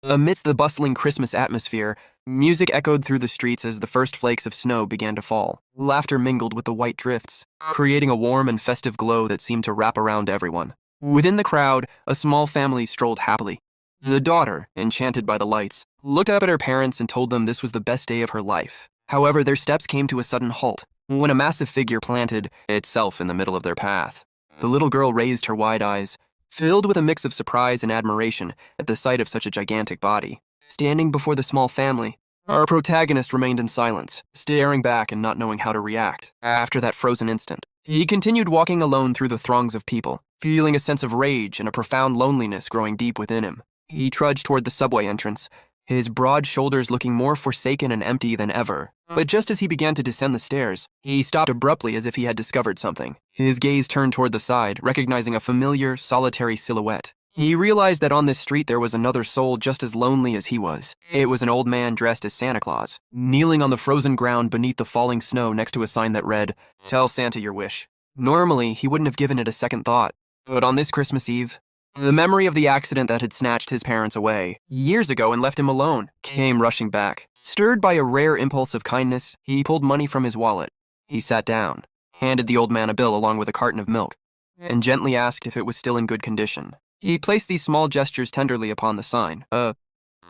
Amidst the bustling Christmas atmosphere, music echoed through the streets as the first flakes of snow began to fall. Laughter mingled with the white drifts, creating a warm and festive glow that seemed to wrap around everyone. Within the crowd, a small family strolled happily. The daughter, enchanted by the lights, looked up at her parents and told them this was the best day of her life. However, their steps came to a sudden halt when a massive figure planted itself in the middle of their path. The little girl raised her wide eyes, filled with a mix of surprise and admiration at the sight of such a gigantic body. Standing before the small family, our protagonist remained in silence, staring back and not knowing how to react. After that frozen instant, he continued walking alone through the throngs of people, feeling a sense of rage and a profound loneliness growing deep within him. He trudged toward the subway entrance, his broad shoulders looking more forsaken and empty than ever. But just as he began to descend the stairs, he stopped abruptly as if he had discovered something. His gaze turned toward the side, recognizing a familiar, solitary silhouette. He realized that on this street there was another soul just as lonely as he was. It was an old man dressed as Santa Claus, kneeling on the frozen ground beneath the falling snow next to a sign that read, "Tell Santa your wish." Normally, he wouldn't have given it a second thought, but on this Christmas Eve, the memory of the accident that had snatched his parents away years ago and left him alone came rushing back. Stirred by a rare impulse of kindness, he pulled money from his wallet. He sat down, handed the old man a bill along with a carton of milk, and gently asked if it was still in good condition. He placed these small gestures tenderly upon the sign, a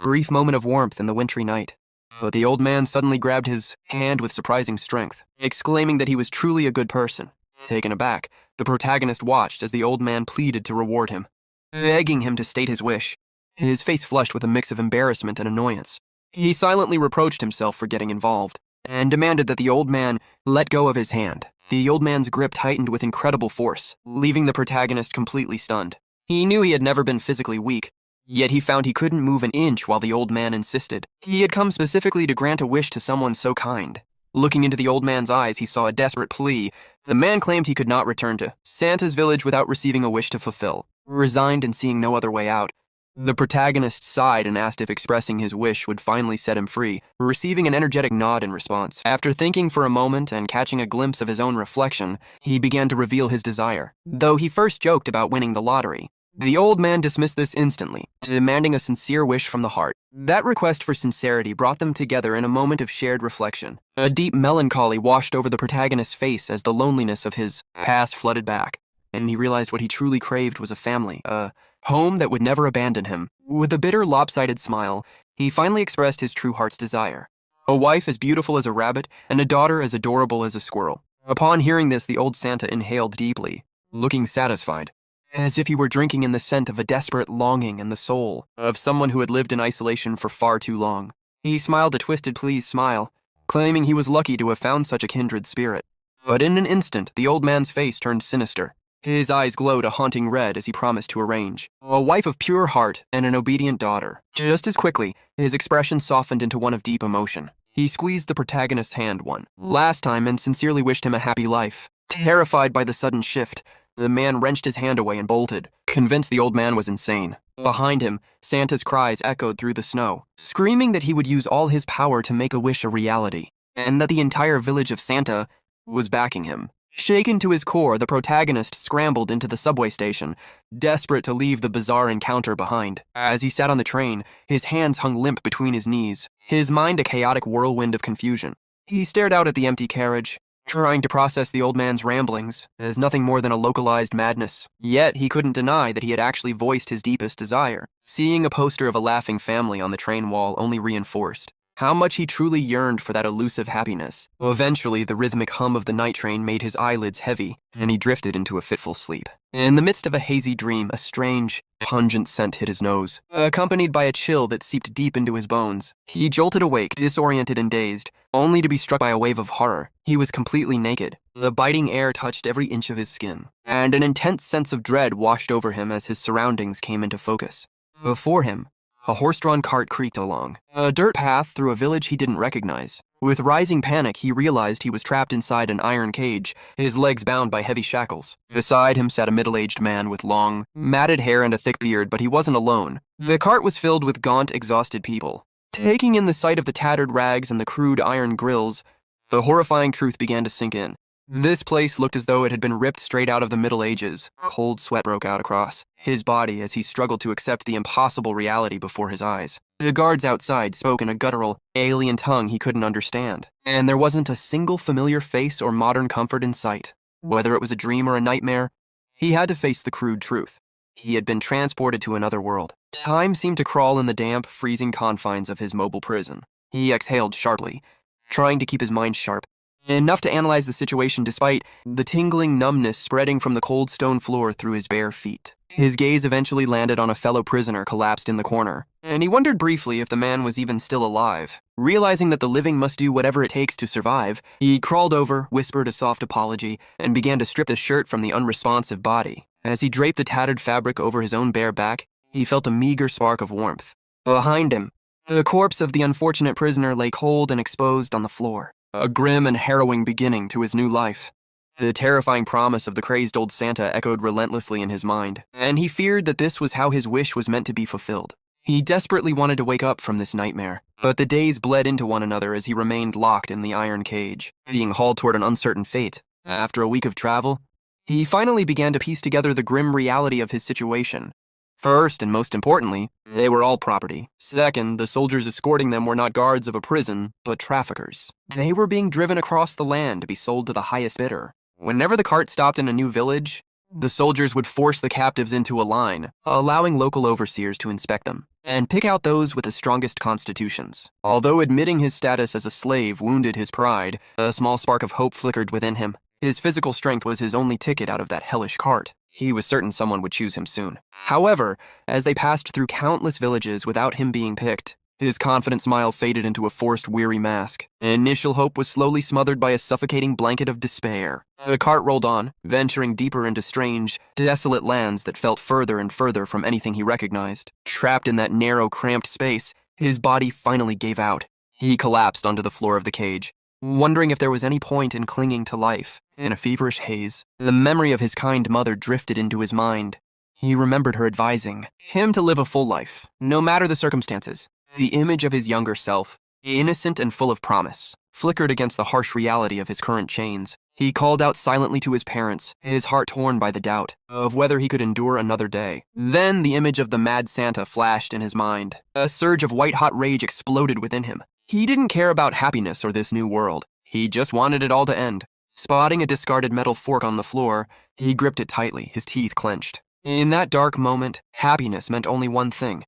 brief moment of warmth in the wintry night. But the old man suddenly grabbed his hand with surprising strength, exclaiming that he was truly a good person. Taken aback, the protagonist watched as the old man pleaded to reward him, begging him to state his wish. His face flushed with a mix of embarrassment and annoyance. He silently reproached himself for getting involved, and demanded that the old man let go of his hand. The old man's grip tightened with incredible force, leaving the protagonist completely stunned. He knew he had never been physically weak, yet he found he couldn't move an inch while the old man insisted. He had come specifically to grant a wish to someone so kind. Looking into the old man's eyes, he saw a desperate plea. The man claimed he could not return to Santa's village without receiving a wish to fulfill. Resigned and seeing no other way out, the protagonist sighed and asked if expressing his wish would finally set him free, receiving an energetic nod in response. After thinking for a moment and catching a glimpse of his own reflection, he began to reveal his desire. Though he first joked about winning the lottery, the old man dismissed this instantly, demanding a sincere wish from the heart. That request for sincerity brought them together in a moment of shared reflection. A deep melancholy washed over the protagonist's face as the loneliness of his past flooded back, and he realized what he truly craved was a family, a home that would never abandon him. With a bitter, lopsided smile, he finally expressed his true heart's desire. A wife as beautiful as a rabbit, and a daughter as adorable as a squirrel. Upon hearing this, the old Santa inhaled deeply, looking satisfied, as if he were drinking in the scent of a desperate longing and the soul of someone who had lived in isolation for far too long. He smiled a twisted, pleased smile, claiming he was lucky to have found such a kindred spirit. But in an instant, the old man's face turned sinister. His eyes glowed a haunting red as he promised to arrange a wife of pure heart and an obedient daughter. Just as quickly, his expression softened into one of deep emotion. He squeezed the protagonist's hand one last time and sincerely wished him a happy life. Terrified by the sudden shift, the man wrenched his hand away and bolted, convinced the old man was insane. Behind him, Santa's cries echoed through the snow, screaming that he would use all his power to make the wish a reality, and that the entire village of Santa was backing him. Shaken to his core, the protagonist scrambled into the subway station, desperate to leave the bizarre encounter behind. As he sat on the train, his hands hung limp between his knees, his mind a chaotic whirlwind of confusion. He stared out at the empty carriage, trying to process the old man's ramblings as nothing more than a localized madness. Yet he couldn't deny that he had actually voiced his deepest desire. Seeing a poster of a laughing family on the train wall only reinforced how much he truly yearned for that elusive happiness. Eventually, the rhythmic hum of the night train made his eyelids heavy, and he drifted into a fitful sleep. In the midst of a hazy dream, a strange, pungent scent hit his nose, accompanied by a chill that seeped deep into his bones. He jolted awake, disoriented and dazed, only to be struck by a wave of horror. He was completely naked. The biting air touched every inch of his skin, and an intense sense of dread washed over him as his surroundings came into focus. Before him, a horse-drawn cart creaked along, a dirt path through a village he didn't recognize. With rising panic, he realized he was trapped inside an iron cage, his legs bound by heavy shackles. Beside him sat a middle-aged man with long, matted hair and a thick beard, but he wasn't alone. The cart was filled with gaunt, exhausted people. Taking in the sight of the tattered rags and the crude iron grills, the horrifying truth began to sink in. This place looked as though it had been ripped straight out of the Middle Ages. Cold sweat broke out across his body as he struggled to accept the impossible reality before his eyes. The guards outside spoke in a guttural, alien tongue he couldn't understand, and there wasn't a single familiar face or modern comfort in sight. Whether it was a dream or a nightmare, he had to face the crude truth. He had been transported to another world. Time seemed to crawl in the damp, freezing confines of his mobile prison. He exhaled sharply, trying to keep his mind sharp, enough to analyze the situation despite the tingling numbness spreading from the cold stone floor through his bare feet. His gaze eventually landed on a fellow prisoner collapsed in the corner, and he wondered briefly if the man was even still alive. Realizing that the living must do whatever it takes to survive, he crawled over, whispered a soft apology, and began to strip the shirt from the unresponsive body. As he draped the tattered fabric over his own bare back, he felt a meager spark of warmth. Behind him, the corpse of the unfortunate prisoner lay cold and exposed on the floor. A grim and harrowing beginning to his new life. The terrifying promise of the crazed old Santa echoed relentlessly in his mind, and he feared that this was how his wish was meant to be fulfilled. He desperately wanted to wake up from this nightmare, but the days bled into one another as he remained locked in the iron cage, being hauled toward an uncertain fate. After a week of travel, he finally began to piece together the grim reality of his situation. First, and most importantly, they were all property. Second, the soldiers escorting them were not guards of a prison, but traffickers. They were being driven across the land to be sold to the highest bidder. Whenever the cart stopped in a new village, the soldiers would force the captives into a line, allowing local overseers to inspect them and pick out those with the strongest constitutions. Although admitting his status as a slave wounded his pride, a small spark of hope flickered within him. His physical strength was his only ticket out of that hellish cart. He was certain someone would choose him soon. However, as they passed through countless villages without him being picked, his confident smile faded into a forced, weary mask. Initial hope was slowly smothered by a suffocating blanket of despair. The cart rolled on, venturing deeper into strange, desolate lands that felt further and further from anything he recognized. Trapped in that narrow, cramped space, his body finally gave out. He collapsed onto the floor of the cage, wondering if there was any point in clinging to life. In a feverish haze, the memory of his kind mother drifted into his mind. He remembered her advising him to live a full life, no matter the circumstances. The image of his younger self, innocent and full of promise, flickered against the harsh reality of his current chains. He called out silently to his parents, his heart torn by the doubt of whether he could endure another day. Then the image of the mad Santa flashed in his mind. A surge of white-hot rage exploded within him. He didn't care about happiness or this new world. He just wanted it all to end. Spotting a discarded metal fork on the floor, he gripped it tightly, his teeth clenched. In that dark moment, happiness meant only one thing: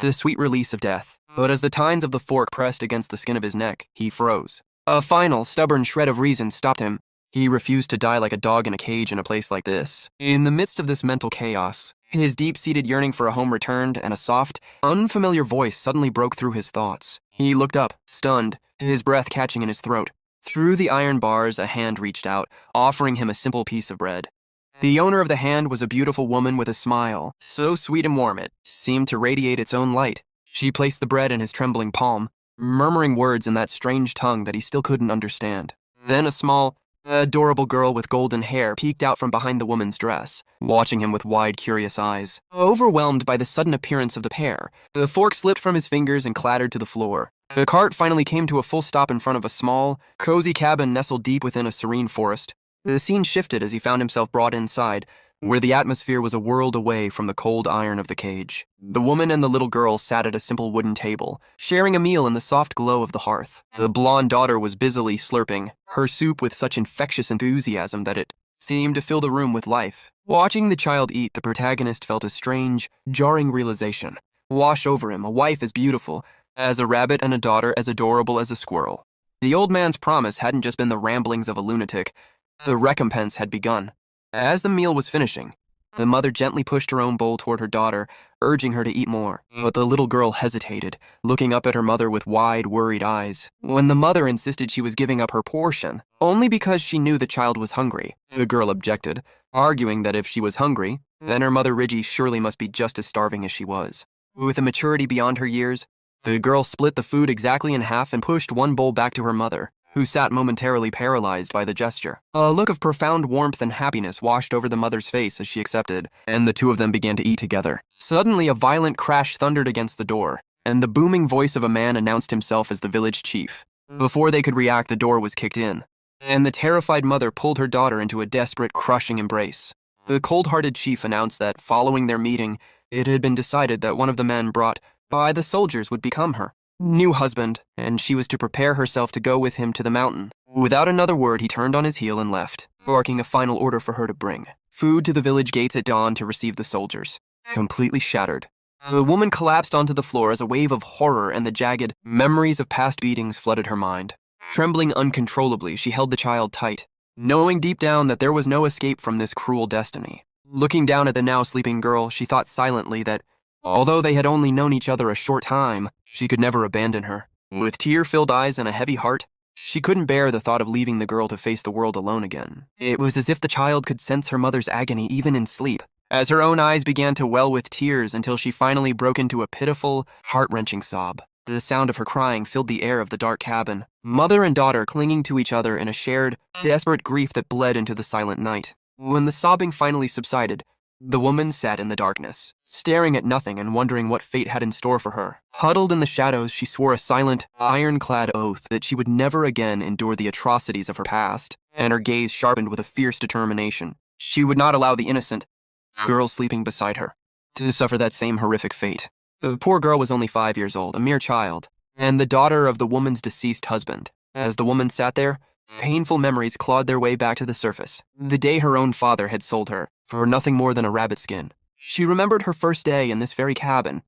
the sweet release of death. But as the tines of the fork pressed against the skin of his neck, he froze. A final, stubborn shred of reason stopped him. He refused to die like a dog in a cage in a place like this. In the midst of this mental chaos, his deep-seated yearning for a home returned, and a soft, unfamiliar voice suddenly broke through his thoughts. He looked up, stunned, his breath catching in his throat. Through the iron bars, a hand reached out, offering him a simple piece of bread. The owner of the hand was a beautiful woman with a smile, so sweet and warm it seemed to radiate its own light. She placed the bread in his trembling palm, murmuring words in that strange tongue that he still couldn't understand. Then a small, adorable girl with golden hair peeked out from behind the woman's dress, watching him with wide, curious eyes. Overwhelmed by the sudden appearance of the pair, the fork slipped from his fingers and clattered to the floor. The cart finally came to a full stop in front of a small, cozy cabin nestled deep within a serene forest. The scene shifted as he found himself brought inside, where the atmosphere was a world away from the cold iron of the cage. The woman and the little girl sat at a simple wooden table, sharing a meal in the soft glow of the hearth. The blonde daughter was busily slurping her soup with such infectious enthusiasm that it seemed to fill the room with life. Watching the child eat, the protagonist felt a strange, jarring realization wash over him: a wife as beautiful as a rabbit and a daughter as adorable as a squirrel. The old man's promise hadn't just been the ramblings of a lunatic. The recompense had begun. As the meal was finishing, the mother gently pushed her own bowl toward her daughter, urging her to eat more. But the little girl hesitated, looking up at her mother with wide, worried eyes. When the mother insisted she was giving up her portion, only because she knew the child was hungry, the girl objected, arguing that if she was hungry, then her mother Ridgie surely must be just as starving as she was. With a maturity beyond her years, the girl split the food exactly in half and pushed one bowl back to her mother, who sat momentarily paralyzed by the gesture. A look of profound warmth and happiness washed over the mother's face as she accepted, and the two of them began to eat together. Suddenly, a violent crash thundered against the door, and the booming voice of a man announced himself as the village chief. Before they could react, the door was kicked in. and the terrified mother pulled her daughter into a desperate, crushing embrace. The cold-hearted chief announced that, following their meeting, it had been decided that one of the men brought by the soldiers would become her new husband, and she was to prepare herself to go with him to the mountain. Without another word, he turned on his heel and left, barking a final order for her to bring food to the village gates at dawn to receive the soldiers. Completely shattered, the woman collapsed onto the floor as a wave of horror and the jagged memories of past beatings flooded her mind. Trembling uncontrollably, she held the child tight, knowing deep down that there was no escape from this cruel destiny. Looking down at the now sleeping girl, she thought silently that, although they had only known each other a short time, she could never abandon her. With tear-filled eyes and a heavy heart, she couldn't bear the thought of leaving the girl to face the world alone again. It was as if the child could sense her mother's agony even in sleep, as her own eyes began to well with tears until she finally broke into a pitiful, heart-wrenching sob. The sound of her crying filled the air of the dark cabin, mother and daughter clinging to each other in a shared, desperate grief that bled into the silent night. When the sobbing finally subsided, the woman sat in the darkness, staring at nothing and wondering what fate had in store for her. Huddled in the shadows, she swore a silent, ironclad oath that she would never again endure the atrocities of her past, and her gaze sharpened with a fierce determination. She would not allow the innocent girl sleeping beside her to suffer that same horrific fate. The poor girl was only 5 years old, a mere child, and the daughter of the woman's deceased husband. As the woman sat there, painful memories clawed their way back to the surface. The day her own father had sold her for nothing more than a rabbit skin. She remembered her first day in this very cabin.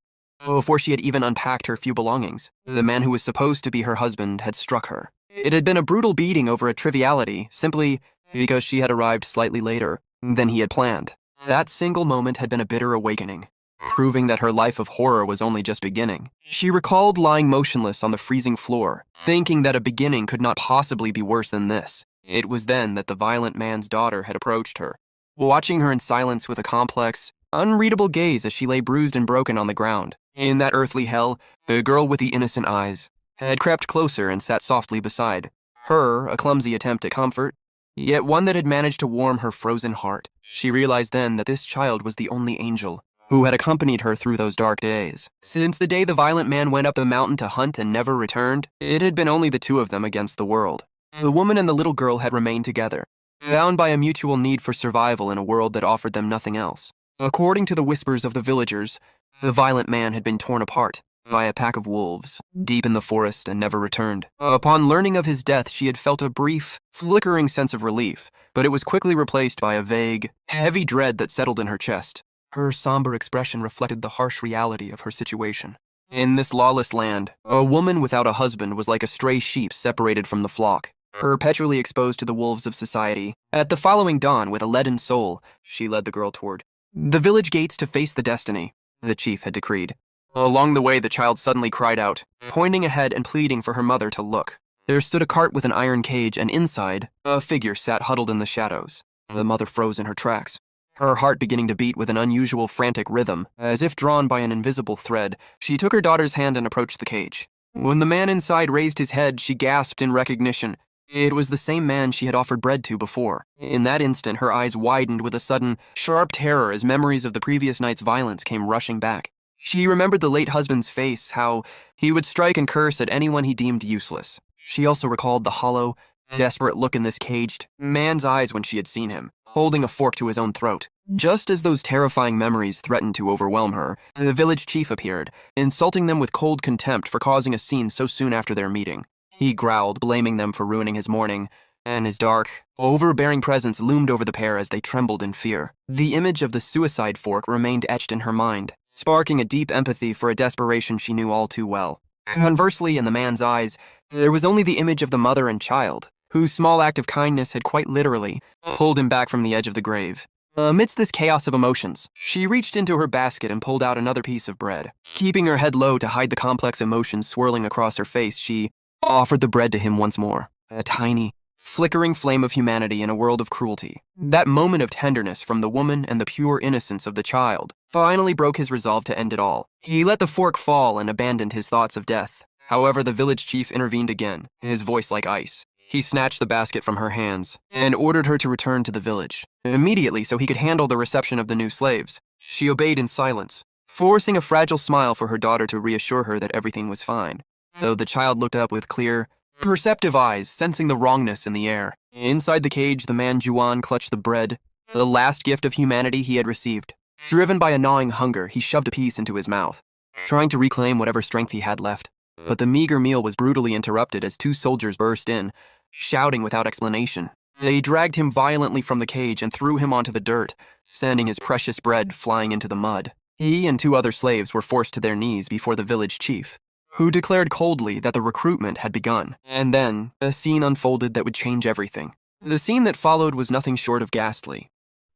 Before she had even unpacked her few belongings, the man who was supposed to be her husband had struck her. It had been a brutal beating over a triviality, simply because she had arrived slightly later than he had planned. That single moment had been a bitter awakening, proving that her life of horror was only just beginning. She recalled lying motionless on the freezing floor, thinking that a beginning could not possibly be worse than this. It was then that the violent man's daughter had approached her, watching her in silence with a complex, unreadable gaze as she lay bruised and broken on the ground. In that earthly hell, the girl with the innocent eyes had crept closer and sat softly beside her, a clumsy attempt at comfort, yet one that had managed to warm her frozen heart. She realized then that this child was the only angel who had accompanied her through those dark days. Since the day the violent man went up the mountain to hunt and never returned, it had been only the two of them against the world. The woman and the little girl had remained together, bound by a mutual need for survival in a world that offered them nothing else. According to the whispers of the villagers, the violent man had been torn apart by a pack of wolves, deep in the forest, and never returned. Upon learning of his death, she had felt a brief, flickering sense of relief, but it was quickly replaced by a vague, heavy dread that settled in her chest. Her somber expression reflected the harsh reality of her situation. In this lawless land, a woman without a husband was like a stray sheep separated from the flock, perpetually exposed to the wolves of society. At the following dawn, with a leaden soul, she led the girl toward the village gates to face the destiny the chief had decreed. Along the way, the child suddenly cried out, pointing ahead and pleading for her mother to look. There stood a cart with an iron cage, and inside, a figure sat huddled in the shadows. The mother froze in her tracks, her heart beginning to beat with an unusual frantic rhythm. As if drawn by an invisible thread, she took her daughter's hand and approached the cage. When the man inside raised his head, she gasped in recognition. It was the same man she had offered bread to before. In that instant, her eyes widened with a sudden, sharp terror as memories of the previous night's violence came rushing back. She remembered the late husband's face, how he would strike and curse at anyone he deemed useless. She also recalled the hollow, desperate look in this caged man's eyes when she had seen him, holding a fork to his own throat. Just as those terrifying memories threatened to overwhelm her, the village chief appeared, insulting them with cold contempt for causing a scene so soon after their meeting. He growled, blaming them for ruining his morning, and his dark, overbearing presence loomed over the pair as they trembled in fear. The image of the suicide fork remained etched in her mind, sparking a deep empathy for a desperation she knew all too well. Conversely, in the man's eyes, there was only the image of the mother and child, whose small act of kindness had quite literally pulled him back from the edge of the grave. Amidst this chaos of emotions, she reached into her basket and pulled out another piece of bread. Keeping her head low to hide the complex emotions swirling across her face, she offered the bread to him once more, a tiny, flickering flame of humanity in a world of cruelty. That moment of tenderness from the woman and the pure innocence of the child finally broke his resolve to end it all. He let the fork fall and abandoned his thoughts of death. However, the village chief intervened again, his voice like ice. He snatched the basket from her hands and ordered her to return to the village immediately so he could handle the reception of the new slaves. She obeyed in silence, forcing a fragile smile for her daughter to reassure her that everything was fine. So the child looked up with clear, perceptive eyes sensing the wrongness in the air. Inside the cage, the man Juan clutched the bread, the last gift of humanity he had received. Driven by a gnawing hunger, he shoved a piece into his mouth, trying to reclaim whatever strength he had left. But the meager meal was brutally interrupted as two soldiers burst in, shouting without explanation. They dragged him violently from the cage and threw him onto the dirt, sending his precious bread flying into the mud. He and two other slaves were forced to their knees before the village chief, who declared coldly that the recruitment had begun. And then, a scene unfolded that would change everything. The scene that followed was nothing short of ghastly.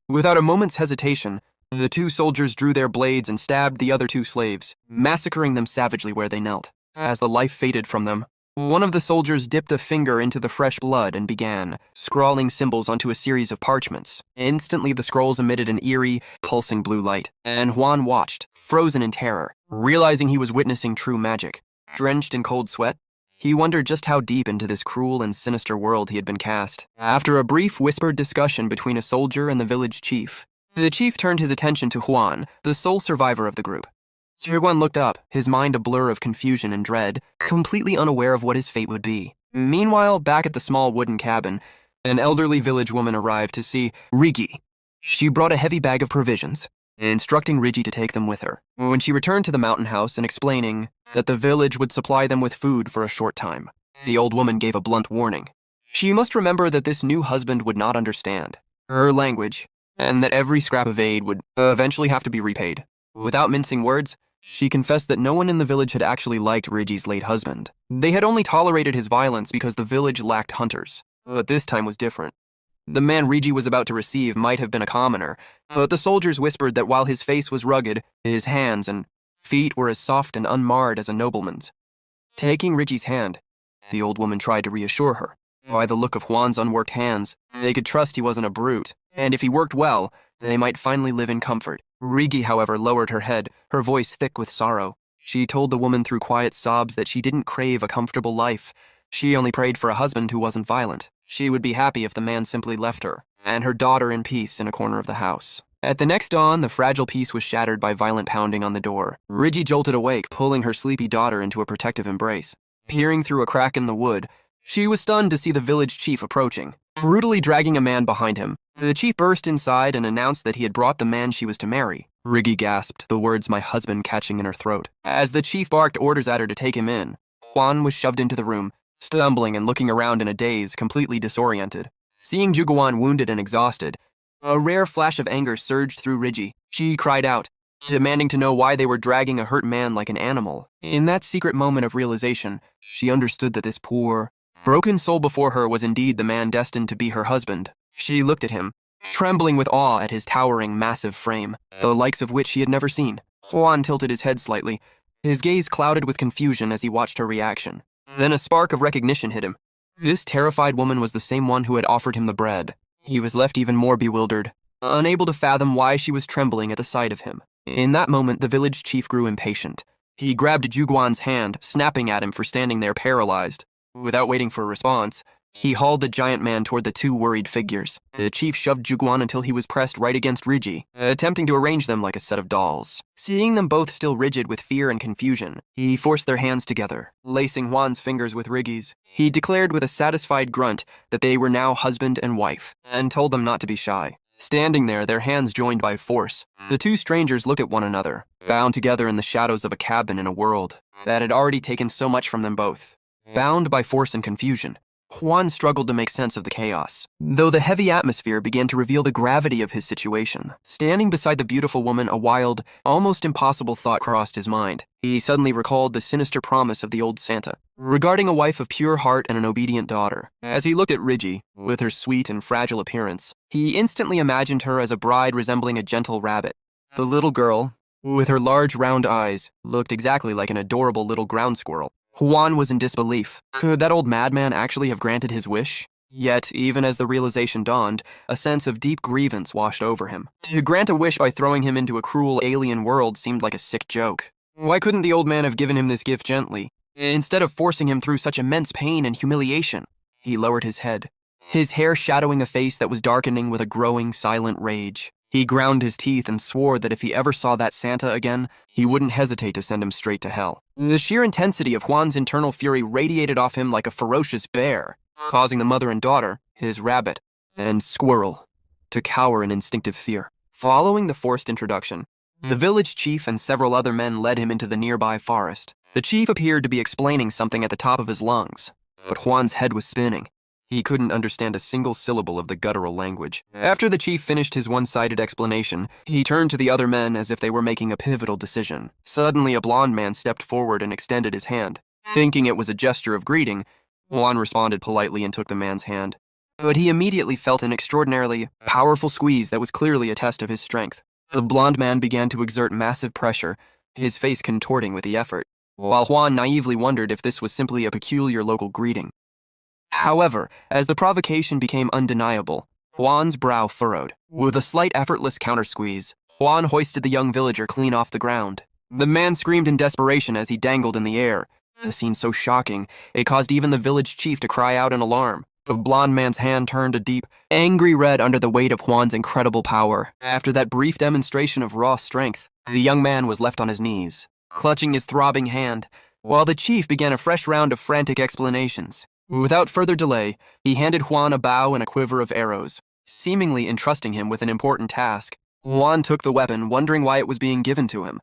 Without a moment's hesitation, the two soldiers drew their blades and stabbed the other two slaves, massacring them savagely where they knelt. As the life faded from them, one of the soldiers dipped a finger into the fresh blood and began scrawling symbols onto a series of parchments. Instantly, the scrolls emitted an eerie, pulsing blue light, and Juan watched, frozen in terror, realizing he was witnessing true magic. Drenched in cold sweat, he wondered just how deep into this cruel and sinister world he had been cast. After a brief whispered discussion between a soldier and the village chief, the chief turned his attention to Juan, the sole survivor of the group. Juan looked up, his mind a blur of confusion and dread, completely unaware of what his fate would be. Meanwhile, back at the small wooden cabin, an elderly village woman arrived to see Rigi. She brought a heavy bag of provisions, instructing Rigi to take them with her. When she returned to the mountain house and explaining that the village would supply them with food for a short time, the old woman gave a blunt warning. She must remember that this new husband would not understand her language, and that every scrap of aid would eventually have to be repaid. Without mincing words, she confessed that no one in the village had actually liked Rigi's late husband. They had only tolerated his violence because the village lacked hunters. But this time was different. The man Rigi was about to receive might have been a commoner, but the soldiers whispered that while his face was rugged, his hands and feet were as soft and unmarred as a nobleman's. Taking Rigi's hand, the old woman tried to reassure her. By the look of Juan's unworked hands, they could trust he wasn't a brute, and if he worked well, they might finally live in comfort. Rigi, however, lowered her head, her voice thick with sorrow. She told the woman through quiet sobs that she didn't crave a comfortable life. She only prayed for a husband who wasn't violent. She would be happy if the man simply left her, and her daughter in peace in a corner of the house. At the next dawn, the fragile peace was shattered by violent pounding on the door. Rigi jolted awake, pulling her sleepy daughter into a protective embrace. Peering through a crack in the wood, she was stunned to see the village chief approaching, brutally dragging a man behind him. The chief burst inside and announced that he had brought the man she was to marry. Rigi gasped, the words "my husband" catching in her throat. As the chief barked orders at her to take him in, Juan was shoved into the room, stumbling and looking around in a daze, completely disoriented. Seeing Juguan wounded and exhausted, a rare flash of anger surged through Rigi. She cried out, demanding to know why they were dragging a hurt man like an animal. In that secret moment of realization, she understood that this poor, broken soul before her was indeed the man destined to be her husband. She looked at him, trembling with awe at his towering, massive frame, the likes of which she had never seen. Juan tilted his head slightly, his gaze clouded with confusion as he watched her reaction. Then a spark of recognition hit him. This terrified woman was the same one who had offered him the bread. He was left even more bewildered, unable to fathom why she was trembling at the sight of him. In that moment, the village chief grew impatient. He grabbed Juguan's hand, snapping at him for standing there paralyzed. Without waiting for a response, he hauled the giant man toward the two worried figures. The chief shoved Juguan until he was pressed right against Rigi, attempting to arrange them like a set of dolls. Seeing them both still rigid with fear and confusion, he forced their hands together, lacing Juan's fingers with Rigi's. He declared with a satisfied grunt that they were now husband and wife, and told them not to be shy. Standing there, their hands joined by force, the two strangers looked at one another, bound together in the shadows of a cabin in a world that had already taken so much from them both. Bound by force and confusion, Juan struggled to make sense of the chaos, though the heavy atmosphere began to reveal the gravity of his situation. Standing beside the beautiful woman, a wild, almost impossible thought crossed his mind. He suddenly recalled the sinister promise of the old Santa, regarding a wife of pure heart and an obedient daughter. As he looked at Rigi, with her sweet and fragile appearance, he instantly imagined her as a bride resembling a gentle rabbit. The little girl, with her large round eyes, looked exactly like an adorable little ground squirrel. Juan was in disbelief. Could that old madman actually have granted his wish? Yet, even as the realization dawned, a sense of deep grievance washed over him. To grant a wish by throwing him into a cruel alien world seemed like a sick joke. Why couldn't the old man have given him this gift gently, instead of forcing him through such immense pain and humiliation? He lowered his head, his hair shadowing a face that was darkening with a growing, silent rage. He ground his teeth and swore that if he ever saw that Santa again, he wouldn't hesitate to send him straight to hell. The sheer intensity of Juan's internal fury radiated off him like a ferocious bear, causing the mother and daughter, his rabbit, and squirrel, to cower in instinctive fear. Following the forced introduction, the village chief and several other men led him into the nearby forest. The chief appeared to be explaining something at the top of his lungs, but Juan's head was spinning. He couldn't understand a single syllable of the guttural language. After the chief finished his one-sided explanation, he turned to the other men as if they were making a pivotal decision. Suddenly, a blond man stepped forward and extended his hand. Thinking it was a gesture of greeting, Juan responded politely and took the man's hand. But he immediately felt an extraordinarily powerful squeeze that was clearly a test of his strength. The blond man began to exert massive pressure, his face contorting with the effort, while Juan naively wondered if this was simply a peculiar local greeting. However, as the provocation became undeniable, Juan's brow furrowed. With a slight effortless counter-squeeze, Juan hoisted the young villager clean off the ground. The man screamed in desperation as he dangled in the air. A scene so shocking, it caused even the village chief to cry out in alarm. The blond man's hand turned a deep, angry red under the weight of Juan's incredible power. After that brief demonstration of raw strength, the young man was left on his knees, clutching his throbbing hand, while the chief began a fresh round of frantic explanations. Without further delay, he handed Juan a bow and a quiver of arrows, seemingly entrusting him with an important task. Juan took the weapon, wondering why it was being given to him,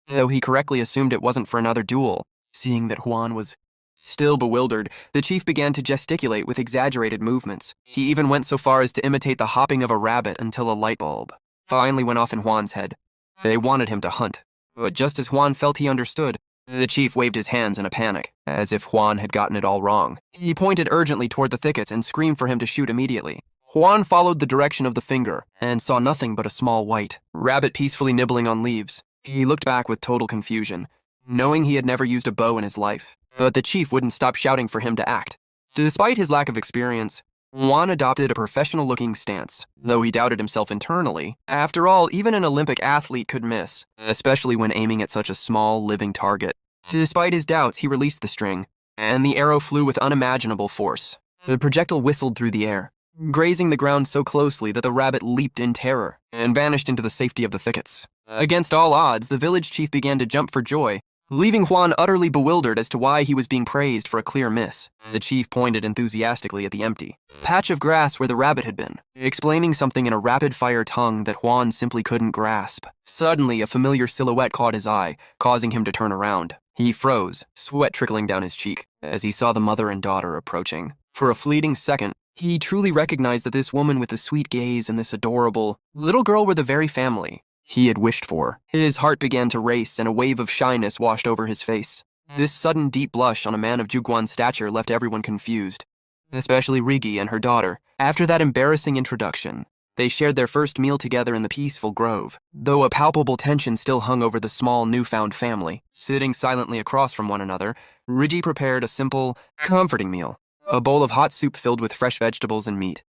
though he correctly assumed it wasn't for another duel. Seeing that Juan was still bewildered, the chief began to gesticulate with exaggerated movements. He even went so far as to imitate the hopping of a rabbit until a light bulb finally went off in Juan's head. They wanted him to hunt, but just as Juan felt he understood, the chief waved his hands in a panic, as if Juan had gotten it all wrong. He pointed urgently toward the thickets and screamed for him to shoot immediately. Juan followed the direction of the finger and saw nothing but a small white rabbit peacefully nibbling on leaves. He looked back with total confusion, knowing he had never used a bow in his life, but the chief wouldn't stop shouting for him to act. Despite his lack of experience, Juan adopted a professional-looking stance, though he doubted himself internally. After all, even an Olympic athlete could miss, especially when aiming at such a small, living target. Despite his doubts, he released the string, and the arrow flew with unimaginable force. The projectile whistled through the air, grazing the ground so closely that the rabbit leaped in terror and vanished into the safety of the thickets. Against all odds, the village chief began to jump for joy, leaving Juan utterly bewildered as to why he was being praised for a clear miss. The chief pointed enthusiastically at the empty patch of grass where the rabbit had been, explaining something in a rapid-fire tongue that Juan simply couldn't grasp. Suddenly, a familiar silhouette caught his eye, causing him to turn around. He froze, sweat trickling down his cheek, as he saw the mother and daughter approaching. For a fleeting second, he truly recognized that this woman with the sweet gaze and this adorable little girl were the very family he had wished for. His heart began to race, and a wave of shyness washed over his face. This sudden deep blush on a man of Juguan's stature left everyone confused, especially Rigi and her daughter. After that embarrassing introduction, they shared their first meal together in the peaceful grove, though a palpable tension still hung over the small newfound family. Sitting silently across from one another, Rigi prepared a simple, comforting meal, a bowl of hot soup filled with fresh vegetables and meat.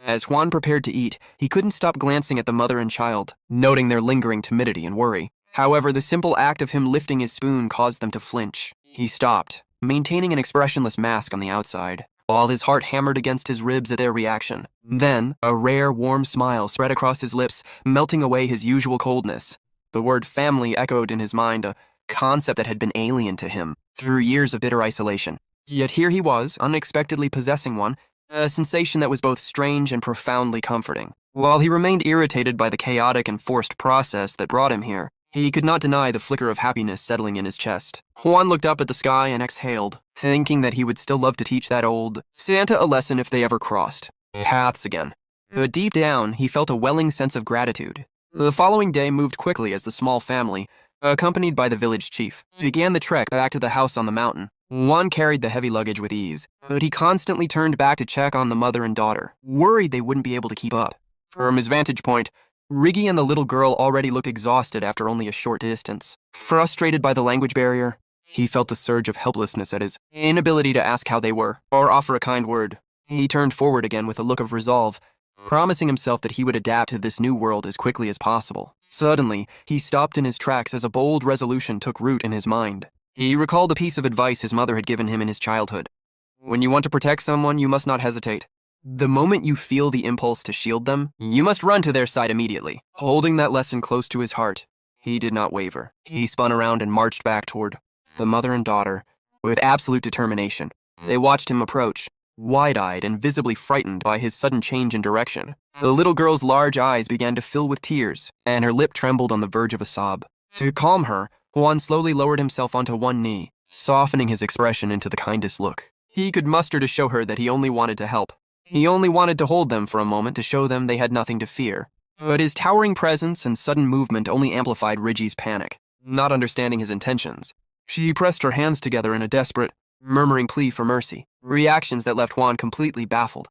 As Juan prepared to eat, he couldn't stop glancing at the mother and child, noting their lingering timidity and worry. However, the simple act of him lifting his spoon caused them to flinch. He stopped, maintaining an expressionless mask on the outside, while his heart hammered against his ribs at their reaction. Then, a rare, warm smile spread across his lips, melting away his usual coldness. The word family echoed in his mind, a concept that had been alien to him through years of bitter isolation. Yet here he was, unexpectedly possessing one, a sensation that was both strange and profoundly comforting. While he remained irritated by the chaotic and forced process that brought him here, he could not deny the flicker of happiness settling in his chest. Juan looked up at the sky and exhaled, thinking that he would still love to teach that old Santa a lesson if they ever crossed paths again. But deep down, he felt a welling sense of gratitude. The following day moved quickly as the small family, accompanied by the village chief, began the trek back to the house on the mountain. Juan carried the heavy luggage with ease, but he constantly turned back to check on the mother and daughter, worried they wouldn't be able to keep up. From his vantage point, Rigi and the little girl already looked exhausted after only a short distance. Frustrated by the language barrier, he felt a surge of helplessness at his inability to ask how they were, or offer a kind word. He turned forward again with a look of resolve, promising himself that he would adapt to this new world as quickly as possible. Suddenly, he stopped in his tracks as a bold resolution took root in his mind. He recalled a piece of advice his mother had given him in his childhood. When you want to protect someone, you must not hesitate. The moment you feel the impulse to shield them, you must run to their side immediately. Holding that lesson close to his heart, he did not waver. He spun around and marched back toward the mother and daughter with absolute determination. They watched him approach, wide-eyed and visibly frightened by his sudden change in direction. The little girl's large eyes began to fill with tears, and her lip trembled on the verge of a sob. To calm her, Juan slowly lowered himself onto one knee, softening his expression into the kindest look. He could muster to show her that he only wanted to help. He only wanted to hold them for a moment to show them they had nothing to fear. But his towering presence and sudden movement only amplified Rigi's panic. Not understanding his intentions, she pressed her hands together in a desperate, murmuring plea for mercy, reactions that left Juan completely baffled.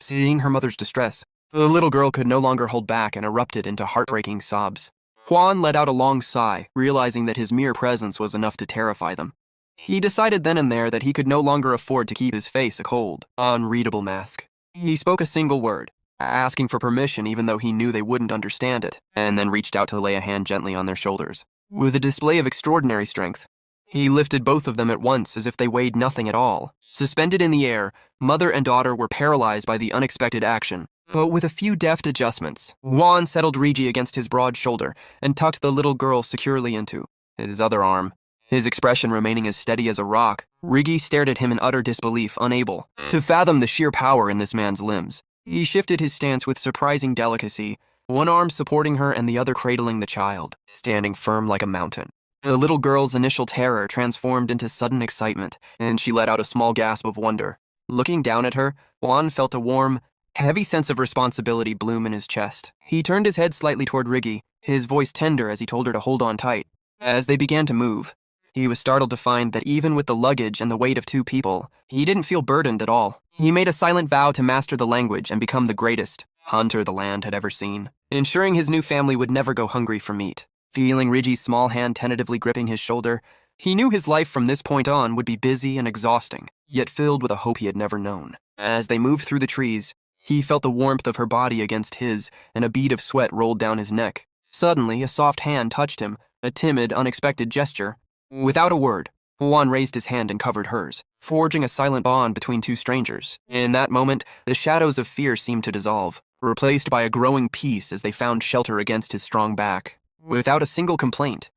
Seeing her mother's distress, the little girl could no longer hold back and erupted into heartbreaking sobs. Juan let out a long sigh, realizing that his mere presence was enough to terrify them. He decided then and there that he could no longer afford to keep his face a cold, unreadable mask. He spoke a single word, asking for permission even though he knew they wouldn't understand it, and then reached out to lay a hand gently on their shoulders. With a display of extraordinary strength, he lifted both of them at once as if they weighed nothing at all. Suspended in the air, mother and daughter were paralyzed by the unexpected action. But with a few deft adjustments, Juan settled Rigi against his broad shoulder and tucked the little girl securely into his other arm. His expression remaining as steady as a rock, Rigi stared at him in utter disbelief, unable to fathom the sheer power in this man's limbs. He shifted his stance with surprising delicacy, one arm supporting her and the other cradling the child, standing firm like a mountain. The little girl's initial terror transformed into sudden excitement, and she let out a small gasp of wonder. Looking down at her, Juan felt a warm, heavy sense of responsibility bloom in his chest. He turned his head slightly toward Rigi, his voice tender as he told her to hold on tight. As they began to move, he was startled to find that even with the luggage and the weight of 2 people, he didn't feel burdened at all. He made a silent vow to master the language and become the greatest hunter the land had ever seen, ensuring his new family would never go hungry for meat. Feeling Rigi's small hand tentatively gripping his shoulder, he knew his life from this point on would be busy and exhausting, yet filled with a hope he had never known. As they moved through the trees, he felt the warmth of her body against his, and a bead of sweat rolled down his neck. Suddenly, a soft hand touched him, a timid, unexpected gesture. Without a word, Juan raised his hand and covered hers, forging a silent bond between 2 strangers. In that moment, the shadows of fear seemed to dissolve, replaced by a growing peace as they found shelter against his strong back. Without a single complaint,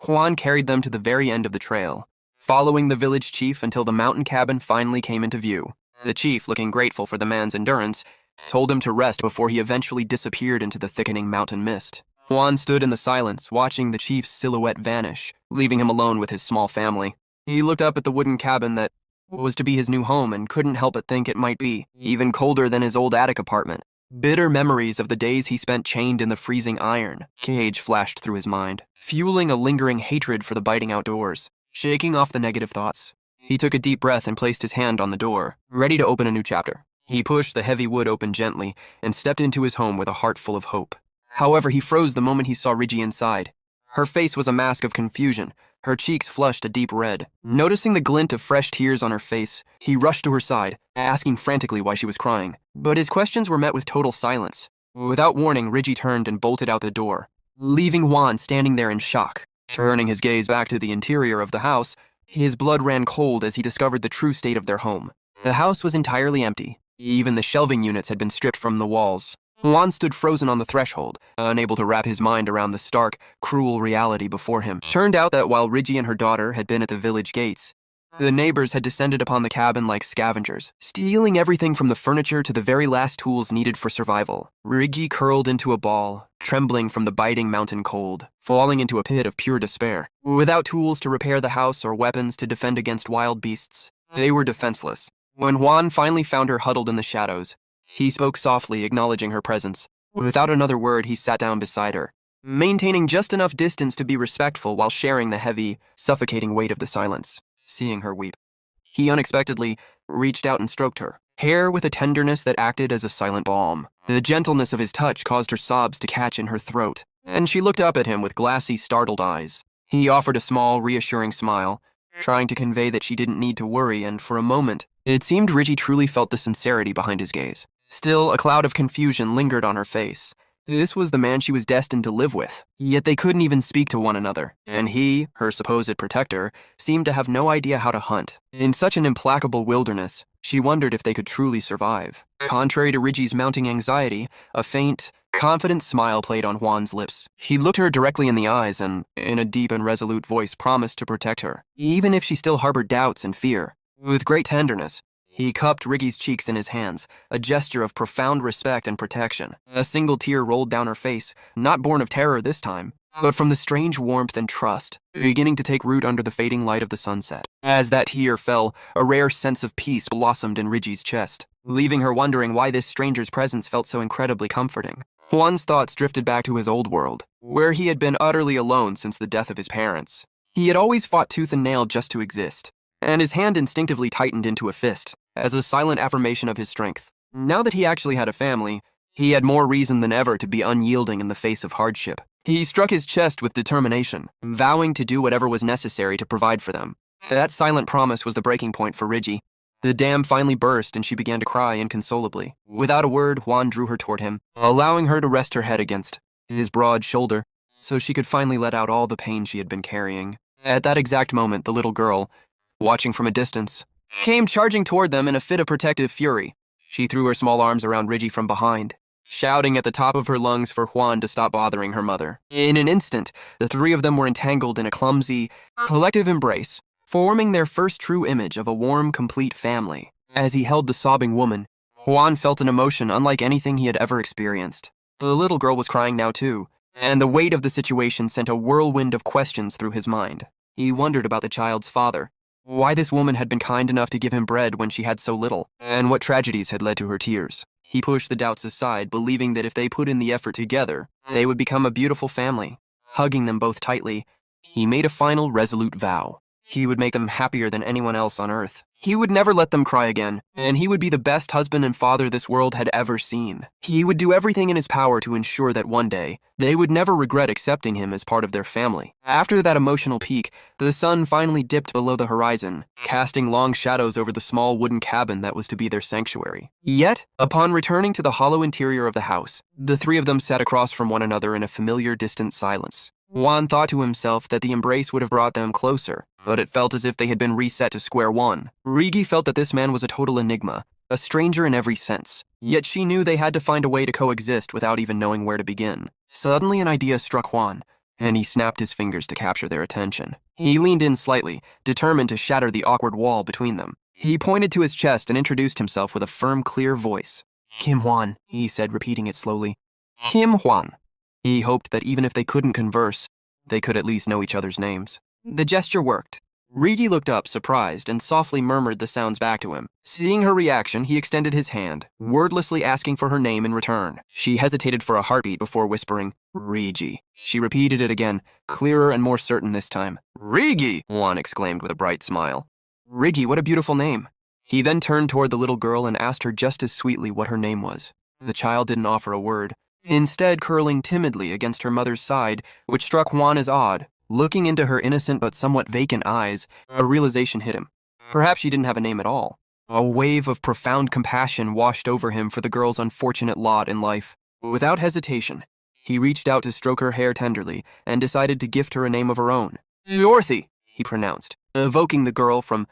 Juan carried them to the very end of the trail, following the village chief until the mountain cabin finally came into view. The chief, looking grateful for the man's endurance, told him to rest before he eventually disappeared into the thickening mountain mist. Juan stood in the silence, watching the chief's silhouette vanish, leaving him alone with his small family. He looked up at the wooden cabin that was to be his new home and couldn't help but think it might be even colder than his old attic apartment. Bitter memories of the days he spent chained in the freezing iron cage flashed through his mind, fueling a lingering hatred for the biting outdoors. Shaking off the negative thoughts, he took a deep breath and placed his hand on the door, ready to open a new chapter. He pushed the heavy wood open gently and stepped into his home with a heart full of hope. However, he froze the moment he saw Rigi inside. Her face was a mask of confusion, her cheeks flushed a deep red. Noticing the glint of fresh tears on her face, he rushed to her side, asking frantically why she was crying. But his questions were met with total silence. Without warning, Rigi turned and bolted out the door, leaving Juan standing there in shock. Turning his gaze back to the interior of the house, his blood ran cold as he discovered the true state of their home. The house was entirely empty. Even the shelving units had been stripped from the walls. Juan stood frozen on the threshold, unable to wrap his mind around the stark, cruel reality before him. Turned out that while Rigi and her daughter had been at the village gates, the neighbors had descended upon the cabin like scavengers, stealing everything from the furniture to the very last tools needed for survival. Rigi curled into a ball, trembling from the biting mountain cold, falling into a pit of pure despair. Without tools to repair the house or weapons to defend against wild beasts, they were defenseless. When Juan finally found her huddled in the shadows, he spoke softly, acknowledging her presence. Without another word, he sat down beside her, maintaining just enough distance to be respectful while sharing the heavy, suffocating weight of the silence. Seeing her weep, he unexpectedly reached out and stroked her hair with a tenderness that acted as a silent balm. The gentleness of his touch caused her sobs to catch in her throat, and she looked up at him with glassy, startled eyes. He offered a small, reassuring smile, trying to convey that she didn't need to worry, and for a moment, it seemed Rigi truly felt the sincerity behind his gaze. Still, a cloud of confusion lingered on her face, This was the man she was destined to live with, yet they couldn't even speak to one another, and he, her supposed protector, seemed to have no idea how to hunt. In such an implacable wilderness, she wondered if they could truly survive. Contrary to Rigi's mounting anxiety, a faint, confident smile played on Juan's lips. He looked her directly in the eyes and, in a deep and resolute voice, promised to protect her, even if she still harbored doubts and fear. With great tenderness, he cupped Rigi's cheeks in his hands, a gesture of profound respect and protection. A single tear rolled down her face, not born of terror this time, but from the strange warmth and trust, beginning to take root under the fading light of the sunset. As that tear fell, a rare sense of peace blossomed in Rigi's chest, leaving her wondering why this stranger's presence felt so incredibly comforting. Juan's thoughts drifted back to his old world, where he had been utterly alone since the death of his parents. He had always fought tooth and nail just to exist, and his hand instinctively tightened into a fist, as a silent affirmation of his strength. Now that he actually had a family, he had more reason than ever to be unyielding in the face of hardship. He struck his chest with determination, vowing to do whatever was necessary to provide for them. That silent promise was the breaking point for Rigi. The dam finally burst and she began to cry inconsolably. Without a word, Juan drew her toward him, allowing her to rest her head against his broad shoulder, so she could finally let out all the pain she had been carrying. At that exact moment, the little girl, watching from a distance, came charging toward them in a fit of protective fury. She threw her small arms around Rigi from behind, shouting at the top of her lungs for Juan to stop bothering her mother. In an instant, the three of them were entangled in a clumsy, collective embrace, forming their first true image of a warm, complete family. As he held the sobbing woman, Juan felt an emotion unlike anything he had ever experienced. The little girl was crying now too, and the weight of the situation sent a whirlwind of questions through his mind. He wondered about the child's father, why this woman had been kind enough to give him bread when she had so little, and what tragedies had led to her tears. He pushed the doubts aside, believing that if they put in the effort together, they would become a beautiful family. Hugging them both tightly, he made a final resolute vow. He would make them happier than anyone else on earth. He would never let them cry again, and he would be the best husband and father this world had ever seen. He would do everything in his power to ensure that one day, they would never regret accepting him as part of their family. After that emotional peak, the sun finally dipped below the horizon, casting long shadows over the small wooden cabin that was to be their sanctuary. Yet, upon returning to the hollow interior of the house, the three of them sat across from one another in a familiar, distant silence. Juan thought to himself that the embrace would have brought them closer, but it felt as if they had been reset to square one. Rigi felt that this man was a total enigma, a stranger in every sense, yet she knew they had to find a way to coexist without even knowing where to begin. Suddenly an idea struck Juan, and he snapped his fingers to capture their attention. He leaned in slightly, determined to shatter the awkward wall between them. He pointed to his chest and introduced himself with a firm, clear voice. "Kim Juan," he said, repeating it slowly. "Kim Juan." He hoped that even if they couldn't converse, they could at least know each other's names. The gesture worked. Rigi looked up, surprised, and softly murmured the sounds back to him. Seeing her reaction, he extended his hand, wordlessly asking for her name in return. She hesitated for a heartbeat before whispering, "Rigi." She repeated it again, clearer and more certain this time. "Rigi!" Juan exclaimed with a bright smile. "Rigi, what a beautiful name." He then turned toward the little girl and asked her just as sweetly what her name was. The child didn't offer a word, instead curling timidly against her mother's side, which struck Juan as odd. Looking into her innocent but somewhat vacant eyes, a realization hit him. Perhaps she didn't have a name at all. A wave of profound compassion washed over him for the girl's unfortunate lot in life. Without hesitation, he reached out to stroke her hair tenderly and decided to gift her a name of her own. "Dorothy," he pronounced, evoking the girl from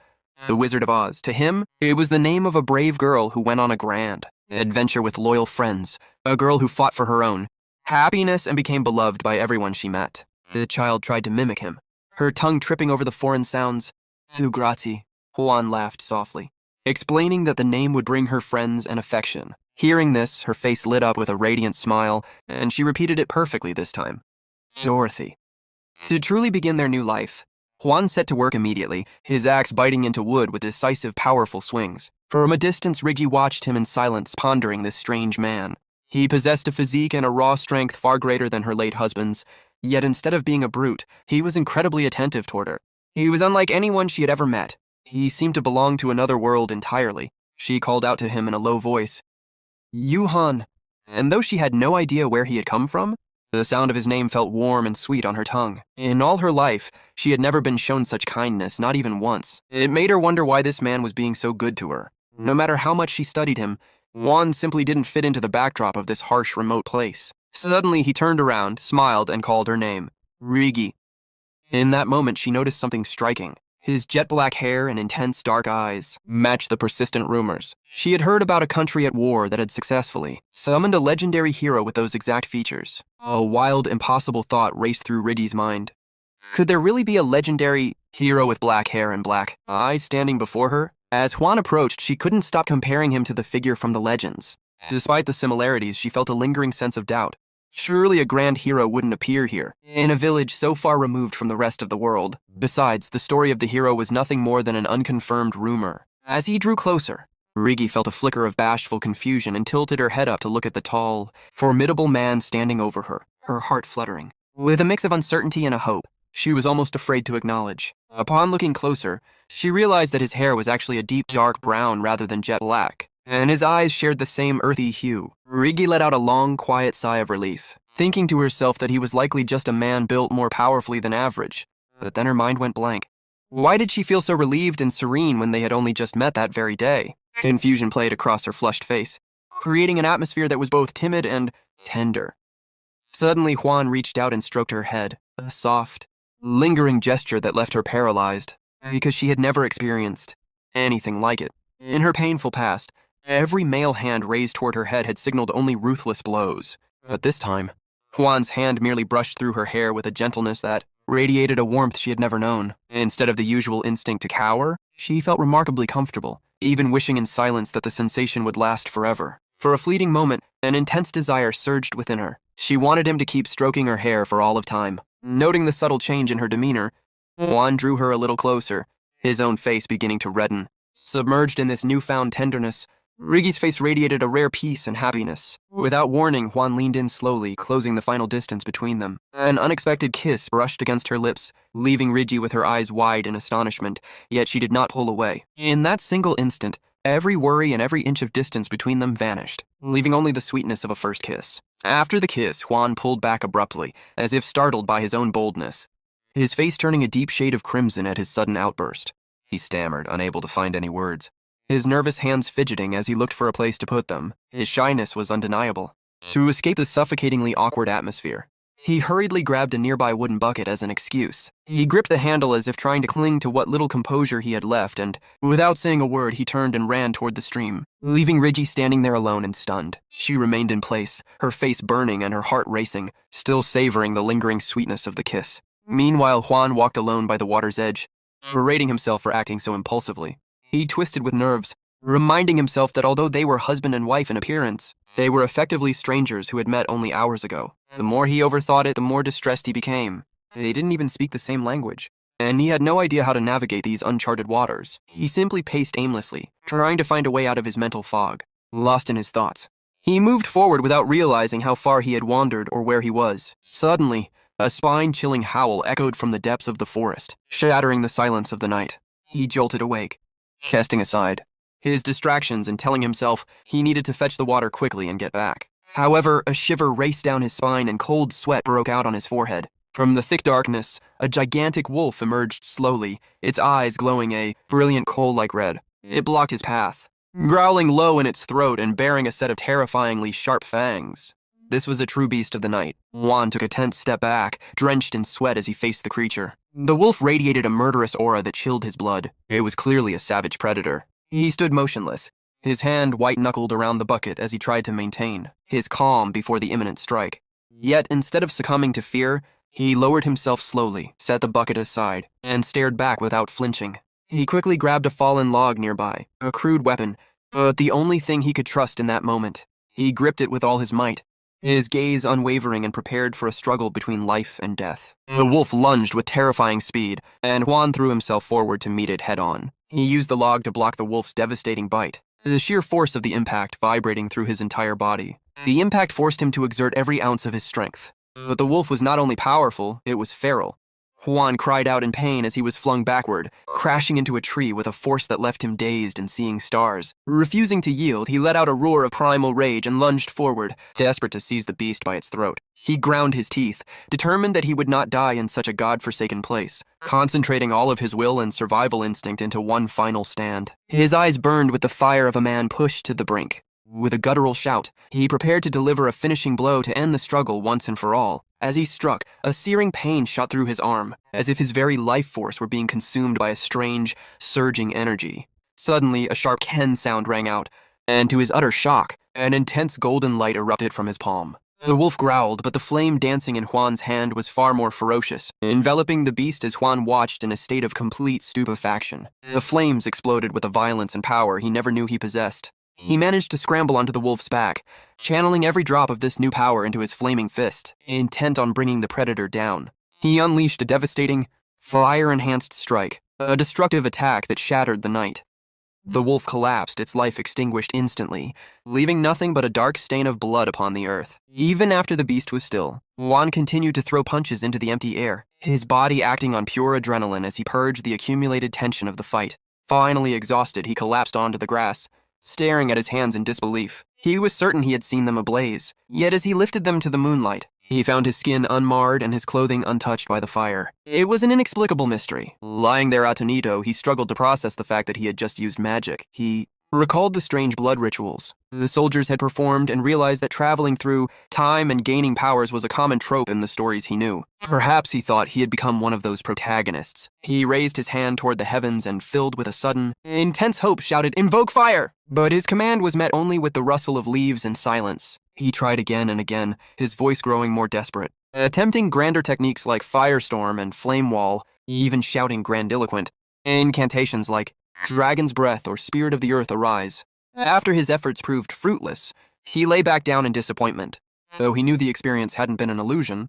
The Wizard of Oz. To him, it was the name of a brave girl who went on a grand adventure with loyal friends, a girl who fought for her own happiness and became beloved by everyone she met. The child tried to mimic him, her tongue tripping over the foreign sounds. "Su grazie," Juan laughed softly, explaining that the name would bring her friends and affection. Hearing this, her face lit up with a radiant smile, and she repeated it perfectly this time. "Dorothy." To truly begin their new life, Juan set to work immediately, his axe biting into wood with decisive, powerful swings. From a distance, Rigi watched him in silence, pondering this strange man. He possessed a physique and a raw strength far greater than her late husband's, yet instead of being a brute, he was incredibly attentive toward her. He was unlike anyone she had ever met. He seemed to belong to another world entirely. She called out to him in a low voice, "Yuhan," and though she had no idea where he had come from, the sound of his name felt warm and sweet on her tongue. In all her life, she had never been shown such kindness, not even once. It made her wonder why this man was being so good to her. No matter how much she studied him, Juan simply didn't fit into the backdrop of this harsh, remote place. Suddenly, he turned around, smiled, and called her name, Rigi. In that moment, she noticed something striking. His jet-black hair and intense dark eyes matched the persistent rumors. She had heard about a country at war that had successfully summoned a legendary hero with those exact features. A wild, impossible thought raced through Rigi's mind. Could there really be a legendary hero with black hair and black eyes standing before her? As Juan approached, she couldn't stop comparing him to the figure from the legends. Despite the similarities, she felt a lingering sense of doubt. Surely a grand hero wouldn't appear here, in a village so far removed from the rest of the world. Besides, the story of the hero was nothing more than an unconfirmed rumor. As he drew closer, Rigi felt a flicker of bashful confusion and tilted her head up to look at the tall, formidable man standing over her, her heart fluttering. With a mix of uncertainty and a hope, she was almost afraid to acknowledge. Upon looking closer, she realized that his hair was actually a deep dark brown rather than jet black, and his eyes shared the same earthy hue. Rigi let out a long, quiet sigh of relief, thinking to herself that he was likely just a man built more powerfully than average. But then her mind went blank. Why did she feel so relieved and serene when they had only just met that very day? Confusion played across her flushed face, creating an atmosphere that was both timid and tender. Suddenly, Juan reached out and stroked her head, a soft, lingering gesture that left her paralyzed, because she had never experienced anything like it. In her painful past, every male hand raised toward her head had signaled only ruthless blows. But this time, Juan's hand merely brushed through her hair with a gentleness that radiated a warmth she had never known. Instead of the usual instinct to cower, she felt remarkably comfortable, even wishing in silence that the sensation would last forever. For a fleeting moment, an intense desire surged within her. She wanted him to keep stroking her hair for all of time. Noting the subtle change in her demeanor, Juan drew her a little closer, his own face beginning to redden. Submerged in this newfound tenderness, Rigi's face radiated a rare peace and happiness. Without warning, Juan leaned in slowly, closing the final distance between them. An unexpected kiss brushed against her lips, leaving Rigi with her eyes wide in astonishment, yet she did not pull away. In that single instant, every worry and every inch of distance between them vanished, leaving only the sweetness of a first kiss. After the kiss, Juan pulled back abruptly, as if startled by his own boldness, his face turning a deep shade of crimson at his sudden outburst. He stammered, unable to find any words, his nervous hands fidgeting as he looked for a place to put them. His shyness was undeniable. To escape the suffocatingly awkward atmosphere, he hurriedly grabbed a nearby wooden bucket as an excuse. He gripped the handle as if trying to cling to what little composure he had left, and, without saying a word, he turned and ran toward the stream, leaving Rigi standing there alone and stunned. She remained in place, her face burning and her heart racing, still savoring the lingering sweetness of the kiss. Meanwhile, Juan walked alone by the water's edge, berating himself for acting so impulsively. He twisted with nerves, reminding himself that although they were husband and wife in appearance, they were effectively strangers who had met only hours ago. The more he overthought it, the more distressed he became. They didn't even speak the same language, and he had no idea how to navigate these uncharted waters. He simply paced aimlessly, trying to find a way out of his mental fog, lost in his thoughts. He moved forward without realizing how far he had wandered or where he was. Suddenly, a spine-chilling howl echoed from the depths of the forest, shattering the silence of the night. He jolted awake, casting aside his distractions and telling himself he needed to fetch the water quickly and get back. However, a shiver raced down his spine and cold sweat broke out on his forehead. From the thick darkness, a gigantic wolf emerged slowly, its eyes glowing a brilliant coal-like red. It blocked his path, growling low in its throat and bearing a set of terrifyingly sharp fangs. This was a true beast of the night. Juan took a tense step back, drenched in sweat as he faced the creature. The wolf radiated a murderous aura that chilled his blood. It was clearly a savage predator. He stood motionless, his hand white-knuckled around the bucket as he tried to maintain his calm before the imminent strike. Yet, instead of succumbing to fear, he lowered himself slowly, set the bucket aside, and stared back without flinching. He quickly grabbed a fallen log nearby, a crude weapon, but the only thing he could trust in that moment. He gripped it with all his might, his gaze unwavering and prepared for a struggle between life and death. The wolf lunged with terrifying speed, and Juan threw himself forward to meet it head-on. He used the log to block the wolf's devastating bite, the sheer force of the impact vibrating through his entire body. The impact forced him to exert every ounce of his strength. But the wolf was not only powerful, it was feral. Juan cried out in pain as he was flung backward, crashing into a tree with a force that left him dazed and seeing stars. Refusing to yield, he let out a roar of primal rage and lunged forward, desperate to seize the beast by its throat. He ground his teeth, determined that he would not die in such a god-forsaken place, concentrating all of his will and survival instinct into one final stand. His eyes burned with the fire of a man pushed to the brink. With a guttural shout, he prepared to deliver a finishing blow to end the struggle once and for all. As he struck, a searing pain shot through his arm, as if his very life force were being consumed by a strange, surging energy. Suddenly, a sharp Ken sound rang out, and to his utter shock, an intense golden light erupted from his palm. The wolf growled, but the flame dancing in Juan's hand was far more ferocious, enveloping the beast as Juan watched in a state of complete stupefaction. The flames exploded with a violence and power he never knew he possessed. He managed to scramble onto the wolf's back, channeling every drop of this new power into his flaming fist, intent on bringing the predator down. He unleashed a devastating, fire-enhanced strike, a destructive attack that shattered the night. The wolf collapsed, its life extinguished instantly, leaving nothing but a dark stain of blood upon the earth. Even after the beast was still, Juan continued to throw punches into the empty air, his body acting on pure adrenaline as he purged the accumulated tension of the fight. Finally exhausted, he collapsed onto the grass, staring at his hands in disbelief. He was certain he had seen them ablaze, yet as he lifted them to the moonlight, he found his skin unmarred and his clothing untouched by the fire. It was an inexplicable mystery. Lying there attonito, he struggled to process the fact that he had just used magic. He recalled the strange blood rituals the soldiers had performed and realized that traveling through time and gaining powers was a common trope in the stories he knew. Perhaps he thought he had become one of those protagonists. He raised his hand toward the heavens and, filled with a sudden, intense hope, shouted, "Invoke fire!" But his command was met only with the rustle of leaves and silence. He tried again and again, his voice growing more desperate, attempting grander techniques like firestorm and flame wall, even shouting grandiloquent incantations like Dragon's Breath or Spirit of the Earth Arise. After his efforts proved fruitless, he lay back down in disappointment. Though he knew the experience hadn't been an illusion,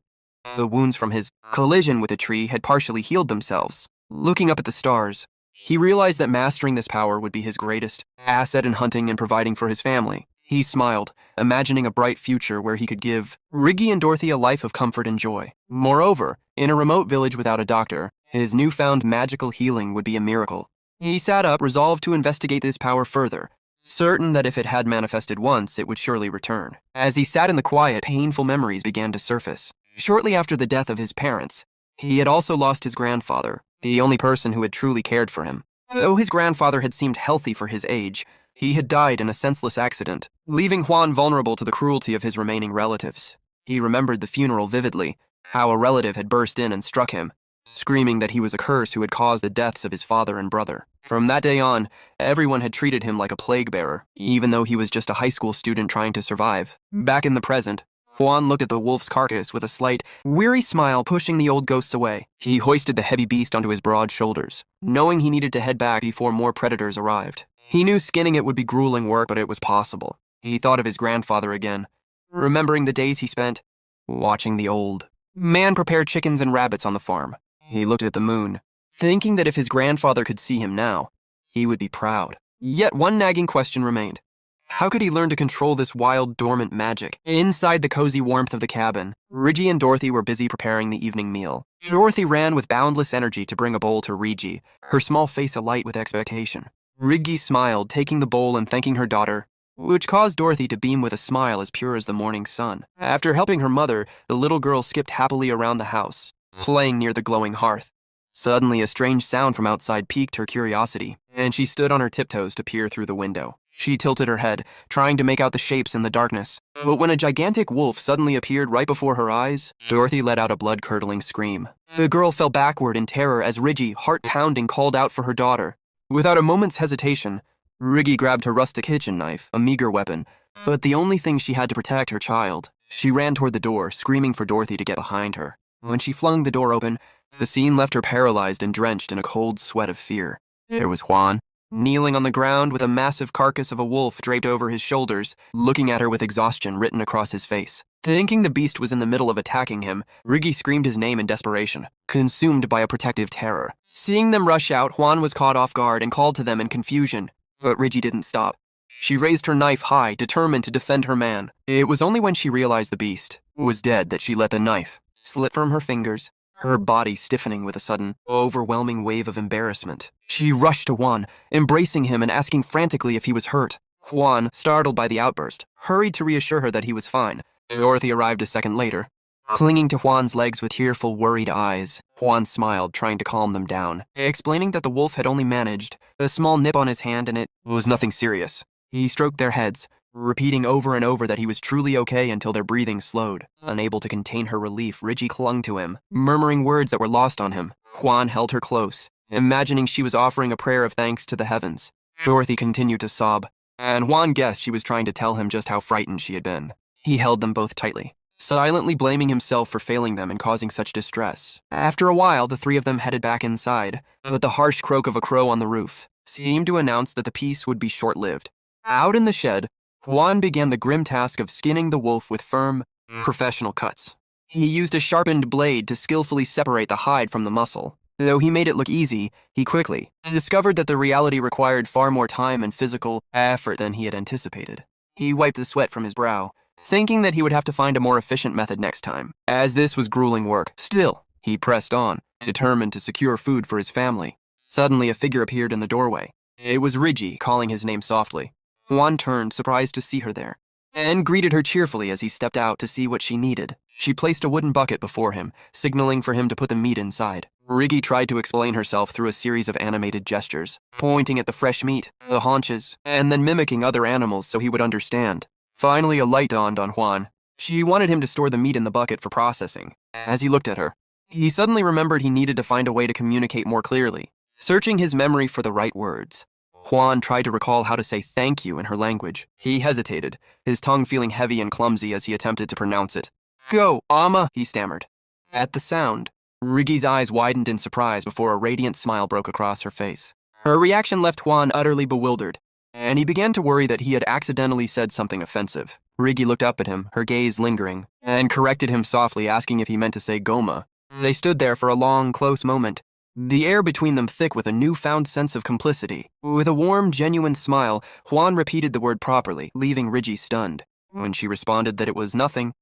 the wounds from his collision with a tree had partially healed themselves. Looking up at the stars, he realized that mastering this power would be his greatest asset in hunting and providing for his family. He smiled, imagining a bright future where he could give Riggy and Dorothy a life of comfort and joy. Moreover, in a remote village without a doctor, his newfound magical healing would be a miracle. He sat up, resolved to investigate this power further, certain that if it had manifested once, it would surely return. As he sat in the quiet, painful memories began to surface. Shortly after the death of his parents, he had also lost his grandfather, the only person who had truly cared for him. Though his grandfather had seemed healthy for his age, he had died in a senseless accident, leaving Juan vulnerable to the cruelty of his remaining relatives. He remembered the funeral vividly, how a relative had burst in and struck him, screaming that he was a curse who had caused the deaths of his father and brother. From that day on, everyone had treated him like a plague bearer, even though he was just a high school student trying to survive. Back in the present, Juan looked at the wolf's carcass with a slight, weary smile, pushing the old ghosts away. He hoisted the heavy beast onto his broad shoulders, knowing he needed to head back before more predators arrived. He knew skinning it would be grueling work, but it was possible. He thought of his grandfather again, remembering the days he spent watching the old man prepare chickens and rabbits on the farm. He looked at the moon, thinking that if his grandfather could see him now, he would be proud. Yet one nagging question remained. How could he learn to control this wild, dormant magic? Inside the cozy warmth of the cabin, Riggy and Dorothy were busy preparing the evening meal. Dorothy ran with boundless energy to bring a bowl to Riggy, her small face alight with expectation. Riggy smiled, taking the bowl and thanking her daughter, which caused Dorothy to beam with a smile as pure as the morning sun. After helping her mother, the little girl skipped happily around the house, playing near the glowing hearth. Suddenly, a strange sound from outside piqued her curiosity, and she stood on her tiptoes to peer through the window. She tilted her head, trying to make out the shapes in the darkness. But when a gigantic wolf suddenly appeared right before her eyes, Dorothy let out a blood-curdling scream. The girl fell backward in terror as Riggy, heart-pounding, called out for her daughter. Without a moment's hesitation, Riggy grabbed her rustic kitchen knife, a meager weapon, but the only thing she had to protect her child. She ran toward the door, screaming for Dorothy to get behind her. When she flung the door open, the scene left her paralyzed and drenched in a cold sweat of fear. There was Juan, kneeling on the ground with a massive carcass of a wolf draped over his shoulders, looking at her with exhaustion written across his face. Thinking the beast was in the middle of attacking him, Riggy screamed his name in desperation, consumed by a protective terror. Seeing them rush out, Juan was caught off guard and called to them in confusion. But Riggy didn't stop. She raised her knife high, determined to defend her man. It was only when she realized the beast was dead that she let the knife slip from her fingers, her body stiffening with a sudden, overwhelming wave of embarrassment. She rushed to Juan, embracing him and asking frantically if he was hurt. Juan, startled by the outburst, hurried to reassure her that he was fine. Dorothy arrived a second later, clinging to Juan's legs with tearful, worried eyes. Juan smiled, trying to calm them down, explaining that the wolf had only managed a small nip on his hand and it was nothing serious. He stroked their heads, repeating over and over that he was truly okay until their breathing slowed. Unable to contain her relief, Reggie clung to him, murmuring words that were lost on him. Juan held her close, imagining she was offering a prayer of thanks to the heavens. Dorothy continued to sob, and Juan guessed she was trying to tell him just how frightened she had been. He held them both tightly, silently blaming himself for failing them and causing such distress. After a while, the three of them headed back inside, but the harsh croak of a crow on the roof seemed to announce that the peace would be short-lived. Out in the shed, Juan began the grim task of skinning the wolf with firm, professional cuts. He used a sharpened blade to skillfully separate the hide from the muscle. Though he made it look easy, he quickly discovered that the reality required far more time and physical effort than he had anticipated. He wiped the sweat from his brow, thinking that he would have to find a more efficient method next time, as this was grueling work. Still, he pressed on, determined to secure food for his family. Suddenly, a figure appeared in the doorway. It was Reggie, calling his name softly. Juan turned, surprised to see her there, and greeted her cheerfully as he stepped out to see what she needed. She placed a wooden bucket before him, signaling for him to put the meat inside. Riggy tried to explain herself through a series of animated gestures, pointing at the fresh meat, the haunches, and then mimicking other animals so he would understand. Finally, a light dawned on Juan. She wanted him to store the meat in the bucket for processing. As he looked at her, he suddenly remembered he needed to find a way to communicate more clearly. Searching his memory for the right words, Juan tried to recall how to say thank you in her language. He hesitated, his tongue feeling heavy and clumsy as he attempted to pronounce it. "Go, Ama," he stammered. At the sound, Riggy's eyes widened in surprise before a radiant smile broke across her face. Her reaction left Juan utterly bewildered, and he began to worry that he had accidentally said something offensive. Riggy looked up at him, her gaze lingering, and corrected him softly, asking if he meant to say Goma. They stood there for a long, close moment, the air between them thick with a newfound sense of complicity. With a warm, genuine smile, Juan repeated the word properly, leaving Riggy stunned. When she responded that it was nothing,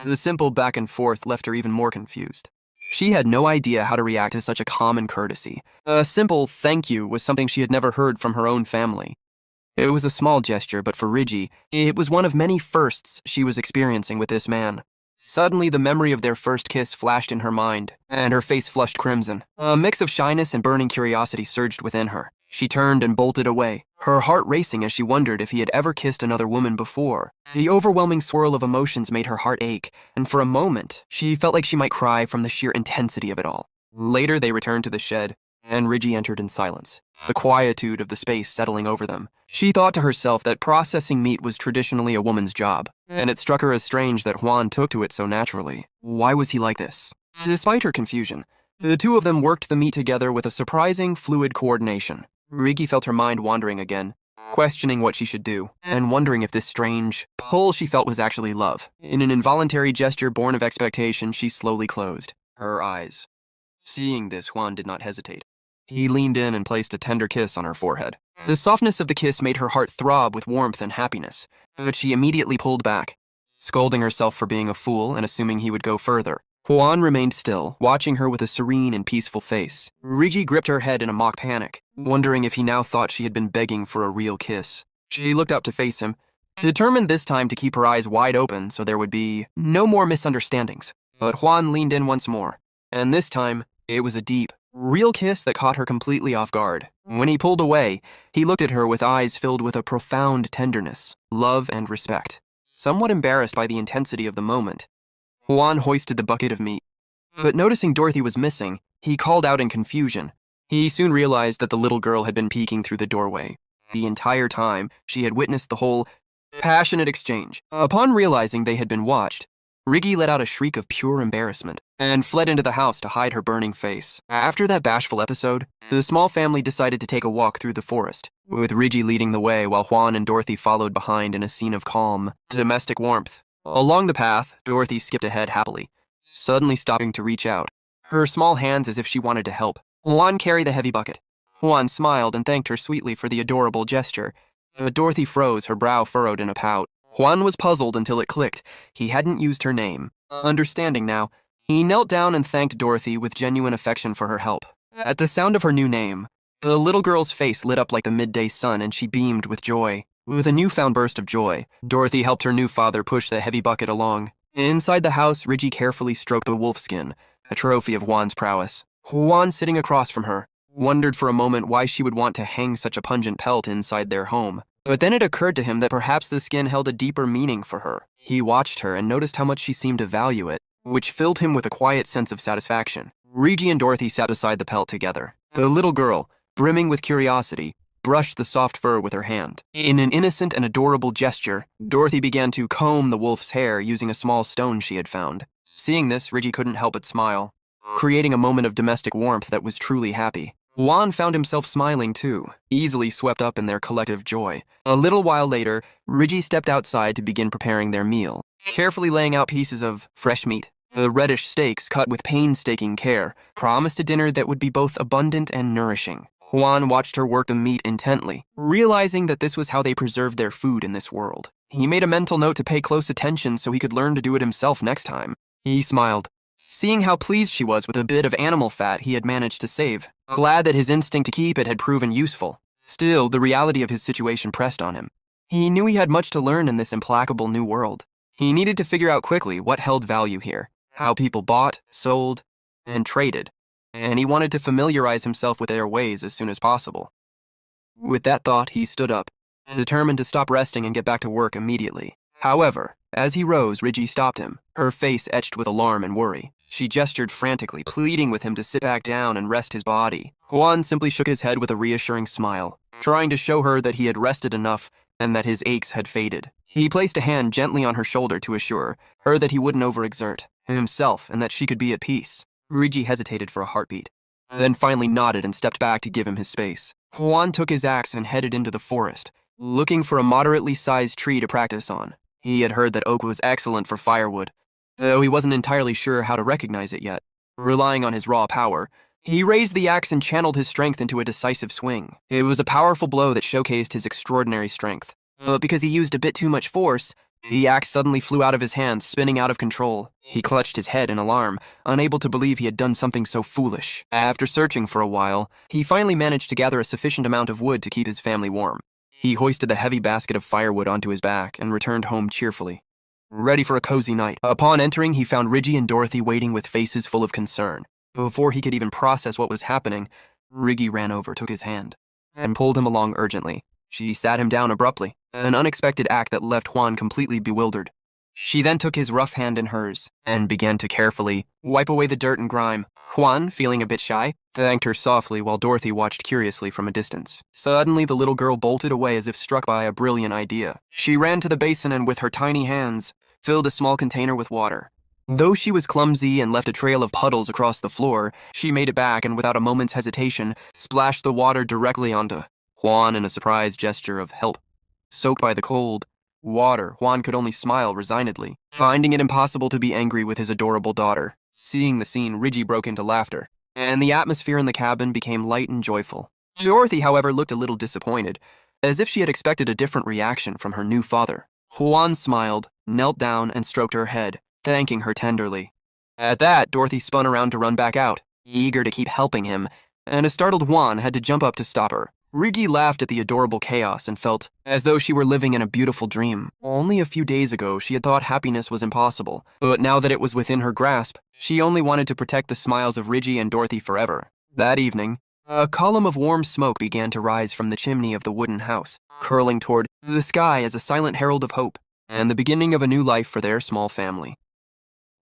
the simple back and forth left her even more confused. She had no idea how to react to such a common courtesy. A simple thank you was something she had never heard from her own family. It was a small gesture, but for Riggy, it was one of many firsts she was experiencing with this man. Suddenly, the memory of their first kiss flashed in her mind, and her face flushed crimson. A mix of shyness and burning curiosity surged within her. She turned and bolted away, her heart racing as she wondered if he had ever kissed another woman before. The overwhelming swirl of emotions made her heart ache, and for a moment, she felt like she might cry from the sheer intensity of it all. Later, they returned to the shed, and Riggy entered in silence, the quietude of the space settling over them. She thought to herself that processing meat was traditionally a woman's job, and it struck her as strange that Juan took to it so naturally. Why was he like this? Despite her confusion, the two of them worked the meat together with a surprising, fluid coordination. Riggy felt her mind wandering again, questioning what she should do, and wondering if this strange pull she felt was actually love. In an involuntary gesture born of expectation, she slowly closed her eyes. Seeing this, Juan did not hesitate. He leaned in and placed a tender kiss on her forehead. The softness of the kiss made her heart throb with warmth and happiness, but she immediately pulled back, scolding herself for being a fool and assuming he would go further. Juan remained still, watching her with a serene and peaceful face. Riggy gripped her head in a mock panic, wondering if he now thought she had been begging for a real kiss. She looked up to face him, determined this time to keep her eyes wide open so there would be no more misunderstandings. But Juan leaned in once more, and this time, it was a deep, real kiss that caught her completely off guard. When he pulled away, he looked at her with eyes filled with a profound tenderness, love, and respect. Somewhat embarrassed by the intensity of the moment, Juan hoisted the bucket of meat. But noticing Dorothy was missing, he called out in confusion. He soon realized that the little girl had been peeking through the doorway. The entire time, she had witnessed the whole passionate exchange. Upon realizing they had been watched, Riggy let out a shriek of pure embarrassment and fled into the house to hide her burning face. After that bashful episode, the small family decided to take a walk through the forest, with Riggy leading the way while Juan and Dorothy followed behind in a scene of calm, domestic warmth. Along the path, Dorothy skipped ahead happily, suddenly stopping to reach out, her small hands as if she wanted to help. Juan carried the heavy bucket. Juan smiled and thanked her sweetly for the adorable gesture, but Dorothy froze, her brow furrowed in a pout. Juan was puzzled until it clicked. He hadn't used her name. Understanding now, he knelt down and thanked Dorothy with genuine affection for her help. At the sound of her new name, the little girl's face lit up like the midday sun and she beamed with joy. With a newfound burst of joy, Dorothy helped her new father push the heavy bucket along. Inside the house, Riggy carefully stroked the wolfskin, a trophy of Juan's prowess. Juan, sitting across from her, wondered for a moment why she would want to hang such a pungent pelt inside their home. But then it occurred to him that perhaps the skin held a deeper meaning for her. He watched her and noticed how much she seemed to value it, which filled him with a quiet sense of satisfaction. Regi and Dorothy sat beside the pelt together. The little girl, brimming with curiosity, brushed the soft fur with her hand. In an innocent and adorable gesture, Dorothy began to comb the wolf's hair using a small stone she had found. Seeing this, Regi couldn't help but smile, creating a moment of domestic warmth that was truly happy. Juan found himself smiling too, easily swept up in their collective joy. A little while later, Regi stepped outside to begin preparing their meal, carefully laying out pieces of fresh meat. The reddish steaks, cut with painstaking care, promised a dinner that would be both abundant and nourishing. Juan watched her work the meat intently, realizing that this was how they preserved their food in this world. He made a mental note to pay close attention so he could learn to do it himself next time. He smiled, seeing how pleased she was with a bit of animal fat he had managed to save, glad that his instinct to keep it had proven useful. Still, the reality of his situation pressed on him. He knew he had much to learn in this implacable new world. He needed to figure out quickly what held value here, how people bought, sold, and traded, and he wanted to familiarize himself with their ways as soon as possible. With that thought, he stood up, determined to stop resting and get back to work immediately. However, as he rose, Regi stopped him, her face etched with alarm and worry. She gestured frantically, pleading with him to sit back down and rest his body. Juan simply shook his head with a reassuring smile, trying to show her that he had rested enough and that his aches had faded. He placed a hand gently on her shoulder to assure her that he wouldn't overexert himself and that she could be at peace. Regi hesitated for a heartbeat, then finally nodded and stepped back to give him his space. Juan took his axe and headed into the forest, looking for a moderately sized tree to practice on. He had heard that oak was excellent for firewood, though he wasn't entirely sure how to recognize it yet. Relying on his raw power, he raised the axe and channeled his strength into a decisive swing. It was a powerful blow that showcased his extraordinary strength. But because he used a bit too much force, the axe suddenly flew out of his hands, spinning out of control. He clutched his head in alarm, unable to believe he had done something so foolish. After searching for a while, he finally managed to gather a sufficient amount of wood to keep his family warm. He hoisted the heavy basket of firewood onto his back and returned home cheerfully, ready for a cozy night. Upon entering, he found Regi and Dorothy waiting with faces full of concern. Before he could even process what was happening, Regi ran over, took his hand, and pulled him along urgently. She sat him down abruptly, an unexpected act that left Juan completely bewildered. She then took his rough hand in hers and began to carefully wipe away the dirt and grime. Juan, feeling a bit shy, thanked her softly while Dorothy watched curiously from a distance. Suddenly, the little girl bolted away as if struck by a brilliant idea. She ran to the basin and with her tiny hands, filled a small container with water. Though she was clumsy and left a trail of puddles across the floor, she made it back and without a moment's hesitation, splashed the water directly onto Juan in a surprised gesture of help. Soaked by the cold water, Juan could only smile resignedly, finding it impossible to be angry with his adorable daughter. Seeing the scene, Regi broke into laughter, and the atmosphere in the cabin became light and joyful. Dorothy, however, looked a little disappointed, as if she had expected a different reaction from her new father. Juan smiled, knelt down, and stroked her head, thanking her tenderly. At that, Dorothy spun around to run back out, eager to keep helping him, and a startled Juan had to jump up to stop her. Regi laughed at the adorable chaos and felt as though she were living in a beautiful dream. Only a few days ago, she had thought happiness was impossible, but now that it was within her grasp, she only wanted to protect the smiles of Regi and Dorothy forever. That evening, a column of warm smoke began to rise from the chimney of the wooden house, curling toward the sky as a silent herald of hope and the beginning of a new life for their small family.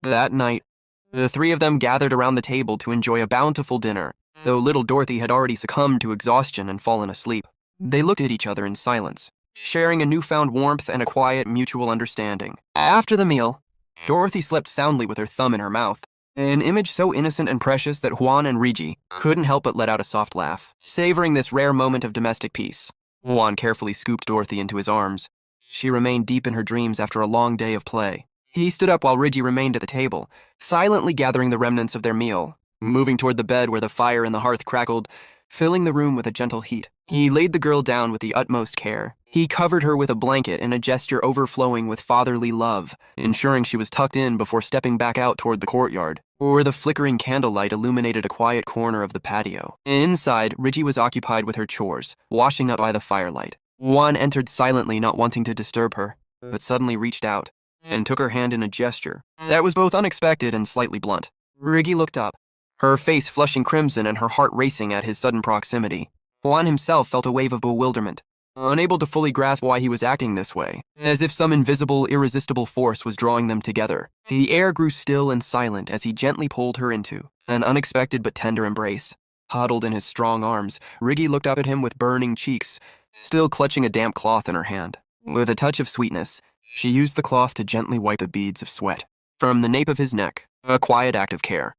That night, the three of them gathered around the table to enjoy a bountiful dinner. Though little Dorothy had already succumbed to exhaustion and fallen asleep, they looked at each other in silence, sharing a newfound warmth and a quiet mutual understanding. After the meal, Dorothy slept soundly with her thumb in her mouth, an image so innocent and precious that Juan and Regi couldn't help but let out a soft laugh, savoring this rare moment of domestic peace. Juan carefully scooped Dorothy into his arms. She remained deep in her dreams after a long day of play. He stood up while Regi remained at the table, silently gathering the remnants of their meal. Moving toward the bed where the fire in the hearth crackled, filling the room with a gentle heat. He laid the girl down with the utmost care. He covered her with a blanket in a gesture overflowing with fatherly love, ensuring she was tucked in before stepping back out toward the courtyard, where the flickering candlelight illuminated a quiet corner of the patio. Inside, Regi was occupied with her chores, washing up by the firelight. Juan entered silently, not wanting to disturb her, but suddenly reached out and took her hand in a gesture that was both unexpected and slightly blunt. Regi looked up, her face flushing crimson and her heart racing at his sudden proximity. Juan himself felt a wave of bewilderment, unable to fully grasp why he was acting this way, as if some invisible, irresistible force was drawing them together. The air grew still and silent as he gently pulled her into an unexpected but tender embrace. Huddled in his strong arms, Riggy looked up at him with burning cheeks, still clutching a damp cloth in her hand. With a touch of sweetness, she used the cloth to gently wipe the beads of sweat from the nape of his neck, a quiet act of care.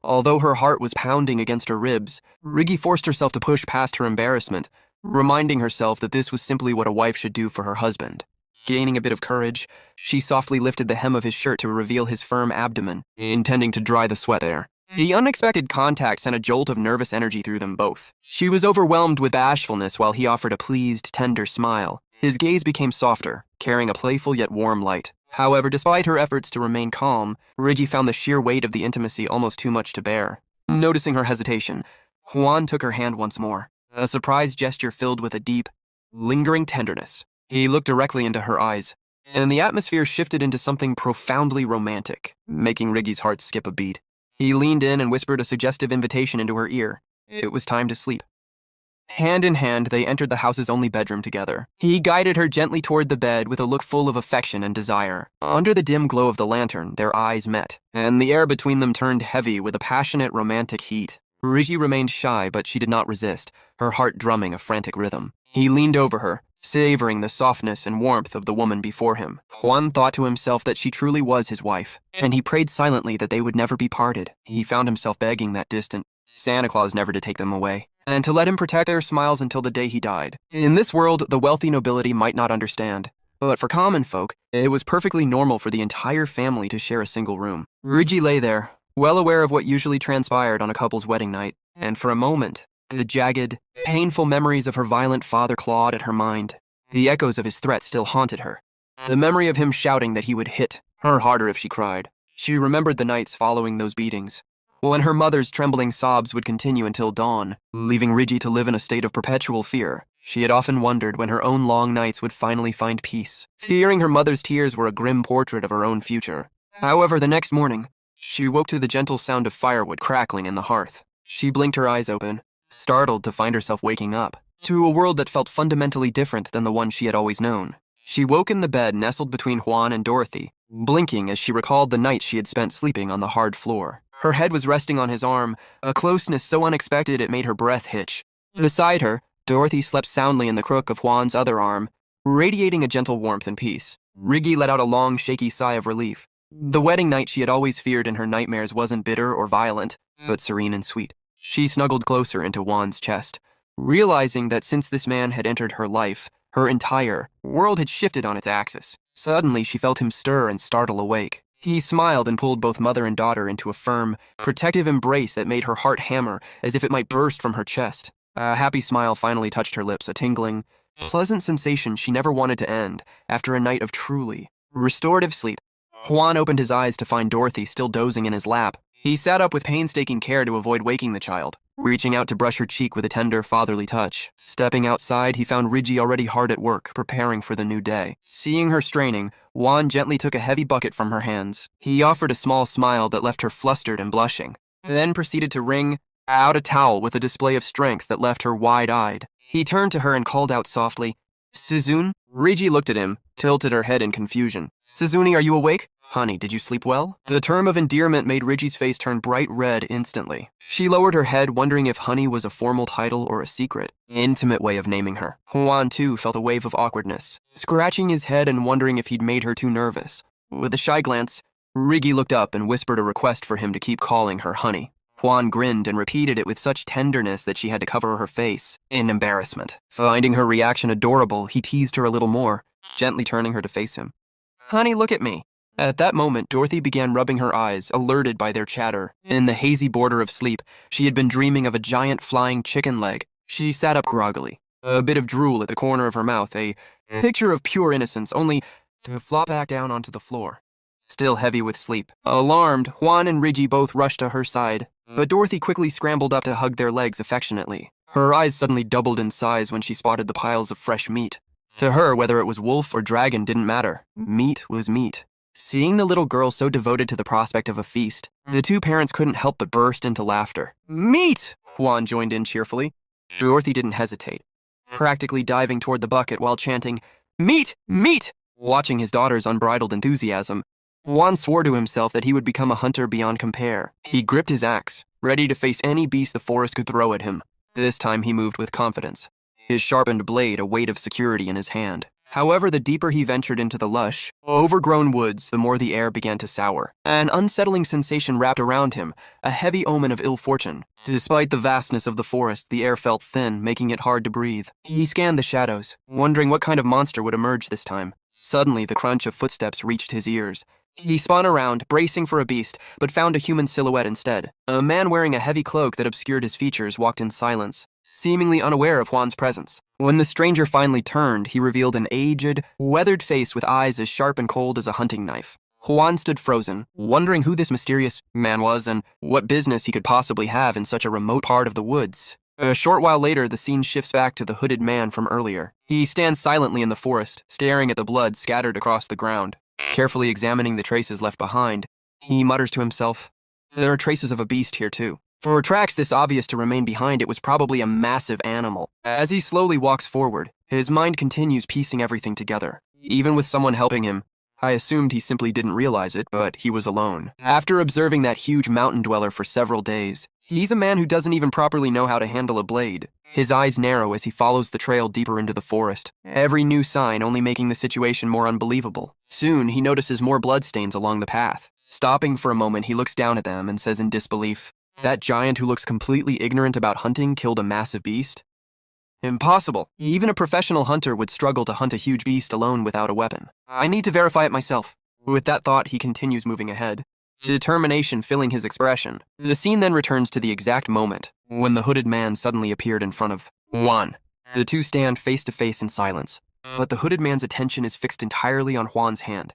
Although her heart was pounding against her ribs, Riggy forced herself to push past her embarrassment, reminding herself that this was simply what a wife should do for her husband. Gaining a bit of courage, she softly lifted the hem of his shirt to reveal his firm abdomen, intending to dry the sweat there. The unexpected contact sent a jolt of nervous energy through them both. She was overwhelmed with bashfulness while he offered a pleased, tender smile. His gaze became softer, carrying a playful yet warm light. However, despite her efforts to remain calm, Riggy found the sheer weight of the intimacy almost too much to bear. Noticing her hesitation, Juan took her hand once more, a surprised gesture filled with a deep, lingering tenderness. He looked directly into her eyes, and the atmosphere shifted into something profoundly romantic, making Riggy's heart skip a beat. He leaned in and whispered a suggestive invitation into her ear. It was time to sleep. Hand in hand, they entered the house's only bedroom together. He guided her gently toward the bed with a look full of affection and desire. Under the dim glow of the lantern, their eyes met, and the air between them turned heavy with a passionate, romantic heat. Riggy remained shy, but she did not resist, her heart drumming a frantic rhythm. He leaned over her, savoring the softness and warmth of the woman before him. Juan thought to himself that she truly was his wife, and he prayed silently that they would never be parted. He found himself begging that distant Santa Claus never to take them away, and to let him protect their smiles until the day he died. In this world, the wealthy nobility might not understand, but for common folk, it was perfectly normal for the entire family to share a single room. Riggy lay there, well aware of what usually transpired on a couple's wedding night, and for a moment, the jagged, painful memories of her violent father clawed at her mind. The echoes of his threat still haunted her. The memory of him shouting that he would hit her harder if she cried. She remembered the nights following those beatings, when her mother's trembling sobs would continue until dawn, leaving Riggy to live in a state of perpetual fear. She had often wondered when her own long nights would finally find peace, fearing her mother's tears were a grim portrait of her own future. However, the next morning, she woke to the gentle sound of firewood crackling in the hearth. She blinked her eyes open, startled to find herself waking up to a world that felt fundamentally different than the one she had always known. She woke in the bed nestled between Juan and Dorothy, blinking as she recalled the nights she had spent sleeping on the hard floor. Her head was resting on his arm, a closeness so unexpected it made her breath hitch. Beside her, Dorothy slept soundly in the crook of Juan's other arm, radiating a gentle warmth and peace. Riggy let out a long, shaky sigh of relief. The wedding night she had always feared in her nightmares wasn't bitter or violent, but serene and sweet. She snuggled closer into Juan's chest, realizing that since this man had entered her life, her entire world had shifted on its axis. Suddenly, she felt him stir and startle awake. He smiled and pulled both mother and daughter into a firm, protective embrace that made her heart hammer as if it might burst from her chest. A happy smile finally touched her lips, a tingling, pleasant sensation she never wanted to end after a night of truly restorative sleep. Juan opened his eyes to find Dorothy still dozing in his lap. He sat up with painstaking care to avoid waking the child, reaching out to brush her cheek with a tender, fatherly touch. Stepping outside, he found Riggy already hard at work, preparing for the new day. Seeing her straining, Juan gently took a heavy bucket from her hands. He offered a small smile that left her flustered and blushing, then proceeded to wring out a towel with a display of strength that left her wide-eyed. He turned to her and called out softly, "Suzune?" Riggy looked at him, tilted her head in confusion. "Suzune, are you awake? Honey, did you sleep well?" The term of endearment made Riggy's face turn bright red instantly. She lowered her head, wondering if Honey was a formal title or a secret, intimate way of naming her. Juan, too, felt a wave of awkwardness, scratching his head and wondering if he'd made her too nervous. With a shy glance, Riggy looked up and whispered a request for him to keep calling her Honey. Juan grinned and repeated it with such tenderness that she had to cover her face in embarrassment. Finding her reaction adorable, he teased her a little more, gently turning her to face him. "Honey, look at me." At that moment, Dorothy began rubbing her eyes, alerted by their chatter. In the hazy border of sleep, she had been dreaming of a giant flying chicken leg. She sat up groggily, a bit of drool at the corner of her mouth, a picture of pure innocence, only to flop back down onto the floor. Still heavy with sleep. Alarmed, Juan and Riggy both rushed to her side, but Dorothy quickly scrambled up to hug their legs affectionately. Her eyes suddenly doubled in size when she spotted the piles of fresh meat. To her, whether it was wolf or dragon didn't matter. Meat was meat. Seeing the little girl so devoted to the prospect of a feast, the two parents couldn't help but burst into laughter. "Meat!" Juan joined in cheerfully. Dorothy didn't hesitate. practically diving toward the bucket while chanting, "Meat! Meat!" Watching his daughter's unbridled enthusiasm, Juan swore to himself that he would become a hunter beyond compare. He gripped his axe, ready to face any beast the forest could throw at him. This time he moved with confidence, his sharpened blade a weight of security in his hand. However, the deeper he ventured into the lush, overgrown woods, the more the air began to sour. An unsettling sensation wrapped around him, a heavy omen of ill fortune. Despite the vastness of the forest, the air felt thin, making it hard to breathe. He scanned the shadows, wondering what kind of monster would emerge this time. Suddenly, the crunch of footsteps reached his ears. He spun around, bracing for a beast, but found a human silhouette instead. A man wearing a heavy cloak that obscured his features walked in silence, seemingly unaware of Juan's presence. When the stranger finally turned, he revealed an aged, weathered face with eyes as sharp and cold as a hunting knife. Juan stood frozen, wondering who this mysterious man was and what business he could possibly have in such a remote part of the woods. A short while later, the scene shifts back to the hooded man from earlier. He stands silently in the forest, staring at the blood scattered across the ground. Carefully examining the traces left behind, he mutters to himself, "There are traces of a beast here too." For tracks this obvious to remain behind, it was probably a massive animal. As he slowly walks forward, his mind continues piecing everything together. Even with someone helping him, I assumed he simply didn't realize it, but he was alone. After observing that huge mountain dweller for several days, he's a man who doesn't even properly know how to handle a blade. His eyes narrow as he follows the trail deeper into the forest, every new sign only making the situation more unbelievable. Soon, he notices more bloodstains along the path. Stopping for a moment, he looks down at them and says in disbelief, "That giant who looks completely ignorant about hunting killed a massive beast? Impossible. Even a professional hunter would struggle to hunt a huge beast alone without a weapon. I need to verify it myself." With that thought, he continues moving ahead, determination filling his expression. The scene then returns to the exact moment when the hooded man suddenly appeared in front of Juan. The two stand face to face in silence, but the hooded man's attention is fixed entirely on Juan's hand.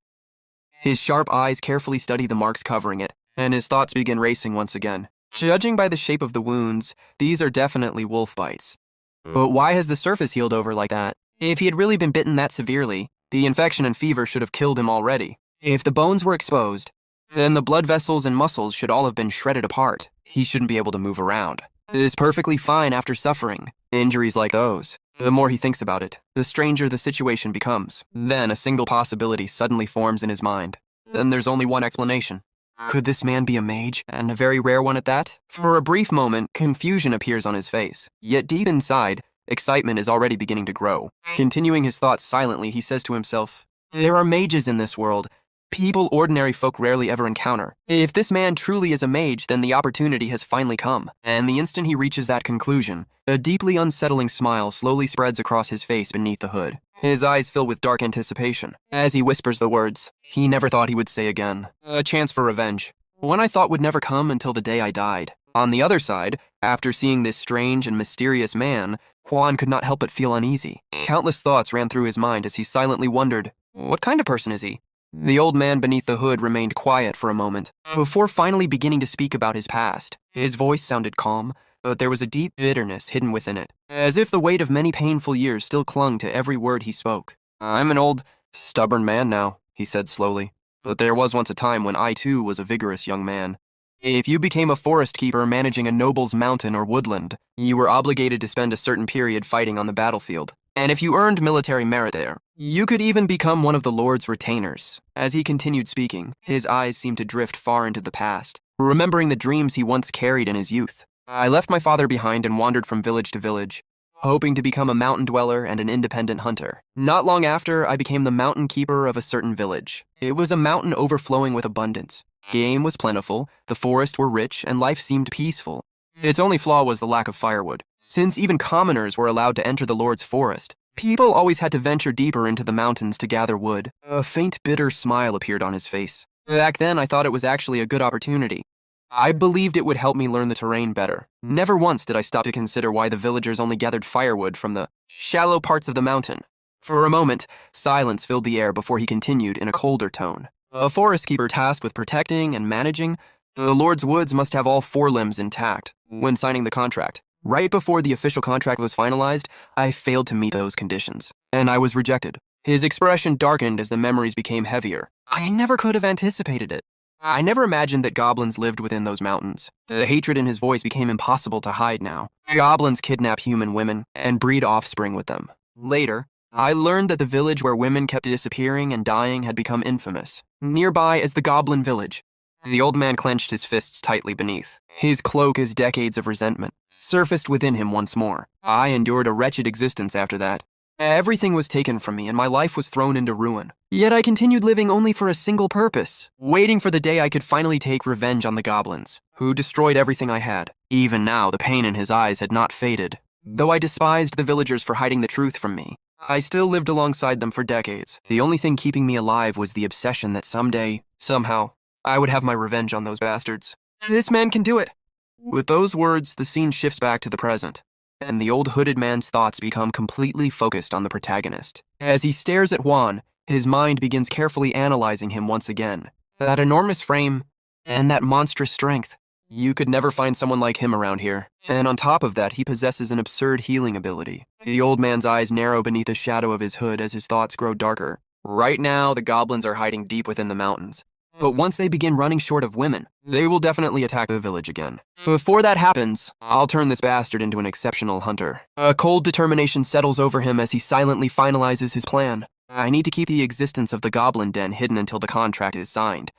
His sharp eyes carefully study the marks covering it, and his thoughts begin racing once again. Judging by the shape of the wounds, these are definitely wolf bites. But why has the surface healed over like that? If he had really been bitten that severely, the infection and fever should have killed him already. If the bones were exposed, then the blood vessels and muscles should all have been shredded apart. He shouldn't be able to move around. It is perfectly fine after suffering injuries like those. The more he thinks about it, the stranger the situation becomes. Then a single possibility suddenly forms in his mind. Then there's only one explanation. Could this man be a mage, and a very rare one at that? For a brief moment, confusion appears on his face. Yet deep inside, excitement is already beginning to grow. Continuing his thoughts silently, he says to himself, "There are mages in this world, people ordinary folk rarely ever encounter. If this man truly is a mage, then the opportunity has finally come." And the instant he reaches that conclusion, a deeply unsettling smile slowly spreads across his face beneath the hood. His eyes fill with dark anticipation. As he whispers the words he never thought he would say again, "A chance for revenge. One I thought would never come until the day I died." On the other side, after seeing this strange and mysterious man, Juan could not help but feel uneasy. Countless thoughts ran through his mind as he silently wondered, what kind of person is he? The old man beneath the hood remained quiet for a moment, before finally beginning to speak about his past. His voice sounded calm, but there was a deep bitterness hidden within it, as if the weight of many painful years still clung to every word he spoke. "I'm an old, stubborn man now," he said slowly, "but there was once a time when I too was a vigorous young man. If you became a forest keeper managing a noble's mountain or woodland, you were obligated to spend a certain period fighting on the battlefield. And if you earned military merit there, you could even become one of the Lord's retainers." As he continued speaking, his eyes seemed to drift far into the past, remembering the dreams he once carried in his youth. "I left my father behind and wandered from village to village, hoping to become a mountain dweller and an independent hunter. Not long after, I became the mountain keeper of a certain village. It was a mountain overflowing with abundance. Game was plentiful, the forests were rich, and life seemed peaceful. Its only flaw was the lack of firewood. Since even commoners were allowed to enter the Lord's forest, people always had to venture deeper into the mountains to gather wood." A faint, bitter smile appeared on his face. "Back then, I thought it was actually a good opportunity. I believed it would help me learn the terrain better. Never once did I stop to consider why the villagers only gathered firewood from the shallow parts of the mountain." For a moment, silence filled the air before he continued in a colder tone. "A forest keeper tasked with protecting and managing the Lord's woods must have all four limbs intact when signing the contract. Right before the official contract was finalized, I failed to meet those conditions, and I was rejected." His expression darkened as the memories became heavier. "I never could have anticipated it. I never imagined that goblins lived within those mountains. The hatred in his voice became impossible to hide now. Goblins kidnap human women and breed offspring with them. Later, I learned that the village where women kept disappearing and dying had become infamous. Nearby is the Goblin Village. The old man clenched his fists tightly beneath. His cloak, as decades of resentment, surfaced within him once more. I endured a wretched existence after that. Everything was taken from me and my life was thrown into ruin. Yet I continued living only for a single purpose, waiting for the day I could finally take revenge on the goblins, who destroyed everything I had. Even now, the pain in his eyes had not faded. Though I despised the villagers for hiding the truth from me, I still lived alongside them for decades. The only thing keeping me alive was the obsession that someday, somehow, I would have my revenge on those bastards. This man can do it. With those words, the scene shifts back to the present, and the old hooded man's thoughts become completely focused on the protagonist. As he stares at Juan, his mind begins carefully analyzing him once again. That enormous frame, and that monstrous strength. You could never find someone like him around here. And on top of that, he possesses an absurd healing ability. The old man's eyes narrow beneath the shadow of his hood as his thoughts grow darker. Right now, the goblins are hiding deep within the mountains. But once they begin running short of women, they will definitely attack the village again. Before that happens, I'll turn this bastard into an exceptional hunter. A cold determination settles over him as he silently finalizes his plan. I need to keep the existence of the goblin den hidden until the contract is signed.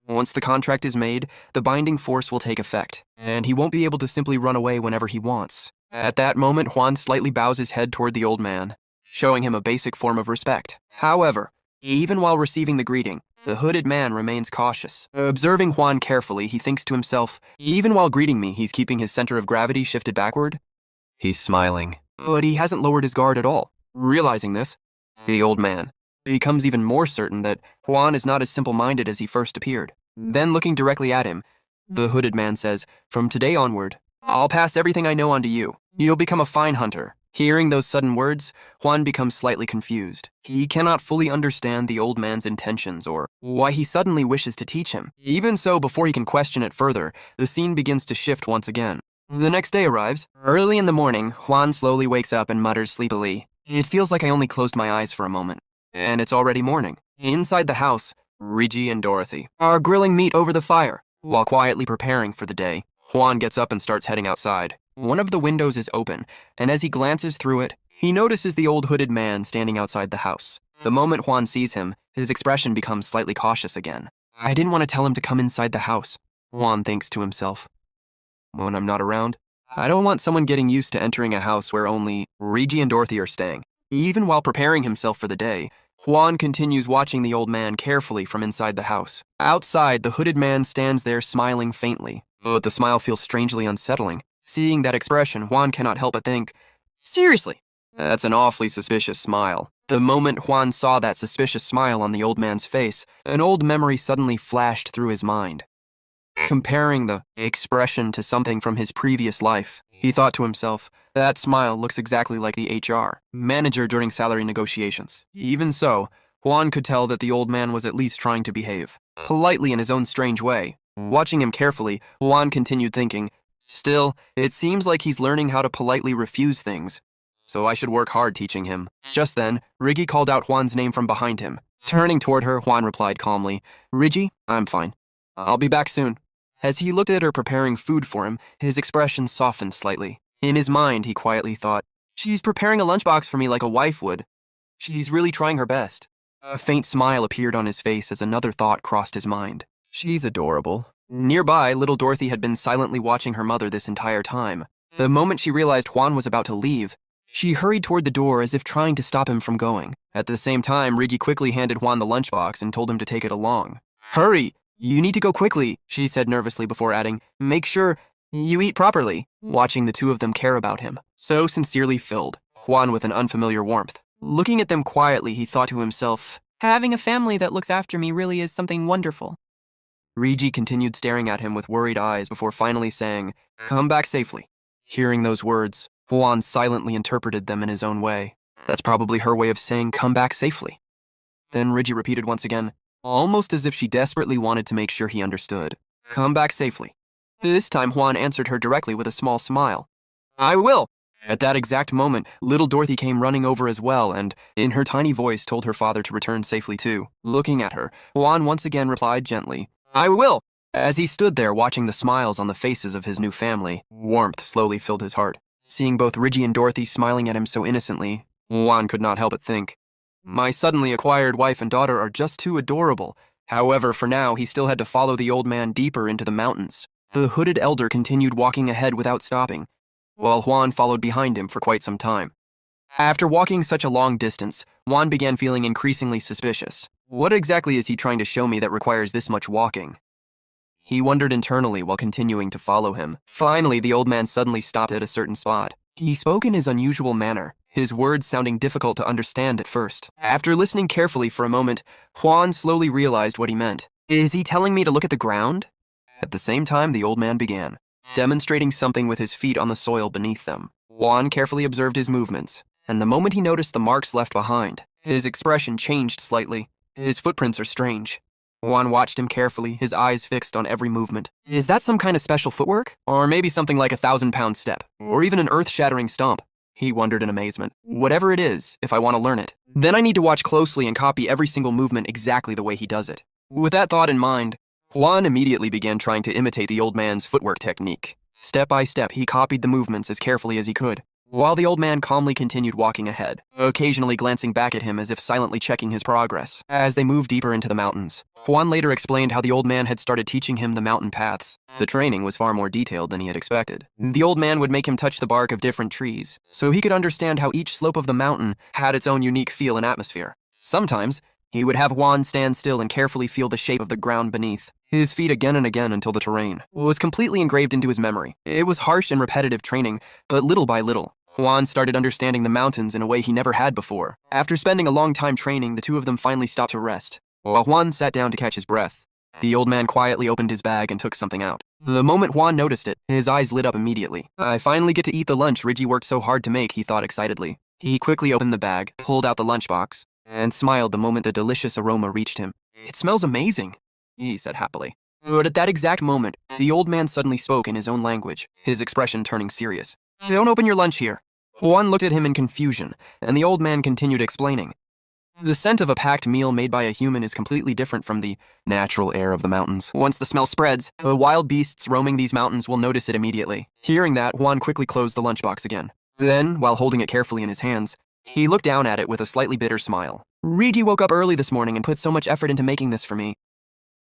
Once the contract is made, the binding force will take effect, and he won't be able to simply run away whenever he wants. At that moment, Juan slightly bows his head toward the old man, showing him a basic form of respect. However, even while receiving the greeting, the hooded man remains cautious. Observing Juan carefully, he thinks to himself, even while greeting me, he's keeping his center of gravity shifted backward. He's smiling, but he hasn't lowered his guard at all. Realizing this, the old man becomes even more certain that Juan is not as simple-minded as he first appeared. Then looking directly at him, the hooded man says, "From today onward, I'll pass everything I know on to you. You'll become a fine hunter." Hearing those sudden words, Juan becomes slightly confused. He cannot fully understand the old man's intentions or why he suddenly wishes to teach him. Even so, before he can question it further, the scene begins to shift once again. The next day arrives. Early in the morning, Juan slowly wakes up and mutters sleepily, "It feels like I only closed my eyes for a moment." And it's already morning. Inside the house, Rigi and Dorothy are grilling meat over the fire. While quietly preparing for the day, Juan gets up and starts heading outside. One of the windows is open, and as he glances through it, he notices the old hooded man standing outside the house. The moment Juan sees him, his expression becomes slightly cautious again. I didn't want to tell him to come inside the house, Juan thinks to himself. When I'm not around, I don't want someone getting used to entering a house where only Rigi and Dorothy are staying. Even while preparing himself for the day, Juan continues watching the old man carefully from inside the house. Outside, the hooded man stands there smiling faintly, but the smile feels strangely unsettling. Seeing that expression, Juan cannot help but think, seriously, that's an awfully suspicious smile. The moment Juan saw that suspicious smile on the old man's face, an old memory suddenly flashed through his mind. Comparing the expression to something from his previous life, he thought to himself, that smile looks exactly like the HR manager during salary negotiations. Even so, Juan could tell that the old man was at least trying to behave, politely in his own strange way. Watching him carefully, Juan continued thinking, still, it seems like he's learning how to politely refuse things, so I should work hard teaching him. Just then, Rigi called out Juan's name from behind him. Turning toward her, Juan replied calmly, Rigi, I'm fine. I'll be back soon. As he looked at her preparing food for him, his expression softened slightly. In his mind, he quietly thought, she's preparing a lunchbox for me like a wife would. She's really trying her best. A faint smile appeared on his face as another thought crossed his mind. She's adorable. Nearby, little Dorothy had been silently watching her mother this entire time. The moment she realized Juan was about to leave, she hurried toward the door as if trying to stop him from going. At the same time, Rigi quickly handed Juan the lunchbox and told him to take it along. Hurry! You need to go quickly, she said nervously before adding, make sure you eat properly. Watching the two of them care about him, so sincerely filled Juan with an unfamiliar warmth. Looking at them quietly, he thought to himself, having a family that looks after me really is something wonderful. Rigi continued staring at him with worried eyes before finally saying, come back safely. Hearing those words, Juan silently interpreted them in his own way. That's probably her way of saying come back safely. Then Rigi repeated once again, almost as if she desperately wanted to make sure he understood. Come back safely. This time Juan answered her directly with a small smile. I will. At that exact moment, little Dorothy came running over as well and, in her tiny voice, told her father to return safely too. Looking at her, Juan once again replied gently, I will. As he stood there watching the smiles on the faces of his new family, warmth slowly filled his heart. Seeing both Reggie and Dorothy smiling at him so innocently, Juan could not help but think, my suddenly acquired wife and daughter are just too adorable. However, for now, he still had to follow the old man deeper into the mountains. The hooded elder continued walking ahead without stopping, while Juan followed behind him for quite some time. After walking such a long distance, Juan began feeling increasingly suspicious. What exactly is he trying to show me that requires this much walking? He wondered internally while continuing to follow him. Finally, the old man suddenly stopped at a certain spot. He spoke in his unusual manner, his words sounding difficult to understand at first. After listening carefully for a moment, Juan slowly realized what he meant. Is he telling me to look at the ground? At the same time, the old man began, demonstrating something with his feet on the soil beneath them. Juan carefully observed his movements, and the moment he noticed the marks left behind, his expression changed slightly. His footprints are strange. Juan watched him carefully, his eyes fixed on every movement. Is that some kind of special footwork? Or maybe something like a 1,000-pound step? Or even an earth-shattering stomp? He wondered in amazement. Whatever it is, if I want to learn it, then I need to watch closely and copy every single movement exactly the way he does it. With that thought in mind, Juan immediately began trying to imitate the old man's footwork technique. Step by step, he copied the movements as carefully as he could, while the old man calmly continued walking ahead, occasionally glancing back at him as if silently checking his progress. As they moved deeper into the mountains, Juan later explained how the old man had started teaching him the mountain paths. The training was far more detailed than he had expected. The old man would make him touch the bark of different trees, so he could understand how each slope of the mountain had its own unique feel and atmosphere. Sometimes, he would have Juan stand still and carefully feel the shape of the ground beneath his feet again and again until the terrain was completely engraved into his memory. It was harsh and repetitive training, but little by little, Juan started understanding the mountains in a way he never had before. After spending a long time training, the two of them finally stopped to rest. While Juan sat down to catch his breath, the old man quietly opened his bag and took something out. The moment Juan noticed it, his eyes lit up immediately. I finally get to eat the lunch Reggie worked so hard to make, he thought excitedly. He quickly opened the bag, pulled out the lunchbox, and smiled the moment the delicious aroma reached him. It smells amazing, he said happily. But at that exact moment, the old man suddenly spoke in his own language, his expression turning serious. Don't open your lunch here. Juan looked at him in confusion, and the old man continued explaining. The scent of a packed meal made by a human is completely different from the natural air of the mountains. Once the smell spreads, the wild beasts roaming these mountains will notice it immediately. Hearing that, Juan quickly closed the lunchbox again. Then, while holding it carefully in his hands, he looked down at it with a slightly bitter smile. Reggie woke up early this morning and put so much effort into making this for me,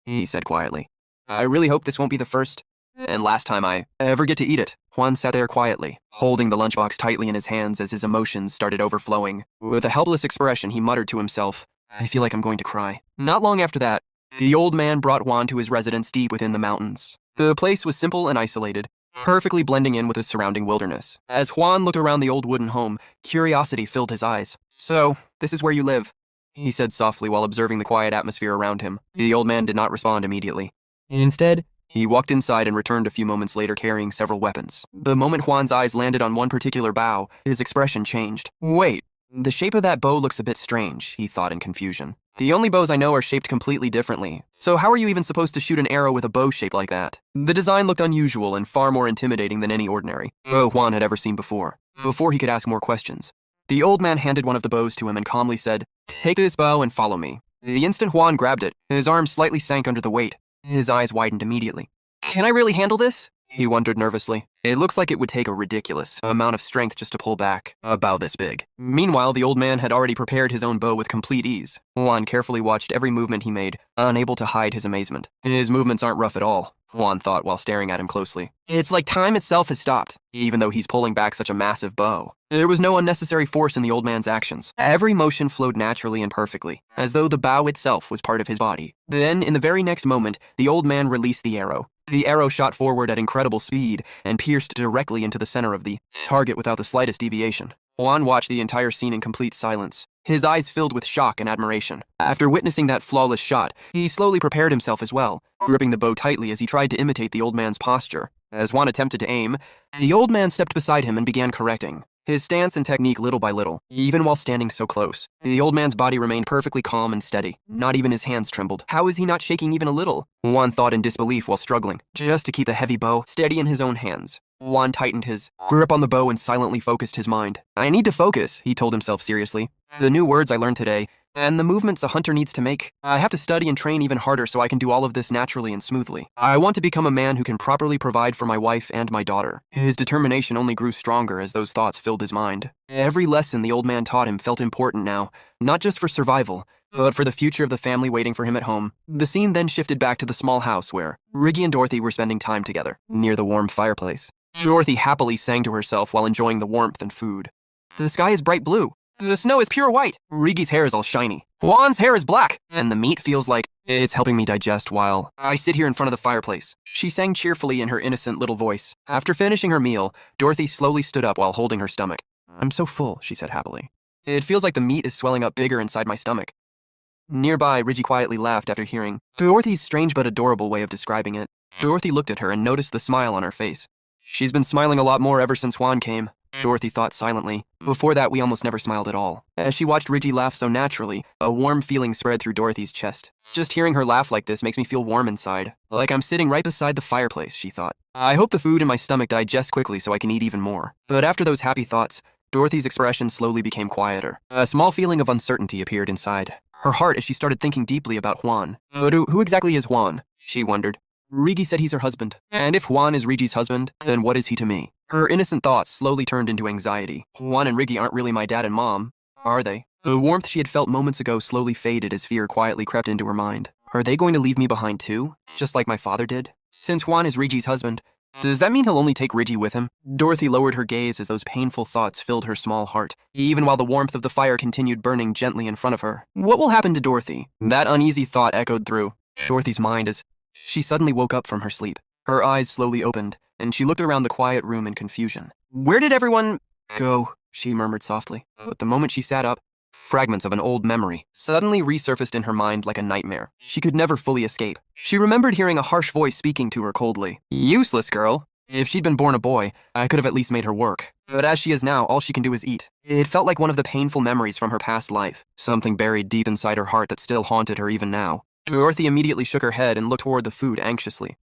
he said quietly. I really hope this won't be the first and last time I ever get to eat it. Juan sat there quietly, holding the lunchbox tightly in his hands as his emotions started overflowing. With a helpless expression, he muttered to himself, I feel like I'm going to cry. Not long after that, the old man brought Juan to his residence deep within the mountains. The place was simple and isolated, perfectly blending in with the surrounding wilderness. As Juan looked around the old wooden home, curiosity filled his eyes. So, this is where you live, he said softly while observing the quiet atmosphere around him. The old man did not respond immediately. Instead, he walked inside and returned a few moments later carrying several weapons. The moment Juan's eyes landed on one particular bow, his expression changed. Wait, the shape of that bow looks a bit strange, he thought in confusion. The only bows I know are shaped completely differently, so how are you even supposed to shoot an arrow with a bow shaped like that? The design looked unusual and far more intimidating than any ordinary bow Juan had ever seen before. Before he could ask more questions, the old man handed one of the bows to him and calmly said, Take this bow and follow me. The instant Juan grabbed it, his arm slightly sank under the weight. His eyes widened immediately. Can I really handle this? He wondered nervously. It looks like it would take a ridiculous amount of strength just to pull back, about this big. Meanwhile, the old man had already prepared his own bow with complete ease. Juan carefully watched every movement he made, unable to hide his amazement. His movements aren't rough at all, Juan thought while staring at him closely. It's like time itself has stopped, even though he's pulling back such a massive bow. There was no unnecessary force in the old man's actions. Every motion flowed naturally and perfectly, as though the bow itself was part of his body. Then, in the very next moment, the old man released the arrow. The arrow shot forward at incredible speed and pierced directly into the center of the target without the slightest deviation. Juan watched the entire scene in complete silence, his eyes filled with shock and admiration. After witnessing that flawless shot, he slowly prepared himself as well, gripping the bow tightly as he tried to imitate the old man's posture. As Juan attempted to aim, the old man stepped beside him and began correcting his stance and technique little by little, even while standing so close. The old man's body remained perfectly calm and steady. Not even his hands trembled. How is he not shaking even a little? Juan thought in disbelief while struggling, just to keep the heavy bow steady in his own hands. Juan tightened his grip on the bow and silently focused his mind. I need to focus, he told himself seriously. The new words I learned today, and the movements a hunter needs to make. I have to study and train even harder so I can do all of this naturally and smoothly. I want to become a man who can properly provide for my wife and my daughter. His determination only grew stronger as those thoughts filled his mind. Every lesson the old man taught him felt important now, not just for survival, but for the future of the family waiting for him at home. The scene then shifted back to the small house where Riggy and Dorothy were spending time together, near the warm fireplace. Dorothy happily sang to herself while enjoying the warmth and food. The sky is bright blue. The snow is pure white. Riggy's hair is all shiny. Juan's hair is black. And the meat feels like it's helping me digest while I sit here in front of the fireplace. She sang cheerfully in her innocent little voice. After finishing her meal, Dorothy slowly stood up while holding her stomach. I'm so full, she said happily. It feels like the meat is swelling up bigger inside my stomach. Nearby, Riggy quietly laughed after hearing Dorothy's strange but adorable way of describing it. Dorothy looked at her and noticed the smile on her face. She's been smiling a lot more ever since Juan came, Dorothy thought silently. Before that, we almost never smiled at all. As she watched Riggy laugh so naturally, a warm feeling spread through Dorothy's chest. Just hearing her laugh like this makes me feel warm inside. Like I'm sitting right beside the fireplace, she thought. I hope the food in my stomach digests quickly so I can eat even more. But after those happy thoughts, Dorothy's expression slowly became quieter. A small feeling of uncertainty appeared inside her heart as she started thinking deeply about Juan. But who exactly is Juan? She wondered. Riggy said he's her husband. And if Juan is Riggy's husband, then what is he to me? Her innocent thoughts slowly turned into anxiety. Juan and Riggy aren't really my dad and mom, are they? The warmth she had felt moments ago slowly faded as fear quietly crept into her mind. Are they going to leave me behind too? Just like my father did? Since Juan is Riggy's husband, does that mean he'll only take Riggy with him? Dorothy lowered her gaze as those painful thoughts filled her small heart, even while the warmth of the fire continued burning gently in front of her. What will happen to Dorothy? That uneasy thought echoed through Dorothy's mind as she suddenly woke up from her sleep. Her eyes slowly opened, and she looked around the quiet room in confusion. Where did everyone go? She murmured softly. But the moment she sat up, fragments of an old memory suddenly resurfaced in her mind like a nightmare. She could never fully escape. She remembered hearing a harsh voice speaking to her coldly. Useless girl. If she'd been born a boy, I could have at least made her work. But as she is now, all she can do is eat. It felt like one of the painful memories from her past life, something buried deep inside her heart that still haunted her even now. Dorothy immediately shook her head and looked toward the food anxiously.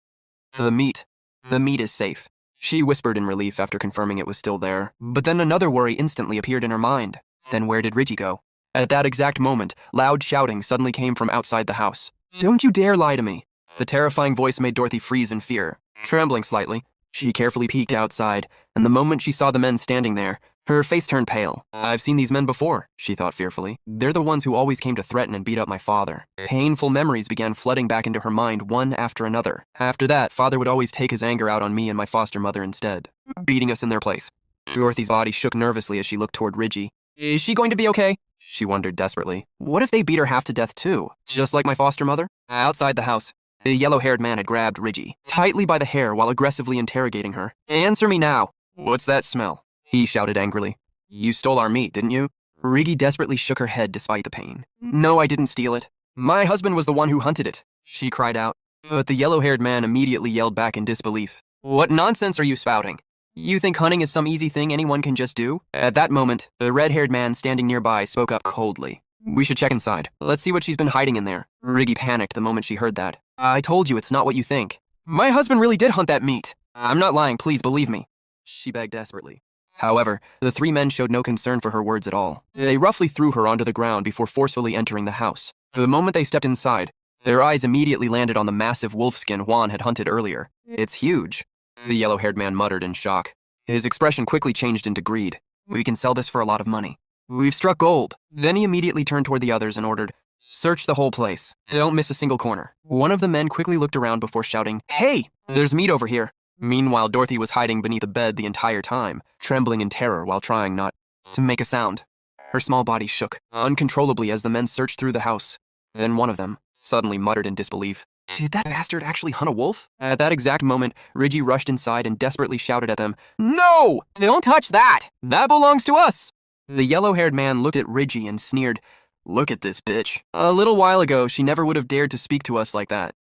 The meat is safe, she whispered in relief after confirming it was still there. But then another worry instantly appeared in her mind. Then where did Riggy go? At that exact moment, loud shouting suddenly came from outside the house. Don't you dare lie to me. The terrifying voice made Dorothy freeze in fear. Trembling slightly, she carefully peeked outside, and the moment she saw the men standing there, her face turned pale. I've seen these men before, she thought fearfully. They're the ones who always came to threaten and beat up my father. Painful memories began flooding back into her mind one after another. After that, father would always take his anger out on me and my foster mother instead, beating us in their place. Dorothy's body shook nervously as she looked toward Riggy. Is she going to be okay? She wondered desperately. What if they beat her half to death too, just like my foster mother? Outside the house, the yellow-haired man had grabbed Riggy tightly by the hair while aggressively interrogating her. Answer me now. What's that smell? He shouted angrily. You stole our meat, didn't you? Riggy desperately shook her head despite the pain. No, I didn't steal it. My husband was the one who hunted it, she cried out. But the yellow-haired man immediately yelled back in disbelief. What nonsense are you spouting? You think hunting is some easy thing anyone can just do? At that moment, the red-haired man standing nearby spoke up coldly. We should check inside. Let's see what she's been hiding in there. Riggy panicked the moment she heard that. I told you it's not what you think. My husband really did hunt that meat. I'm not lying, please believe me, she begged desperately. However, the three men showed no concern for her words at all. They roughly threw her onto the ground before forcefully entering the house. The moment they stepped inside, their eyes immediately landed on the massive wolfskin Juan had hunted earlier. It's huge, the yellow-haired man muttered in shock. His expression quickly changed into greed. We can sell this for a lot of money. We've struck gold. Then he immediately turned toward the others and ordered, search the whole place. Don't miss a single corner. One of the men quickly looked around before shouting, Hey, there's meat over here. Meanwhile, Dorothy was hiding beneath the bed the entire time, trembling in terror while trying not to make a sound. Her small body shook uncontrollably as the men searched through the house. Then one of them suddenly muttered in disbelief. Did that bastard actually hunt a wolf? At that exact moment, Riggy rushed inside and desperately shouted at them, No! Don't touch that! That belongs to us! The yellow-haired man looked at Riggy and sneered, Look at this bitch. A little while ago, she never would have dared to speak to us like that.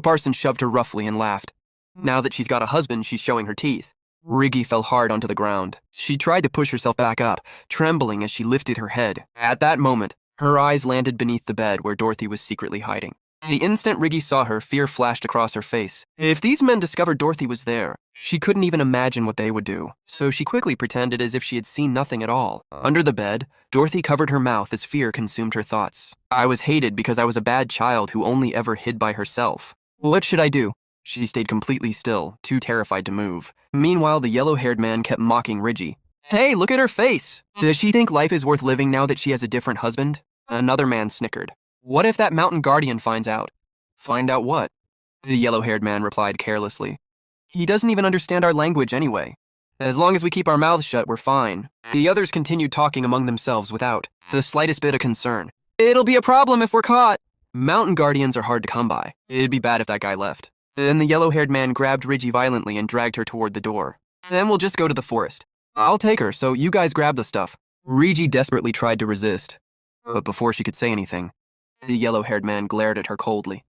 Parson shoved her roughly and laughed. Now that she's got a husband, she's showing her teeth. Riggy fell hard onto the ground. She tried to push herself back up, trembling as she lifted her head. At that moment, her eyes landed beneath the bed where Dorothy was secretly hiding. The instant Riggy saw her, fear flashed across her face. If these men discovered Dorothy was there, she couldn't even imagine what they would do, so she quickly pretended as if she had seen nothing at all. Under the bed, Dorothy covered her mouth as fear consumed her thoughts. I was hated because I was a bad child who only ever hid by herself. What should I do? She stayed completely still, too terrified to move. Meanwhile, the yellow-haired man kept mocking Riggy. Hey, look at her face! Does she think life is worth living now that she has a different husband? Another man snickered. What if that mountain guardian finds out? Find out what? The yellow-haired man replied carelessly. He doesn't even understand our language anyway. As long as we keep our mouths shut, we're fine. The others continued talking among themselves without the slightest bit of concern. It'll be a problem if we're caught. Mountain guardians are hard to come by. It'd be bad if that guy left. Then the yellow-haired man grabbed Riggy violently and dragged her toward the door. Then we'll just go to the forest. I'll take her, so you guys grab the stuff. Riggy desperately tried to resist, but before she could say anything, the yellow-haired man glared at her coldly.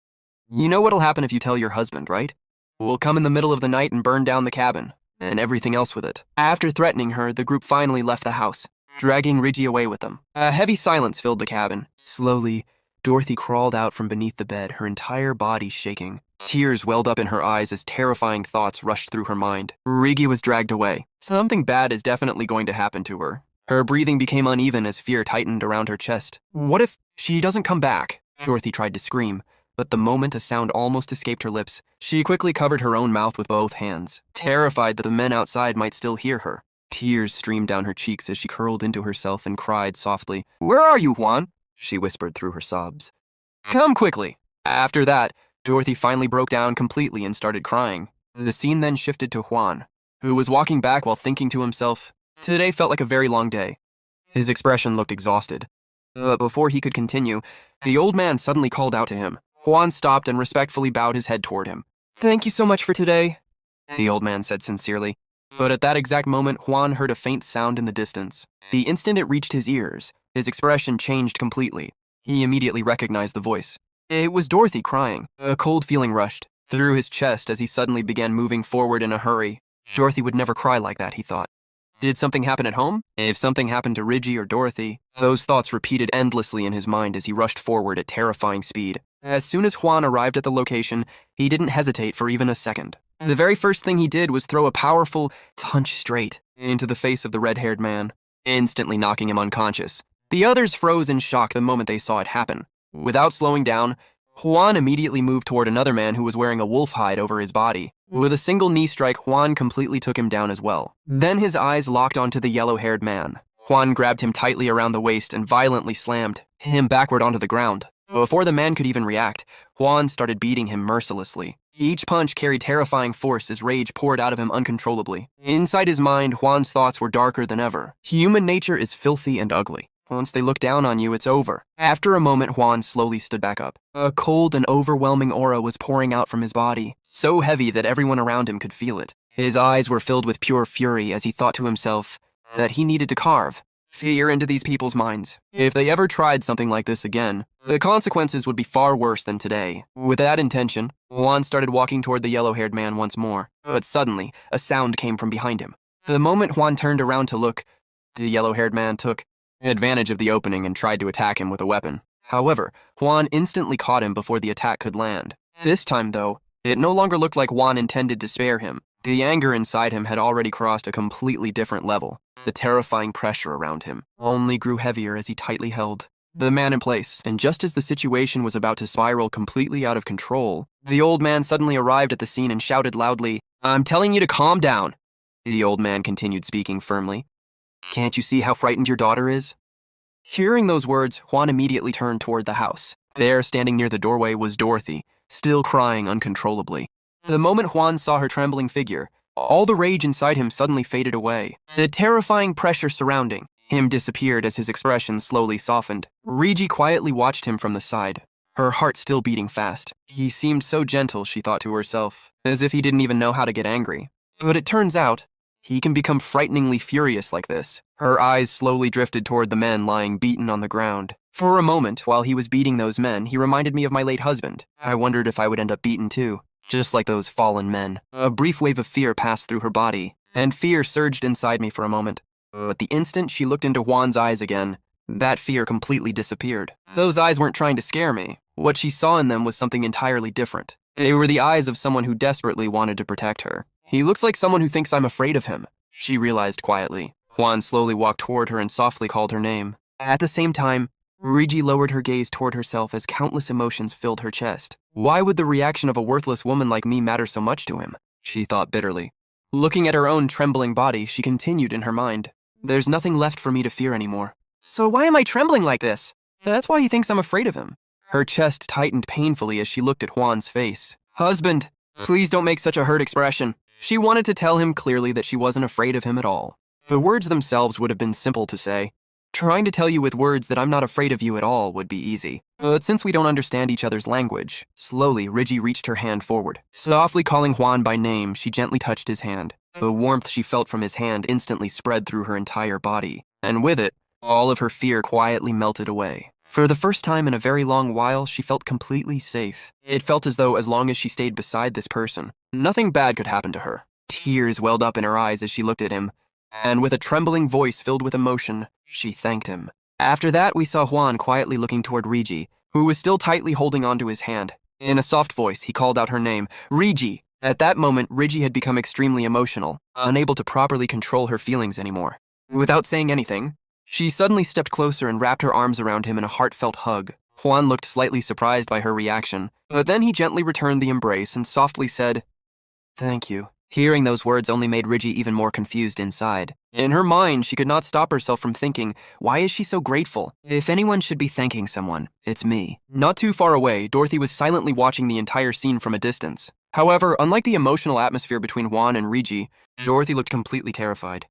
You know what'll happen if you tell your husband, right? We'll come in the middle of the night and burn down the cabin, and everything else with it. After threatening her, the group finally left the house, dragging Riggy away with them. A heavy silence filled the cabin. Slowly, Dorothy crawled out from beneath the bed, her entire body shaking. Tears welled up in her eyes as terrifying thoughts rushed through her mind. Riggy was dragged away. Something bad is definitely going to happen to her. Her breathing became uneven as fear tightened around her chest. What if she doesn't come back? Dorothy tried to scream, but the moment a sound almost escaped her lips, she quickly covered her own mouth with both hands, terrified that the men outside might still hear her. Tears streamed down her cheeks as she curled into herself and cried softly. Where are you, Juan? She whispered through her sobs. Come quickly. After that, Dorothy finally broke down completely and started crying. The scene then shifted to Juan, who was walking back while thinking to himself, today felt like a very long day. His expression looked exhausted. But before he could continue, the old man suddenly called out to him. Juan stopped and respectfully bowed his head toward him. Thank you so much for today, the old man said sincerely. But at that exact moment, Juan heard a faint sound in the distance. The instant it reached his ears, his expression changed completely. He immediately recognized the voice. It was Dorothy crying. A cold feeling rushed through his chest as he suddenly began moving forward in a hurry. Dorothy would never cry like that, he thought. Did something happen at home? If something happened to Riggy or Dorothy, those thoughts repeated endlessly in his mind as he rushed forward at terrifying speed. As soon as Juan arrived at the location, he didn't hesitate for even a second. The very first thing he did was throw a powerful punch straight into the face of the red-haired man, instantly knocking him unconscious. The others froze in shock the moment they saw it happen. Without slowing down, Juan immediately moved toward another man who was wearing a wolf hide over his body. With a single knee strike, Juan completely took him down as well. Then his eyes locked onto the yellow-haired man. Juan grabbed him tightly around the waist and violently slammed him backward onto the ground. Before the man could even react, Juan started beating him mercilessly. Each punch carried terrifying force as rage poured out of him uncontrollably. Inside his mind, Juan's thoughts were darker than ever. Human nature is filthy and ugly. Once they look down on you, it's over. After a moment, Juan slowly stood back up. A cold and overwhelming aura was pouring out from his body, so heavy that everyone around him could feel it. His eyes were filled with pure fury as he thought to himself that he needed to carve fear into these people's minds. If they ever tried something like this again, the consequences would be far worse than today. With that intention, Juan started walking toward the yellow-haired man once more. But suddenly, a sound came from behind him. The moment Juan turned around to look, the yellow-haired man took advantage of the opening and tried to attack him with a weapon. However, Juan instantly caught him before the attack could land. This time, though, it no longer looked like Juan intended to spare him. The anger inside him had already crossed a completely different level. The terrifying pressure around him only grew heavier as he tightly held the man in place, and just as the situation was about to spiral completely out of control, the old man suddenly arrived at the scene and shouted loudly, "I'm telling you to calm down." The old man continued speaking firmly. "Can't you see how frightened your daughter is?" Hearing those words, Juan immediately turned toward the house. There, standing near the doorway, was Dorothy, still crying uncontrollably. The moment Juan saw her trembling figure, all the rage inside him suddenly faded away. The terrifying pressure surrounding him disappeared as his expression slowly softened. Riggy quietly watched him from the side, her heart still beating fast. He seemed so gentle, she thought to herself, as if he didn't even know how to get angry. But it turns out, he can become frighteningly furious like this. Her eyes slowly drifted toward the men lying beaten on the ground. For a moment, while he was beating those men, he reminded me of my late husband. I wondered if I would end up beaten too, just like those fallen men. A brief wave of fear passed through her body, and fear surged inside me for a moment. But the instant she looked into Juan's eyes again, that fear completely disappeared. Those eyes weren't trying to scare me. what she saw in them was something entirely different. They were the eyes of someone who desperately wanted to protect her. He looks like someone who thinks I'm afraid of him, she realized quietly. Juan slowly walked toward her and softly called her name. At the same time, Rigi lowered her gaze toward herself as countless emotions filled her chest. Why would the reaction of a worthless woman like me matter so much to him? She thought bitterly. Looking at her own trembling body, she continued in her mind. There's nothing left for me to fear anymore. So why am I trembling like this? That's why he thinks I'm afraid of him. Her chest tightened painfully as she looked at Juan's face. Husband, please don't make such a hurt expression. She wanted to tell him clearly that she wasn't afraid of him at all. The words themselves would have been simple to say. Trying to tell you with words that I'm not afraid of you at all would be easy. But since we don't understand each other's language, slowly Rigi reached her hand forward. Softly calling Juan by name, she gently touched his hand. The warmth she felt from his hand instantly spread through her entire body, and with it, all of her fear quietly melted away. For the first time in a very long while, she felt completely safe. It felt as though as long as she stayed beside this person, nothing bad could happen to her. Tears welled up in her eyes as she looked at him, and with a trembling voice filled with emotion, she thanked him. After that, we saw Juan quietly looking toward Rigi, who was still tightly holding onto his hand. In a soft voice, he called out her name, Rigi. At that moment, Rigi had become extremely emotional, unable to properly control her feelings anymore. Without saying anything, she suddenly stepped closer and wrapped her arms around him in a heartfelt hug. Juan looked slightly surprised by her reaction, but then he gently returned the embrace and softly said, Thank you. Hearing those words only made Rigi even more confused inside. In her mind, she could not stop herself from thinking, why is she so grateful? If anyone should be thanking someone, it's me. Not too far away, Dorothy was silently watching the entire scene from a distance. However, unlike the emotional atmosphere between Juan and Rigi, Dorothy looked completely terrified.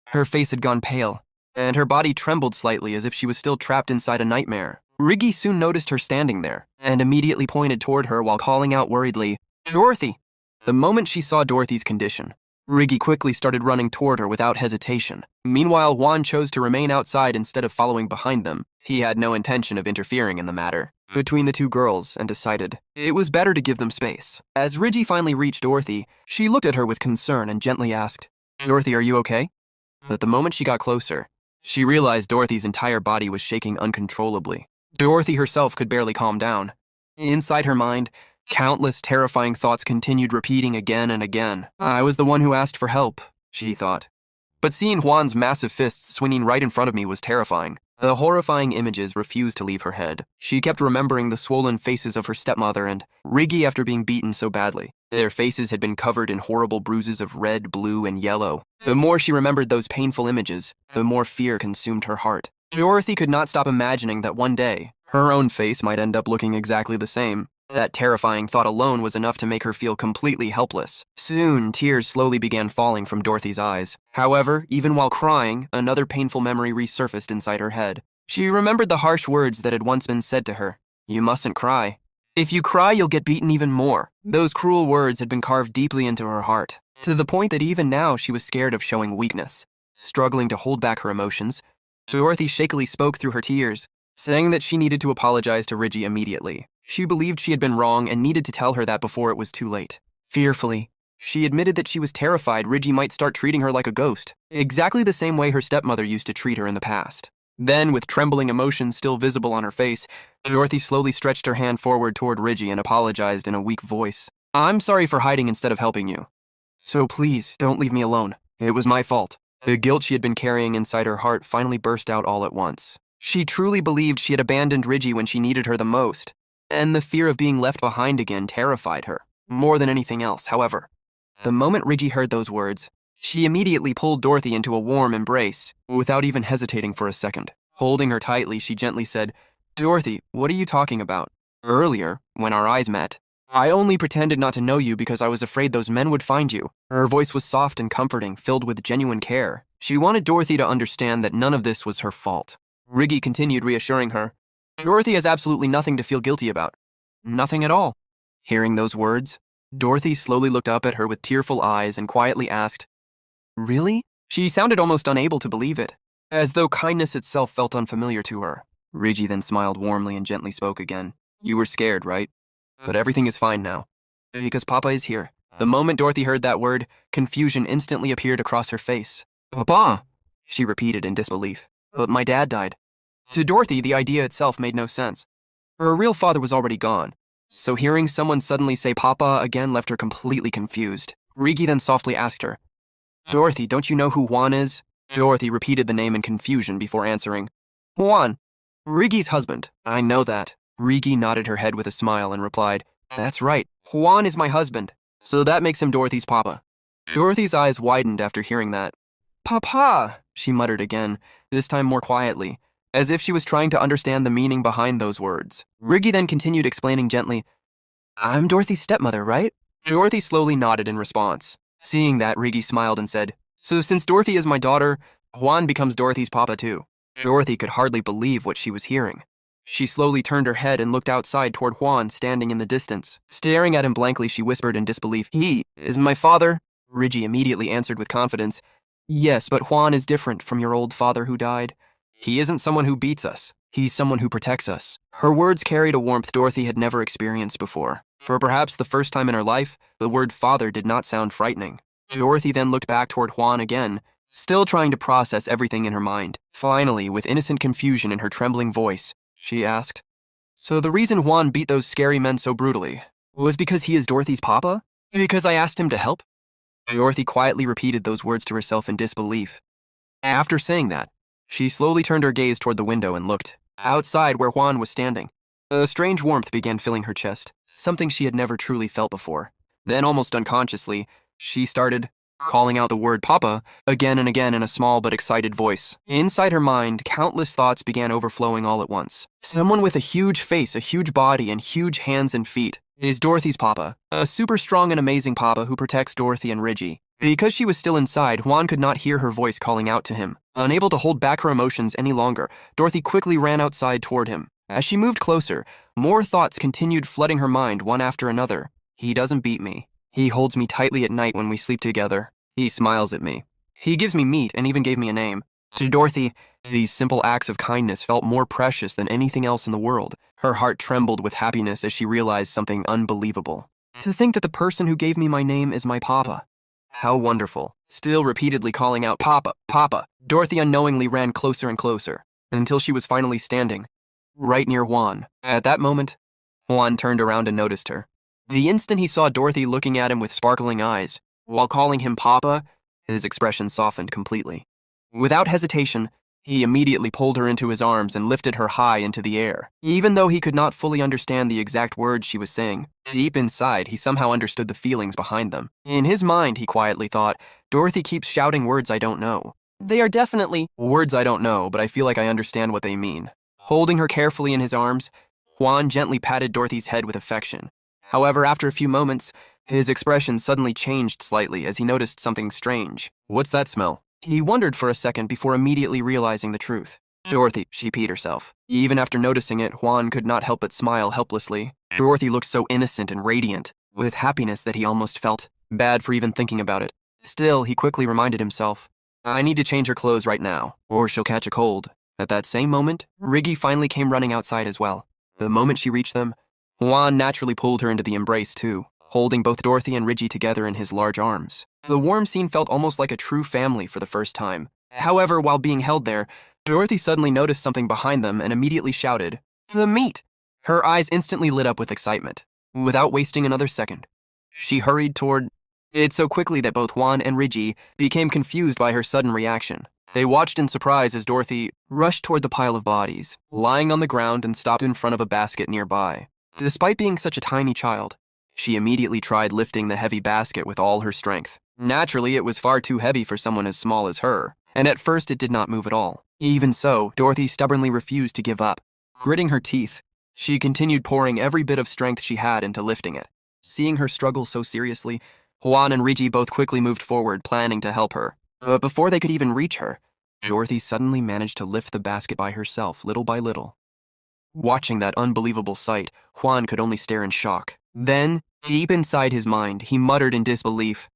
Her face had gone pale, and her body trembled slightly as if she was still trapped inside a nightmare. Rigi soon noticed her standing there, and immediately pointed toward her while calling out worriedly, Dorothy! The moment she saw Dorothy's condition, Rigi quickly started running toward her without hesitation. Meanwhile, Juan chose to remain outside instead of following behind them. He had no intention of interfering in the matter between the two girls and decided it was better to give them space. As Rigi finally reached Dorothy, she looked at her with concern and gently asked, Dorothy, are you okay? But the moment she got closer, she realized Dorothy's entire body was shaking uncontrollably. Dorothy herself could barely calm down. Inside her mind, countless terrifying thoughts continued repeating again and again. I was the one who asked for help, she thought. But seeing Juan's massive fists swinging right in front of me was terrifying. The horrifying images refused to leave her head. She kept remembering the swollen faces of her stepmother and Rigi after being beaten so badly. Their faces had been covered in horrible bruises of red, blue, and yellow. The more she remembered those painful images, the more fear consumed her heart. Dorothy could not stop imagining that one day, her own face might end up looking exactly the same. That terrifying thought alone was enough to make her feel completely helpless. Soon, tears slowly began falling from Dorothy's eyes. However, even while crying, another painful memory resurfaced inside her head. She remembered the harsh words that had once been said to her. You mustn't cry. If you cry, you'll get beaten even more. Those cruel words had been carved deeply into her heart, to the point that even now she was scared of showing weakness. Struggling to hold back her emotions, Dorothy shakily spoke through her tears, saying that she needed to apologize to Rigi immediately. She believed she had been wrong and needed to tell her that before it was too late. Fearfully, she admitted that she was terrified Rigi might start treating her like a ghost, exactly the same way her stepmother used to treat her in the past. Then, with trembling emotions still visible on her face, Dorothy slowly stretched her hand forward toward Rigi and apologized in a weak voice. I'm sorry for hiding instead of helping you. So please, don't leave me alone. It was my fault. The guilt she had been carrying inside her heart finally burst out all at once. She truly believed she had abandoned Rigi when she needed her the most, and the fear of being left behind again terrified her, more than anything else, however. The moment Rigi heard those words, she immediately pulled Dorothy into a warm embrace, without even hesitating for a second. Holding her tightly, she gently said, Dorothy, what are you talking about? Earlier, when our eyes met, I only pretended not to know you because I was afraid those men would find you. Her voice was soft and comforting, filled with genuine care. She wanted Dorothy to understand that none of this was her fault. Rigi continued reassuring her, Dorothy has absolutely nothing to feel guilty about. Nothing at all. Hearing those words, Dorothy slowly looked up at her with tearful eyes and quietly asked, Really? She sounded almost unable to believe it, as though kindness itself felt unfamiliar to her. Rigi then smiled warmly and gently spoke again. You were scared, right? But everything is fine now, because Papa is here. The moment Dorothy heard that word, confusion instantly appeared across her face. Papa, she repeated in disbelief. But my dad died. To Dorothy, the idea itself made no sense. Her real father was already gone, so hearing someone suddenly say Papa again left her completely confused. Rigi then softly asked her, Dorothy, don't you know who Juan is? Dorothy repeated the name in confusion before answering, Juan, Rigi's husband. I know that. Rigi nodded her head with a smile and replied, That's right, Juan is my husband, so that makes him Dorothy's papa. Dorothy's eyes widened after hearing that. Papa, she muttered again, this time more quietly, as if she was trying to understand the meaning behind those words. Rigi then continued explaining gently, I'm Dorothy's stepmother, right? Dorothy slowly nodded in response. Seeing that, Rigi smiled and said, So since Dorothy is my daughter, Juan becomes Dorothy's papa too. Dorothy could hardly believe what she was hearing. She slowly turned her head and looked outside toward Juan standing in the distance. Staring at him blankly, she whispered in disbelief, He is my father? Rigi immediately answered with confidence, Yes, but Juan is different from your old father who died. He isn't someone who beats us. He's someone who protects us. Her words carried a warmth Dorothy had never experienced before. For perhaps the first time in her life, the word father did not sound frightening. Dorothy then looked back toward Juan again, still trying to process everything in her mind. Finally, with innocent confusion in her trembling voice, she asked, So the reason Juan beat those scary men so brutally was because he is Dorothy's papa? Because I asked him to help? Dorothy quietly repeated those words to herself in disbelief. After saying that, she slowly turned her gaze toward the window and looked outside where Juan was standing. A strange warmth began filling her chest, something she had never truly felt before. Then, almost unconsciously, she started calling out the word Papa again and again in a small but excited voice. Inside her mind, countless thoughts began overflowing all at once. Someone with a huge face, a huge body, and huge hands and feet is Dorothy's papa, a super strong and amazing papa who protects Dorothy and Rigi. Because she was still inside, Juan could not hear her voice calling out to him. Unable to hold back her emotions any longer, Dorothy quickly ran outside toward him. As she moved closer, more thoughts continued flooding her mind one after another. He doesn't beat me. He holds me tightly at night when we sleep together. He smiles at me. He gives me meat and even gave me a name. To Dorothy, these simple acts of kindness felt more precious than anything else in the world. Her heart trembled with happiness as she realized something unbelievable. To think that the person who gave me my name is my papa. How wonderful. Still repeatedly calling out, Papa, Papa, Dorothy unknowingly ran closer and closer, until she was finally standing right near Juan. At that moment, Juan turned around and noticed her. The instant he saw Dorothy looking at him with sparkling eyes, while calling him Papa, his expression softened completely. Without hesitation, he immediately pulled her into his arms and lifted her high into the air. Even though he could not fully understand the exact words she was saying, deep inside, he somehow understood the feelings behind them. In his mind, he quietly thought, Dorothy keeps shouting words I don't know. They are definitely words I don't know, but I feel like I understand what they mean. Holding her carefully in his arms, Juan gently patted Dorothy's head with affection. However, after a few moments, his expression suddenly changed slightly as he noticed something strange. What's that smell? He wondered for a second before immediately realizing the truth. Dorothy, she peed herself. Even after noticing it, Juan could not help but smile helplessly. Dorothy looked so innocent and radiant, with happiness that he almost felt bad for even thinking about it. Still, he quickly reminded himself, I need to change her clothes right now, or she'll catch a cold. At that same moment, Rigi finally came running outside as well. The moment she reached them, Juan naturally pulled her into the embrace too, holding both Dorothy and Rigi together in his large arms. The warm scene felt almost like a true family for the first time. However, while being held there, Dorothy suddenly noticed something behind them and immediately shouted, The meat! Her eyes instantly lit up with excitement. Without wasting another second, she hurried toward it so quickly that both Juan and Rigi became confused by her sudden reaction. They watched in surprise as Dorothy rushed toward the pile of bodies, lying on the ground and stopped in front of a basket nearby. Despite being such a tiny child, she immediately tried lifting the heavy basket with all her strength. Naturally, it was far too heavy for someone as small as her, and at first it did not move at all. Even so, Dorothy stubbornly refused to give up. Gritting her teeth, she continued pouring every bit of strength she had into lifting it. Seeing her struggle so seriously, Juan and Rigi both quickly moved forward, planning to help her. But before they could even reach her, Dorothy suddenly managed to lift the basket by herself, little by little. Watching that unbelievable sight, Juan could only stare in shock. Then, deep inside his mind, he muttered in disbelief,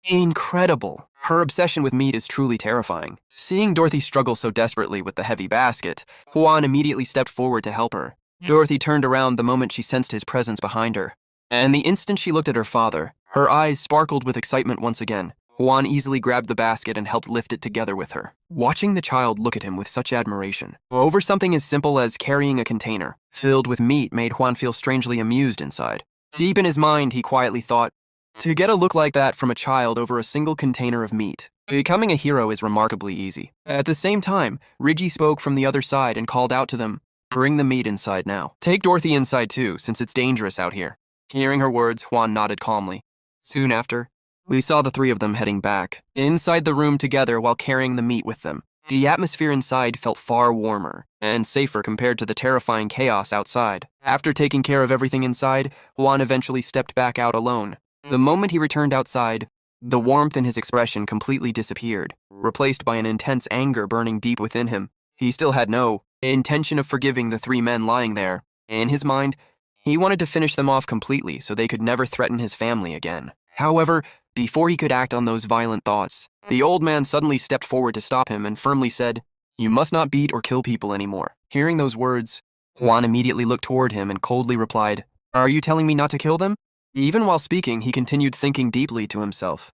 Incredible! Her obsession with meat is truly terrifying. Seeing Dorothy struggle so desperately with the heavy basket, Juan immediately stepped forward to help her. Dorothy turned around the moment she sensed his presence behind her. And the instant she looked at her father, her eyes sparkled with excitement once again. Juan easily grabbed the basket and helped lift it together with her, watching the child look at him with such admiration. Over something as simple as carrying a container filled with meat made Juan feel strangely amused inside. Deep in his mind, he quietly thought, to get a look like that from a child over a single container of meat, becoming a hero is remarkably easy. At the same time, Reggie spoke from the other side and called out to them, bring the meat inside now. Take Dorothy inside too, since it's dangerous out here. Hearing her words, Juan nodded calmly. Soon after, we saw the three of them heading back, inside the room together while carrying the meat with them. The atmosphere inside felt far warmer and safer compared to the terrifying chaos outside. After taking care of everything inside, Juan eventually stepped back out alone. The moment he returned outside, the warmth in his expression completely disappeared, replaced by an intense anger burning deep within him. He still had no intention of forgiving the three men lying there. In his mind, he wanted to finish them off completely so they could never threaten his family again. However, before he could act on those violent thoughts, the old man suddenly stepped forward to stop him and firmly said, "You must not beat or kill people anymore." Hearing those words, Juan immediately looked toward him and coldly replied, "Are you telling me not to kill them?" Even while speaking, he continued thinking deeply to himself.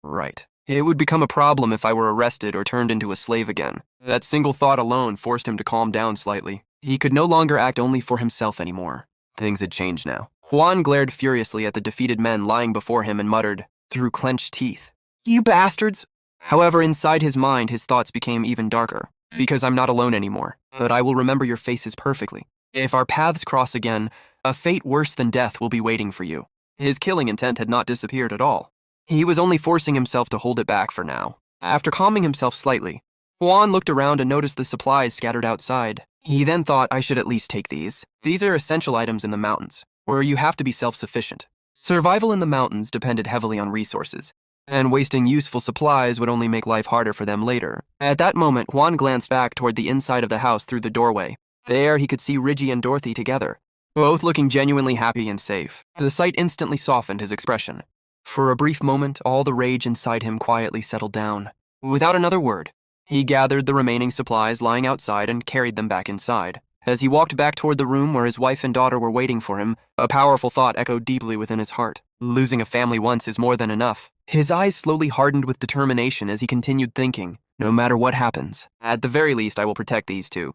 Right. It would become a problem if I were arrested or turned into a slave again. That single thought alone forced him to calm down slightly. He could no longer act only for himself anymore. Things had changed now. Juan glared furiously at the defeated men lying before him and muttered, through clenched teeth, "You bastards!" However, inside his mind, his thoughts became even darker. Because I'm not alone anymore, but I will remember your faces perfectly. If our paths cross again, a fate worse than death will be waiting for you. His killing intent had not disappeared at all. He was only forcing himself to hold it back for now. After calming himself slightly, Juan looked around and noticed the supplies scattered outside. He then thought, I should at least take these. These are essential items in the mountains, where you have to be self-sufficient. Survival in the mountains depended heavily on resources, and wasting useful supplies would only make life harder for them later. At that moment, Juan glanced back toward the inside of the house through the doorway. There, he could see Reggie and Dorothy together, both looking genuinely happy and safe. The sight instantly softened his expression. For a brief moment, all the rage inside him quietly settled down. Without another word, he gathered the remaining supplies lying outside and carried them back inside. As he walked back toward the room where his wife and daughter were waiting for him, a powerful thought echoed deeply within his heart. Losing a family once is more than enough. His eyes slowly hardened with determination as he continued thinking, no matter what happens, at the very least I will protect these two.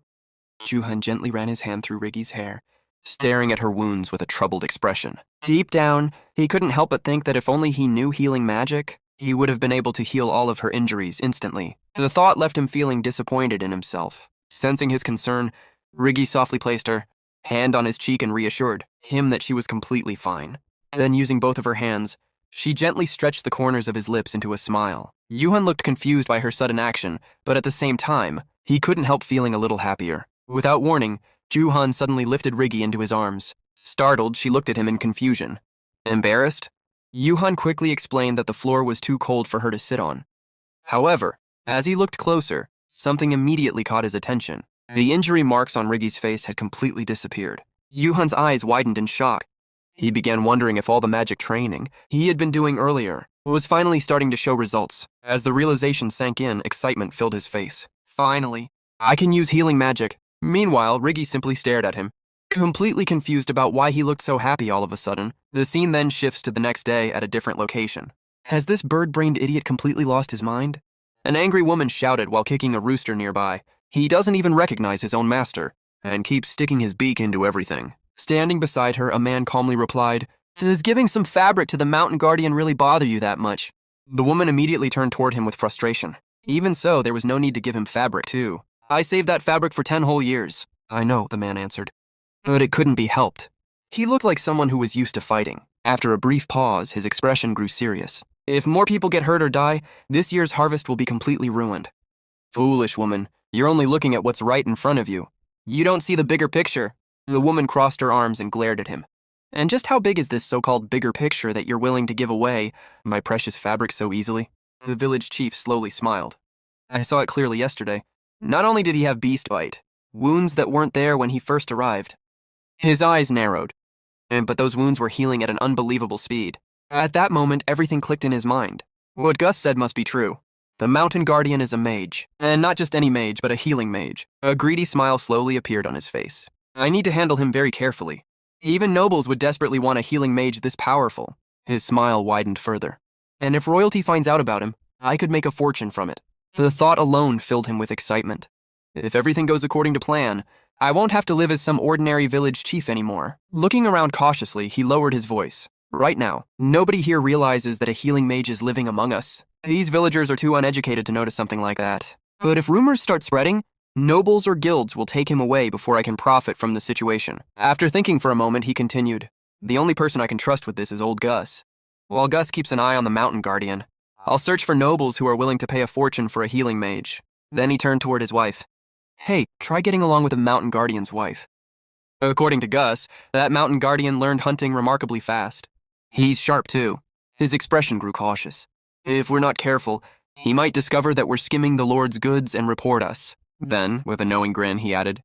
Juhan gently ran his hand through Riggy's hair, staring at her wounds with a troubled expression. Deep down, he couldn't help but think that if only he knew healing magic, he would have been able to heal all of her injuries instantly. The thought left him feeling disappointed in himself. Sensing his concern, Riggy softly placed her hand on his cheek and reassured him that she was completely fine. Then, using both of her hands, she gently stretched the corners of his lips into a smile. Yuhan looked confused by her sudden action, but at the same time, he couldn't help feeling a little happier. Without warning, Juhan suddenly lifted Riggy into his arms. Startled, she looked at him in confusion. Embarrassed? Yuhan quickly explained that the floor was too cold for her to sit on. However, as he looked closer, something immediately caught his attention. The injury marks on Riggy's face had completely disappeared. Yuhan's eyes widened in shock. He began wondering if all the magic training he had been doing earlier was finally starting to show results. As the realization sank in, excitement filled his face. Finally, I can use healing magic. Meanwhile, Riggy simply stared at him, completely confused about why he looked so happy all of a sudden. The scene then shifts to the next day at a different location. Has this bird-brained idiot completely lost his mind? An angry woman shouted while kicking a rooster nearby. He doesn't even recognize his own master, and keeps sticking his beak into everything. Standing beside her, a man calmly replied, "Does giving some fabric to the mountain guardian really bother you that much?" The woman immediately turned toward him with frustration. Even so, there was no need to give him fabric, too. I saved that fabric for 10 whole years. I know, the man answered. But it couldn't be helped. He looked like someone who was used to fighting. After a brief pause, his expression grew serious. If more people get hurt or die, this year's harvest will be completely ruined. Foolish woman, you're only looking at what's right in front of you. You don't see the bigger picture. The woman crossed her arms and glared at him. And just how big is this so-called bigger picture that you're willing to give away my precious fabric so easily? The village chief slowly smiled. I saw it clearly yesterday. Not only did he have beast bite, wounds that weren't there when he first arrived. His eyes narrowed, but those wounds were healing at an unbelievable speed. At that moment, everything clicked in his mind. What Gus said must be true. The mountain guardian is a mage, and not just any mage, but a healing mage. A greedy smile slowly appeared on his face. I need to handle him very carefully. Even nobles would desperately want a healing mage this powerful. His smile widened further. And if royalty finds out about him, I could make a fortune from it. The thought alone filled him with excitement. If everything goes according to plan, I won't have to live as some ordinary village chief anymore. Looking around cautiously, he lowered his voice. Right now, nobody here realizes that a healing mage is living among us. These villagers are too uneducated to notice something like that. But if rumors start spreading, nobles or guilds will take him away before I can profit from the situation. After thinking for a moment, he continued, the only person I can trust with this is old Gus. While Gus keeps an eye on the mountain guardian, I'll search for nobles who are willing to pay a fortune for a healing mage. Then he turned toward his wife. Hey, try getting along with a mountain guardian's wife. According to Gus, that mountain guardian learned hunting remarkably fast. He's sharp too. His expression grew cautious. If we're not careful, he might discover that we're skimming the Lord's goods and report us. Then, with a knowing grin, he added,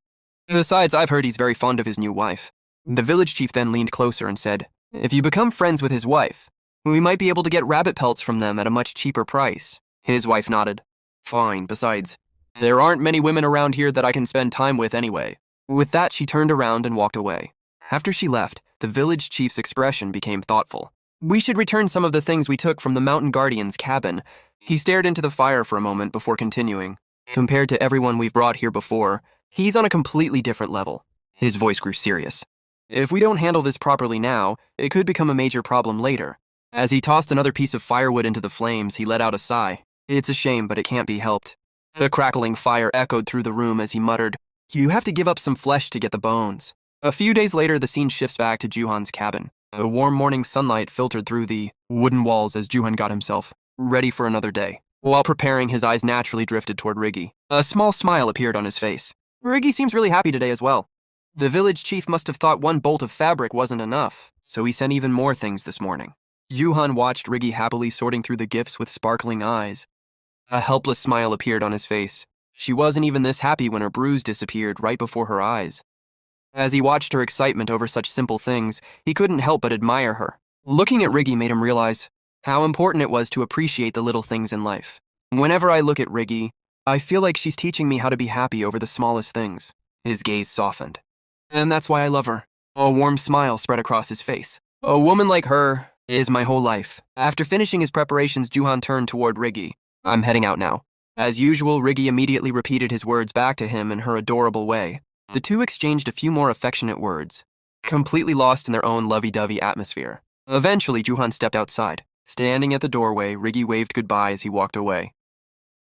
besides, I've heard he's very fond of his new wife. The village chief then leaned closer and said, if you become friends with his wife, we might be able to get rabbit pelts from them at a much cheaper price. His wife nodded. Fine, besides, there aren't many women around here that I can spend time with anyway. With that, she turned around and walked away. After she left, the village chief's expression became thoughtful. We should return some of the things we took from the mountain guardian's cabin. He stared into the fire for a moment before continuing. Compared to everyone we've brought here before, he's on a completely different level. His voice grew serious. If we don't handle this properly now, it could become a major problem later. As he tossed another piece of firewood into the flames, he let out a sigh. It's a shame, but it can't be helped. The crackling fire echoed through the room as he muttered, you have to give up some flesh to get the bones. A few days later, the scene shifts back to Juhan's cabin. The warm morning sunlight filtered through the wooden walls as Juhan got himself ready for another day. While preparing, his eyes naturally drifted toward Riggy. A small smile appeared on his face. Riggy seems really happy today as well. The village chief must have thought one bolt of fabric wasn't enough, so he sent even more things this morning. Juhan watched Riggy happily sorting through the gifts with sparkling eyes. A helpless smile appeared on his face. She wasn't even this happy when her bruise disappeared right before her eyes. As he watched her excitement over such simple things, he couldn't help but admire her. Looking at Riggy made him realize how important it was to appreciate the little things in life. Whenever I look at Riggy, I feel like she's teaching me how to be happy over the smallest things. His gaze softened. And that's why I love her. A warm smile spread across his face. A woman like her is my whole life. After finishing his preparations, Juhan turned toward Riggy. I'm heading out now. As usual, Riggy immediately repeated his words back to him in her adorable way. The two exchanged a few more affectionate words, completely lost in their own lovey-dovey atmosphere. Eventually, Juhan stepped outside. Standing at the doorway, Riggy waved goodbye as he walked away.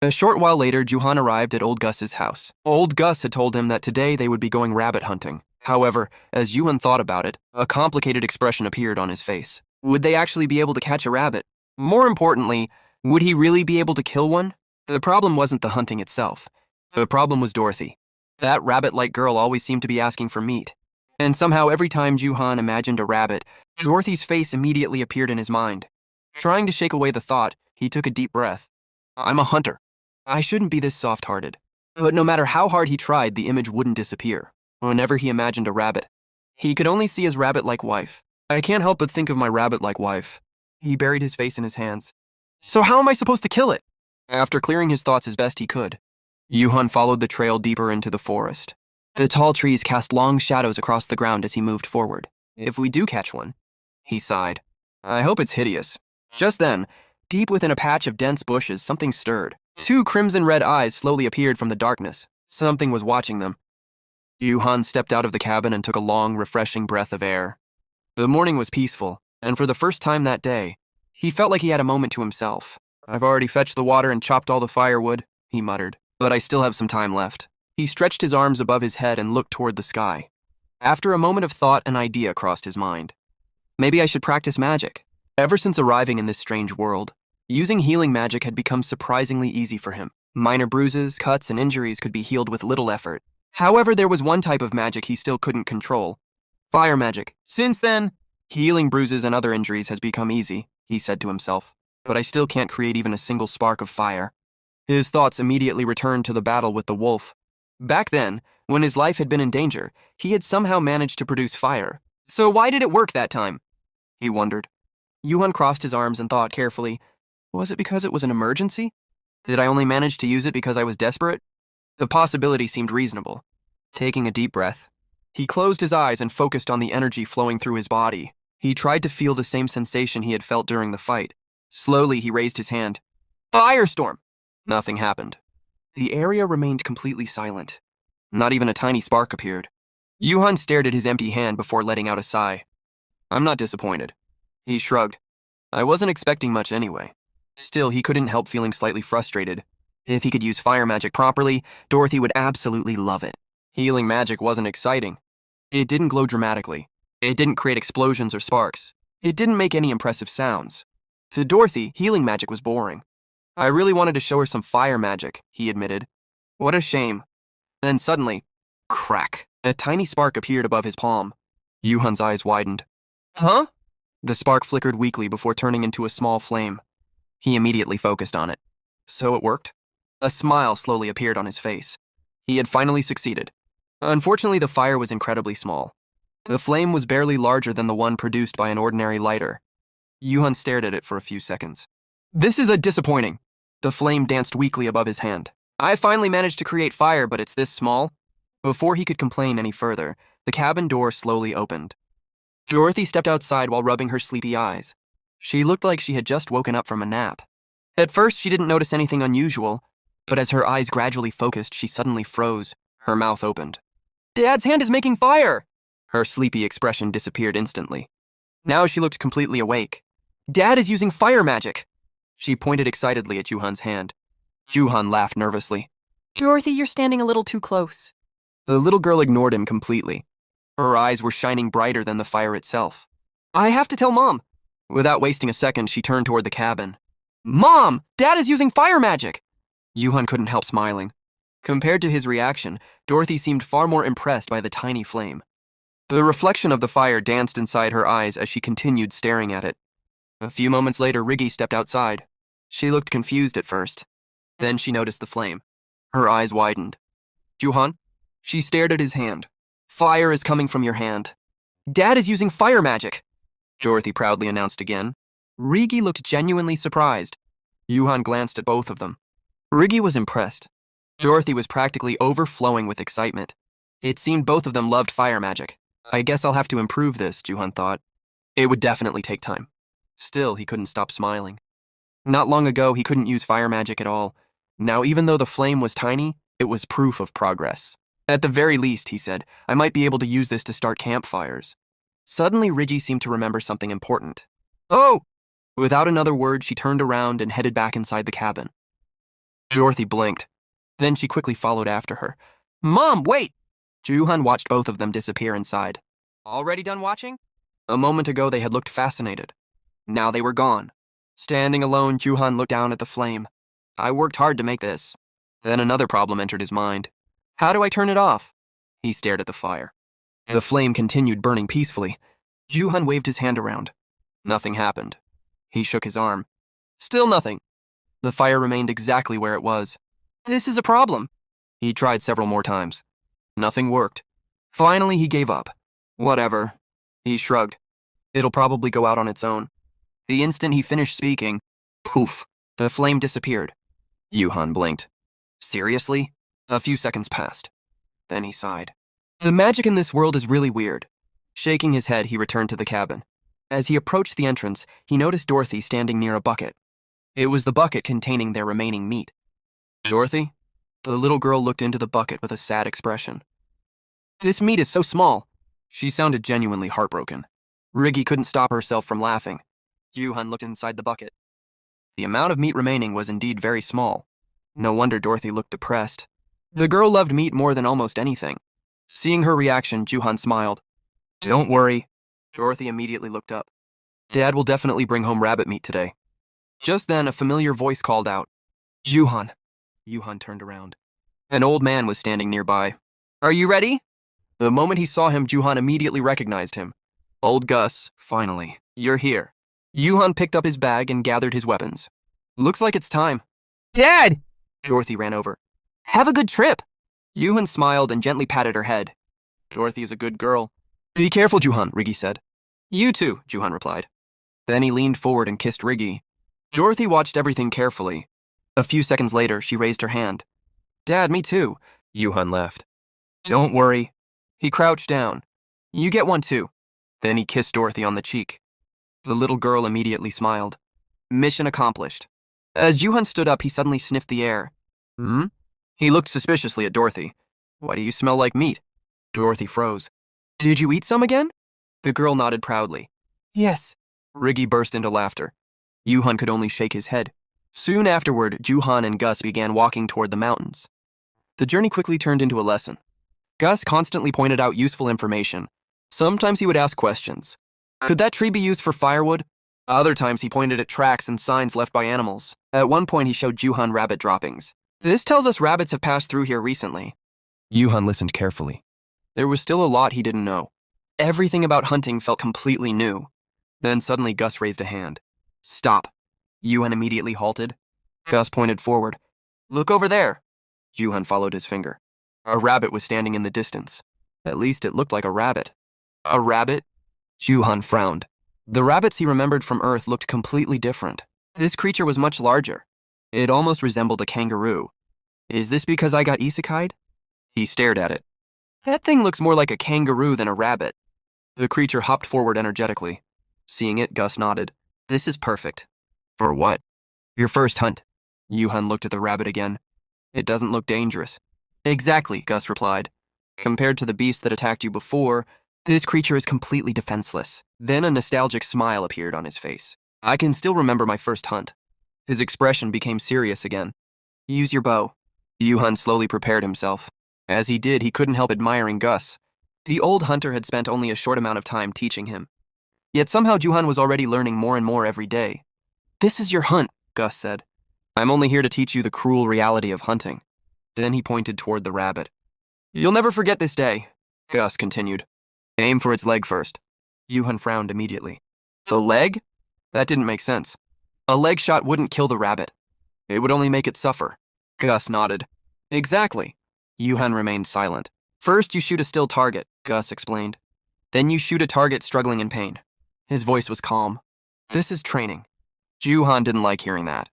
A short while later, Juhan arrived at Old Gus's house. Old Gus had told him that today they would be going rabbit hunting. However, as Juhan thought about it, a complicated expression appeared on his face. Would they actually be able to catch a rabbit? More importantly, would he really be able to kill one? The problem wasn't the hunting itself. The problem was Dorothy. That rabbit-like girl always seemed to be asking for meat. And somehow every time Juhan imagined a rabbit, Dorothy's face immediately appeared in his mind. Trying to shake away the thought, he took a deep breath. I'm a hunter. I shouldn't be this soft-hearted. But no matter how hard he tried, the image wouldn't disappear. Whenever he imagined a rabbit, he could only see his rabbit-like wife. I can't help but think of my rabbit-like wife. He buried his face in his hands. So how am I supposed to kill it? After clearing his thoughts as best he could, Juhan followed the trail deeper into the forest. The tall trees cast long shadows across the ground as he moved forward. If we do catch one, he sighed. I hope it's hideous. Just then, deep within a patch of dense bushes, something stirred. Two crimson-red eyes slowly appeared from the darkness. Something was watching them. Juhan stepped out of the cabin and took a long, refreshing breath of air. The morning was peaceful, and for the first time that day, he felt like he had a moment to himself. I've already fetched the water and chopped all the firewood, he muttered, but I still have some time left. He stretched his arms above his head and looked toward the sky. After a moment of thought, an idea crossed his mind. Maybe I should practice magic. Ever since arriving in this strange world, using healing magic had become surprisingly easy for him. Minor bruises, cuts, and injuries could be healed with little effort. However, there was one type of magic he still couldn't control. Fire magic. Since then, healing bruises and other injuries has become easy, he said to himself. But I still can't create even a single spark of fire. His thoughts immediately returned to the battle with the wolf. Back then, when his life had been in danger, he had somehow managed to produce fire. So why did it work that time? He wondered. Juhan crossed his arms and thought carefully. Was it because it was an emergency? Did I only manage to use it because I was desperate? The possibility seemed reasonable. Taking a deep breath, he closed his eyes and focused on the energy flowing through his body. He tried to feel the same sensation he had felt during the fight. Slowly, he raised his hand. Firestorm! Nothing happened. The area remained completely silent. Not even a tiny spark appeared. Yuhan stared at his empty hand before letting out a sigh. I'm not disappointed. He shrugged. I wasn't expecting much anyway. Still, he couldn't help feeling slightly frustrated. If he could use fire magic properly, Dorothy would absolutely love it. Healing magic wasn't exciting. It didn't glow dramatically. It didn't create explosions or sparks. It didn't make any impressive sounds. To Dorothy, healing magic was boring. I really wanted to show her some fire magic, he admitted. What a shame. Then suddenly, crack, a tiny spark appeared above his palm. Yuhan's eyes widened. Huh? The spark flickered weakly before turning into a small flame. He immediately focused on it. So it worked. A smile slowly appeared on his face. He had finally succeeded. Unfortunately, the fire was incredibly small. The flame was barely larger than the one produced by an ordinary lighter. Yuhan stared at it for a few seconds. This is disappointing. The flame danced weakly above his hand. I finally managed to create fire, but it's this small. Before he could complain any further, the cabin door slowly opened. Dorothy stepped outside while rubbing her sleepy eyes. She looked like she had just woken up from a nap. At first, she didn't notice anything unusual, but as her eyes gradually focused, she suddenly froze. Her mouth opened. Dad's hand is making fire! Her sleepy expression disappeared instantly. Now she looked completely awake. Dad is using fire magic! She pointed excitedly at Yuhan's hand. Yuhan laughed nervously. Dorothy, you're standing a little too close. The little girl ignored him completely. Her eyes were shining brighter than the fire itself. I have to tell Mom. Without wasting a second, she turned toward the cabin. Mom! Dad is using fire magic! Yuhan couldn't help smiling. Compared to his reaction, Dorothy seemed far more impressed by the tiny flame. The reflection of the fire danced inside her eyes as she continued staring at it. A few moments later, Riggy stepped outside. She looked confused at first. Then she noticed the flame. Her eyes widened. Yuhan? She stared at his hand. Fire is coming from your hand. Dad is using fire magic, Dorothy proudly announced again. Riggy looked genuinely surprised. Yuhan glanced at both of them. Riggy was impressed. Dorothy was practically overflowing with excitement. It seemed both of them loved fire magic. I guess I'll have to improve this, Yuhan thought. It would definitely take time. Still, he couldn't stop smiling. Not long ago, he couldn't use fire magic at all. Now, even though the flame was tiny, it was proof of progress. At the very least, he said, I might be able to use this to start campfires. Suddenly, Riggy seemed to remember something important. Oh! Without another word, she turned around and headed back inside the cabin. Dorothy blinked. Then she quickly followed after her. Mom, wait! Yuhan watched both of them disappear inside. Already done watching? A moment ago, they had looked fascinated. Now they were gone. Standing alone, Yuhan looked down at the flame. I worked hard to make this. Then another problem entered his mind. How do I turn it off? He stared at the fire. The flame continued burning peacefully. Yuhan waved his hand around. Nothing happened. He shook his arm. Still nothing. The fire remained exactly where it was. This is a problem. He tried several more times. Nothing worked. Finally, he gave up. Whatever. He shrugged. It'll probably go out on its own. The instant he finished speaking, poof, the flame disappeared. Yuhan blinked. Seriously? A few seconds passed. Then he sighed. The magic in this world is really weird. Shaking his head, he returned to the cabin. As he approached the entrance, he noticed Dorothy standing near a bucket. It was the bucket containing their remaining meat. Dorothy? The little girl looked into the bucket with a sad expression. This meat is so small. She sounded genuinely heartbroken. Riggy couldn't stop herself from laughing. Yuhan looked inside the bucket. The amount of meat remaining was indeed very small. No wonder Dorothy looked depressed. The girl loved meat more than almost anything. Seeing her reaction, Yuhan smiled. Don't worry. Dorothy immediately looked up. Dad will definitely bring home rabbit meat today. Just then, a familiar voice called out. Yuhan. Yuhan turned around. An old man was standing nearby. Are you ready? The moment he saw him, Yuhan immediately recognized him. Old Gus, finally, you're here. Yuhan picked up his bag and gathered his weapons. Looks like it's time. Dad! Dorothy ran over. Have a good trip. Yuhan smiled and gently patted her head. Dorothy is a good girl. Be careful, Yuhan, Riggy said. You too, Yuhan replied. Then he leaned forward and kissed Riggy. Dorothy watched everything carefully. A few seconds later, she raised her hand. Dad, me too, Yuhan laughed. Don't worry. He crouched down. You get one too. Then he kissed Dorothy on the cheek. The little girl immediately smiled. Mission accomplished. As Juhan stood up, he suddenly sniffed the air. Hmm? He looked suspiciously at Dorothy. Why do you smell like meat? Dorothy froze. Did you eat some again? The girl nodded proudly. Yes. Riggy burst into laughter. Juhan could only shake his head. Soon afterward, Juhan and Gus began walking toward the mountains. The journey quickly turned into a lesson. Gus constantly pointed out useful information. Sometimes he would ask questions. Could that tree be used for firewood? Other times he pointed at tracks and signs left by animals. At one point he showed Juhan rabbit droppings. This tells us rabbits have passed through here recently. Juhan listened carefully. There was still a lot he didn't know. Everything about hunting felt completely new. Then suddenly Gus raised a hand. Stop. Juhan immediately halted. Gus pointed forward. Look over there. Juhan followed his finger. A rabbit was standing in the distance. At least it looked like a rabbit. A rabbit? Juhan frowned. The rabbits he remembered from Earth looked completely different. This creature was much larger. It almost resembled a kangaroo. Is this because I got isekai'd? He stared at it. That thing looks more like a kangaroo than a rabbit. The creature hopped forward energetically. Seeing it, Gus nodded. This is perfect. For what? Your first hunt. Juhan looked at the rabbit again. It doesn't look dangerous. Exactly, Gus replied. Compared to the beast that attacked you before, this creature is completely defenseless. Then a nostalgic smile appeared on his face. I can still remember my first hunt. His expression became serious again. Use your bow. Juhan slowly prepared himself. As he did, he couldn't help admiring Gus. The old hunter had spent only a short amount of time teaching him. Yet somehow Juhan was already learning more and more every day. This is your hunt, Gus said. I'm only here to teach you the cruel reality of hunting. Then he pointed toward the rabbit. You'll never forget this day, Gus continued. Aim for its leg first. Juhan frowned immediately. The leg? That didn't make sense. A leg shot wouldn't kill the rabbit. It would only make it suffer. Gus nodded. Exactly. Juhan remained silent. First, you shoot a still target, Gus explained. Then you shoot a target struggling in pain. His voice was calm. This is training. Juhan didn't like hearing that.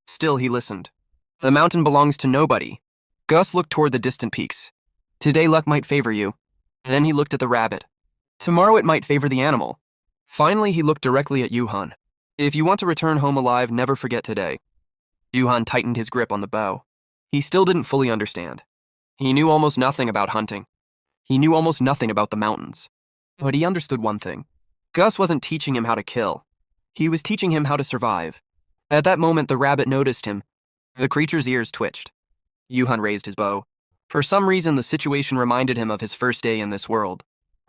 Still, he listened. The mountain belongs to nobody. Gus looked toward the distant peaks. Today luck might favor you. Then he looked at the rabbit. Tomorrow it might favor the animal. Finally, he looked directly at Juhan. If you want to return home alive, never forget today. Juhan tightened his grip on the bow. He still didn't fully understand. He knew almost nothing about hunting. He knew almost nothing about the mountains. But he understood one thing. Gus wasn't teaching him how to kill. He was teaching him how to survive. At that moment, the rabbit noticed him. The creature's ears twitched. Juhan raised his bow. For some reason, the situation reminded him of his first day in this world.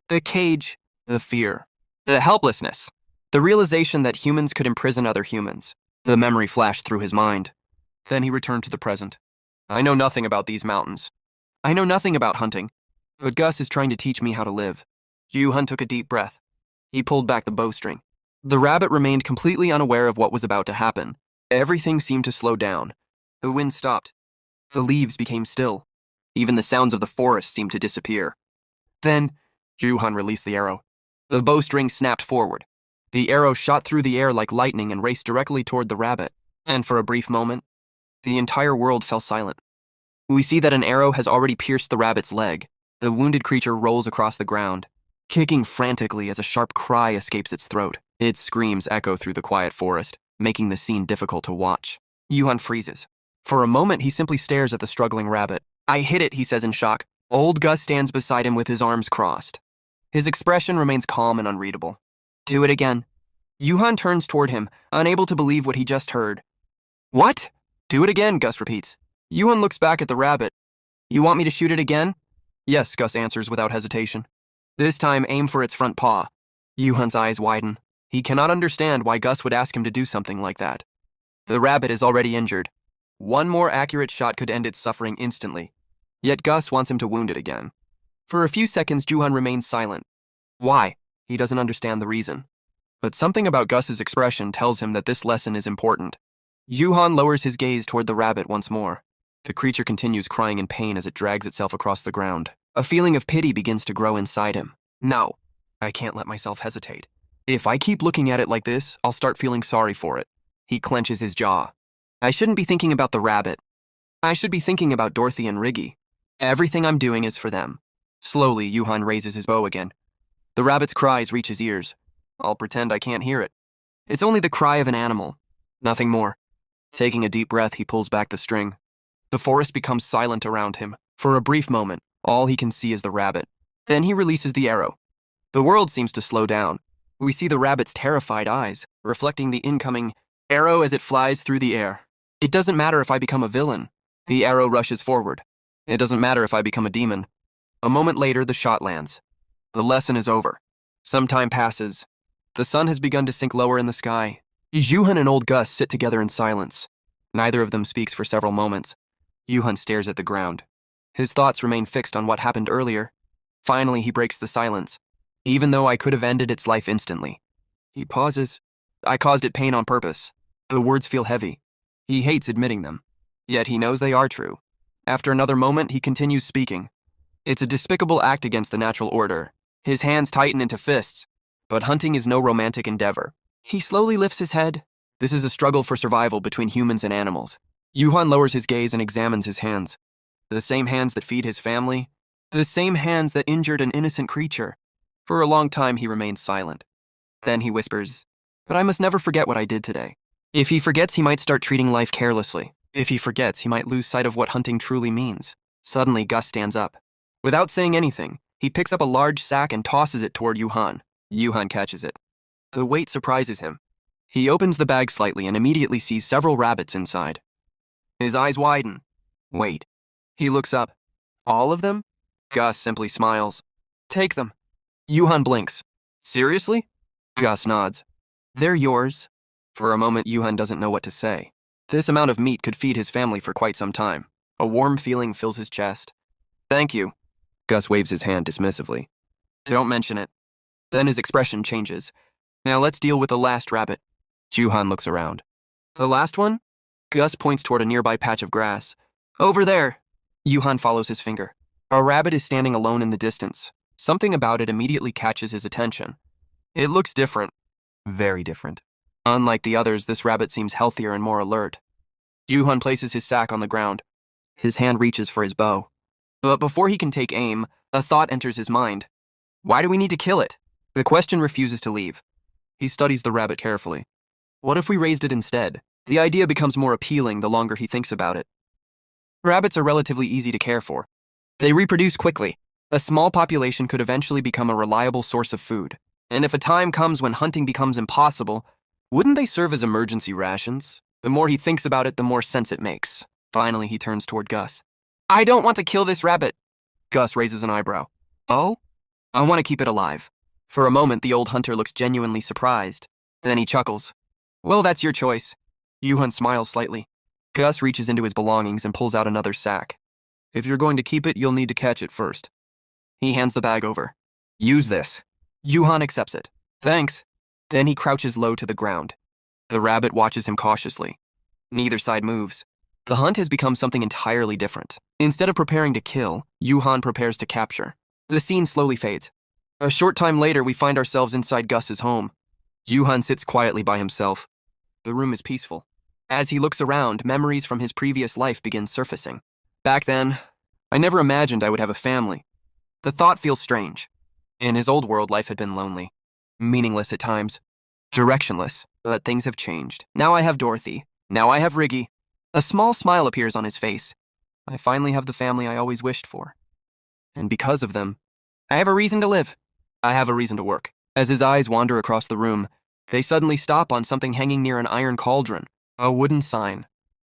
The cage, the fear, the helplessness, the realization that humans could imprison other humans. The memory flashed through his mind. Then he returned to the present. I know nothing about these mountains. I know nothing about hunting, but Gus is trying to teach me how to live. Juhan took a deep breath. He pulled back the bowstring. The rabbit remained completely unaware of what was about to happen. Everything seemed to slow down. The wind stopped. The leaves became still. Even the sounds of the forest seemed to disappear. Then, Juhan released the arrow. The bowstring snapped forward. The arrow shot through the air like lightning and raced directly toward the rabbit. And for a brief moment, the entire world fell silent. We see that an arrow has already pierced the rabbit's leg. The wounded creature rolls across the ground, kicking frantically as a sharp cry escapes its throat. Its screams echo through the quiet forest, making the scene difficult to watch. Juhan freezes. For a moment, he simply stares at the struggling rabbit. I hit it, he says in shock. Old Gus stands beside him with his arms crossed. His expression remains calm and unreadable. Do it again. Juhan turns toward him, unable to believe what he just heard. What? Do it again, Gus repeats. Juhan looks back at the rabbit. You want me to shoot it again? Yes, Gus answers without hesitation. This time, aim for its front paw. Juhan's eyes widen. He cannot understand why Gus would ask him to do something like that. The rabbit is already injured. One more accurate shot could end its suffering instantly. Yet Gus wants him to wound it again. For a few seconds, Juhan remains silent. Why? He doesn't understand the reason. But something about Gus's expression tells him that this lesson is important. Juhan lowers his gaze toward the rabbit once more. The creature continues crying in pain as it drags itself across the ground. A feeling of pity begins to grow inside him. No, I can't let myself hesitate. If I keep looking at it like this, I'll start feeling sorry for it. He clenches his jaw. I shouldn't be thinking about the rabbit. I should be thinking about Dorothy and Riggy. Everything I'm doing is for them. Slowly, Juhan raises his bow again. The rabbit's cries reach his ears. I'll pretend I can't hear it. It's only the cry of an animal. Nothing more. Taking a deep breath, he pulls back the string. The forest becomes silent around him. For a brief moment, all he can see is the rabbit. Then he releases the arrow. The world seems to slow down. We see the rabbit's terrified eyes, reflecting the incoming arrow as it flies through the air. It doesn't matter if I become a villain. The arrow rushes forward. It doesn't matter if I become a demon. A moment later, the shot lands. The lesson is over. Some time passes. The sun has begun to sink lower in the sky. Yuhan and old Gus sit together in silence. Neither of them speaks for several moments. Yuhan stares at the ground. His thoughts remain fixed on what happened earlier. Finally, he breaks the silence. Even though I could have ended its life instantly. He pauses. I caused it pain on purpose. The words feel heavy. He hates admitting them. Yet he knows they are true. After another moment, he continues speaking. It's a despicable act against the natural order. His hands tighten into fists. But hunting is no romantic endeavor. He slowly lifts his head. This is a struggle for survival between humans and animals. Yuhan lowers his gaze and examines his hands. The same hands that feed his family. The same hands that injured an innocent creature. For a long time, he remains silent. Then he whispers, "But I must never forget what I did today." If he forgets, he might start treating life carelessly. If he forgets, he might lose sight of what hunting truly means. Suddenly, Gus stands up. Without saying anything, he picks up a large sack and tosses it toward Yuhan. Yuhan catches it. The weight surprises him. He opens the bag slightly and immediately sees several rabbits inside. His eyes widen. Wait. He looks up. All of them? Gus simply smiles. Take them. Yuhan blinks. Seriously? Gus nods. They're yours. For a moment, Yuhan doesn't know what to say. This amount of meat could feed his family for quite some time. A warm feeling fills his chest. Thank you. Gus waves his hand dismissively. Don't mention it. Then his expression changes. Now let's deal with the last rabbit. Yuhan looks around. The last one? Gus points toward a nearby patch of grass. Over there. Yuhan follows his finger. A rabbit is standing alone in the distance. Something about it immediately catches his attention. It looks different. Very different. Unlike the others, this rabbit seems healthier and more alert. Yuhan places his sack on the ground. His hand reaches for his bow. But before he can take aim, a thought enters his mind. Why do we need to kill it? The question refuses to leave. He studies the rabbit carefully. What if we raised it instead? The idea becomes more appealing the longer he thinks about it. Rabbits are relatively easy to care for. They reproduce quickly. A small population could eventually become a reliable source of food. And if a time comes when hunting becomes impossible, wouldn't they serve as emergency rations? The more he thinks about it, the more sense it makes. Finally, he turns toward Gus. I don't want to kill this rabbit. Gus raises an eyebrow. Oh? I want to keep it alive. For a moment, the old hunter looks genuinely surprised. Then he chuckles. Well, that's your choice. Yuhan smiles slightly. Gus reaches into his belongings and pulls out another sack. If you're going to keep it, you'll need to catch it first. He hands the bag over. Use this. Yuhan accepts it. Thanks. Then he crouches low to the ground. The rabbit watches him cautiously. Neither side moves. The hunt has become something entirely different. Instead of preparing to kill, Yuhan prepares to capture. The scene slowly fades. A short time later, we find ourselves inside Gus's home. Yuhan sits quietly by himself. The room is peaceful. As he looks around, memories from his previous life begin surfacing. Back then, I never imagined I would have a family. The thought feels strange. In his old world, life had been lonely, meaningless at times, directionless, but things have changed. Now I have Dorothy. Now I have Riggy. A small smile appears on his face. I finally have the family I always wished for. And because of them, I have a reason to live. I have a reason to work. As his eyes wander across the room, they suddenly stop on something hanging near an iron cauldron, a wooden sign.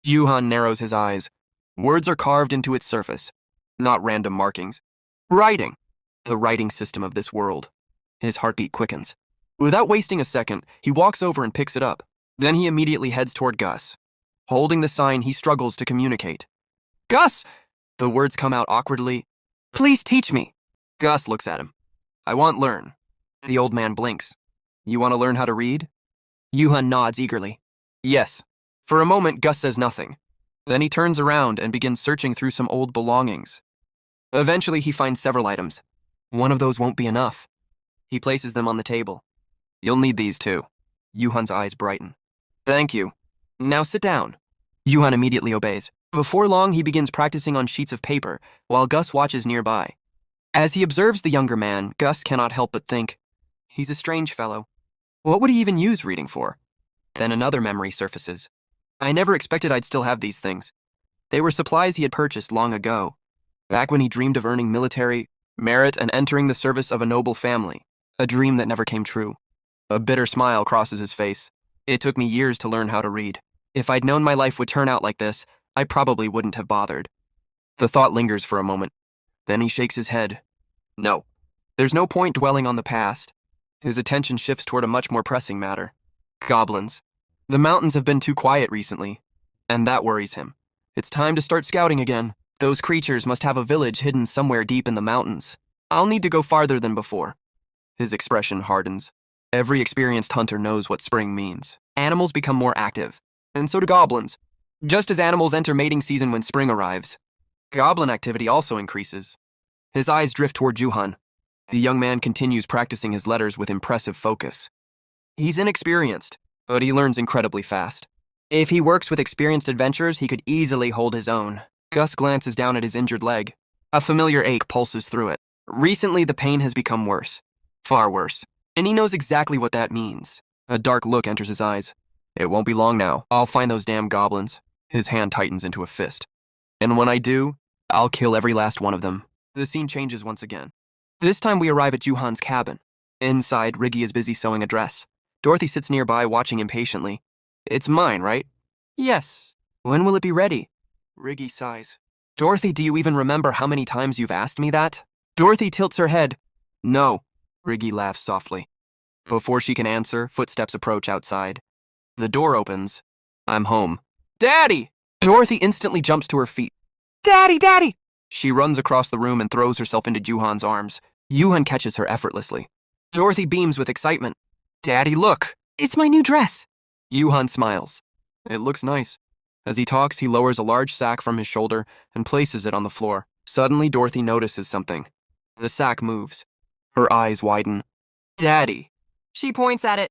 Yuhan narrows his eyes. Words are carved into its surface, not random markings. Writing. The writing system of this world. His heartbeat quickens. Without wasting a second, he walks over and picks it up. Then he immediately heads toward Gus. Holding the sign, he struggles to communicate. Gus! The words come out awkwardly. Please teach me. Gus looks at him. I want learn. The old man blinks. You want to learn how to read? Yuhan nods eagerly. Yes. For a moment, Gus says nothing. Then he turns around and begins searching through some old belongings. Eventually, he finds several items. One of those won't be enough. He places them on the table. You'll need these too. Yuhan's eyes brighten. Thank you. Now sit down. Yuhan immediately obeys. Before long, he begins practicing on sheets of paper, while Gus watches nearby. As he observes the younger man, Gus cannot help but think, he's a strange fellow. What would he even use reading for? Then another memory surfaces. I never expected I'd still have these things. They were supplies he had purchased long ago, back when he dreamed of earning military merit and entering the service of a noble family, a dream that never came true. A bitter smile crosses his face. It took me years to learn how to read. If I'd known my life would turn out like this, I probably wouldn't have bothered. The thought lingers for a moment. Then he shakes his head. No. There's no point dwelling on the past. His attention shifts toward a much more pressing matter. Goblins. The mountains have been too quiet recently, and that worries him. It's time to start scouting again. Those creatures must have a village hidden somewhere deep in the mountains. I'll need to go farther than before. His expression hardens. Every experienced hunter knows what spring means. Animals become more active, and so do goblins. Just as animals enter mating season when spring arrives, goblin activity also increases. His eyes drift toward Juhan. The young man continues practicing his letters with impressive focus. He's inexperienced, but he learns incredibly fast. If he works with experienced adventurers, he could easily hold his own. Gus glances down at his injured leg. A familiar ache pulses through it. Recently, the pain has become worse. Far worse. And he knows exactly what that means. A dark look enters his eyes. It won't be long now. I'll find those damn goblins. His hand tightens into a fist. And when I do, I'll kill every last one of them. The scene changes once again. This time we arrive at Juhan's cabin. Inside, Riggy is busy sewing a dress. Dorothy sits nearby, watching impatiently. It's mine, right? Yes. When will it be ready? Riggy sighs. Dorothy, do you even remember how many times you've asked me that? Dorothy tilts her head. No. Riggy laughs softly. Before she can answer, footsteps approach outside. The door opens. I'm home. Daddy! Dorothy instantly jumps to her feet. Daddy, Daddy! She runs across the room and throws herself into Juhan's arms. Juhan catches her effortlessly. Dorothy beams with excitement. Daddy, look! It's my new dress! Juhan smiles. It looks nice. As he talks, he lowers a large sack from his shoulder and places it on the floor. Suddenly, Dorothy notices something. The sack moves. Her eyes widen. Daddy! She points at it.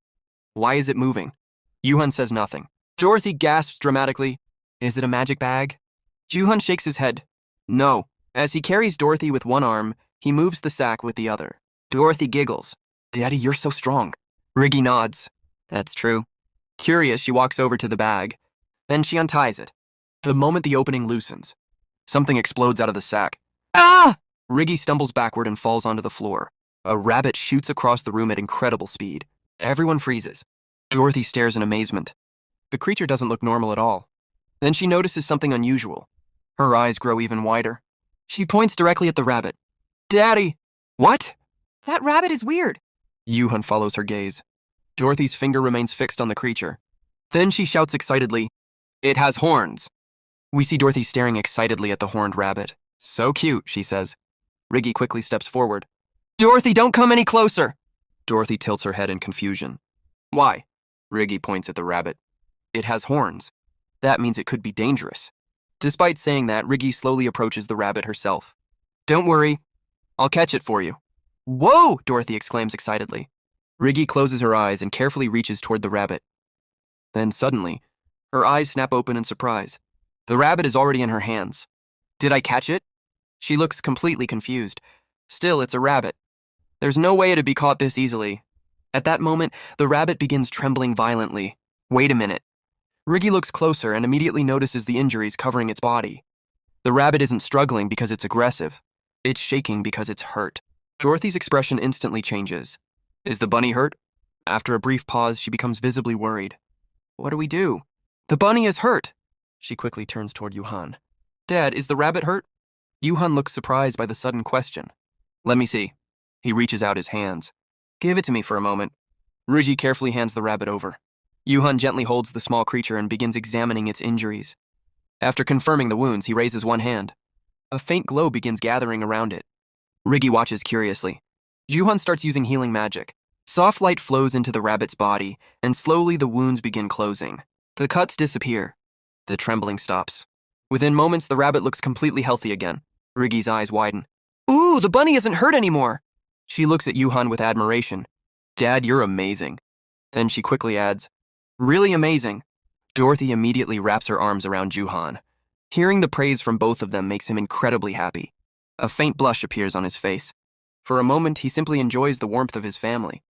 Why is it moving? Juhan says nothing. Dorothy gasps dramatically. Is it a magic bag? Juhan shakes his head. No. As he carries Dorothy with one arm, he moves the sack with the other. Dorothy giggles. Daddy, you're so strong. Riggy nods. That's true. Curious, she walks over to the bag. Then she unties it. The moment the opening loosens, something explodes out of the sack. Ah! Riggy stumbles backward and falls onto the floor. A rabbit shoots across the room at incredible speed. Everyone freezes. Dorothy stares in amazement. The creature doesn't look normal at all. Then she notices something unusual. Her eyes grow even wider. She points directly at the rabbit. Daddy! What? That rabbit is weird. Juhan follows her gaze. Dorothy's finger remains fixed on the creature. Then she shouts excitedly, It has horns! We see Dorothy staring excitedly at the horned rabbit. So cute, she says. Riggy quickly steps forward. Dorothy, don't come any closer! Dorothy tilts her head in confusion. Why? Riggy points at the rabbit. It has horns. That means it could be dangerous. Despite saying that, Riggy slowly approaches the rabbit herself. Don't worry. I'll catch it for you. Whoa! Dorothy exclaims excitedly. Riggy closes her eyes and carefully reaches toward the rabbit. Then suddenly, her eyes snap open in surprise. The rabbit is already in her hands. Did I catch it? She looks completely confused. Still, it's a rabbit. There's no way it'd be caught this easily. At that moment, the rabbit begins trembling violently. Wait a minute. Riggy looks closer and immediately notices the injuries covering its body. The rabbit isn't struggling because it's aggressive. It's shaking because it's hurt. Dorothy's expression instantly changes. Is the bunny hurt? After a brief pause, she becomes visibly worried. What do we do? The bunny is hurt. She quickly turns toward Juhan. Dad, is the rabbit hurt? Juhan looks surprised by the sudden question. Let me see. He reaches out his hands. Give it to me for a moment. Riggy carefully hands the rabbit over. Juhan gently holds the small creature and begins examining its injuries. After confirming the wounds, he raises one hand. A faint glow begins gathering around it. Riggy watches curiously. Juhan starts using healing magic. Soft light flows into the rabbit's body, and slowly the wounds begin closing. The cuts disappear. The trembling stops. Within moments, the rabbit looks completely healthy again. Riggy's eyes widen. Ooh, the bunny isn't hurt anymore! She looks at Juhan with admiration. Dad, you're amazing. Then she quickly adds, Really amazing. Dorothy immediately wraps her arms around Juhan. Hearing the praise from both of them makes him incredibly happy. A faint blush appears on his face. For a moment, he simply enjoys the warmth of his family.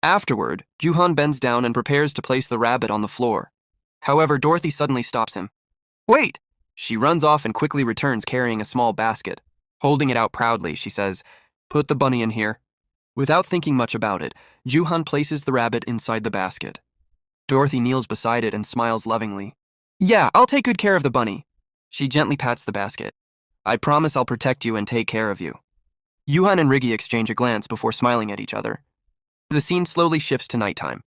Afterward, Juhan bends down and prepares to place the rabbit on the floor. However, Dorothy suddenly stops him. Wait! She runs off and quickly returns carrying a small basket. Holding it out proudly, she says, "Put the bunny in here." Without thinking much about it, Juhan places the rabbit inside the basket. Dorothy kneels beside it and smiles lovingly. "Yeah, I'll take good care of the bunny." She gently pats the basket. "I promise I'll protect you and take care of you." Juhan and Riggy exchange a glance before smiling at each other. The scene slowly shifts to nighttime.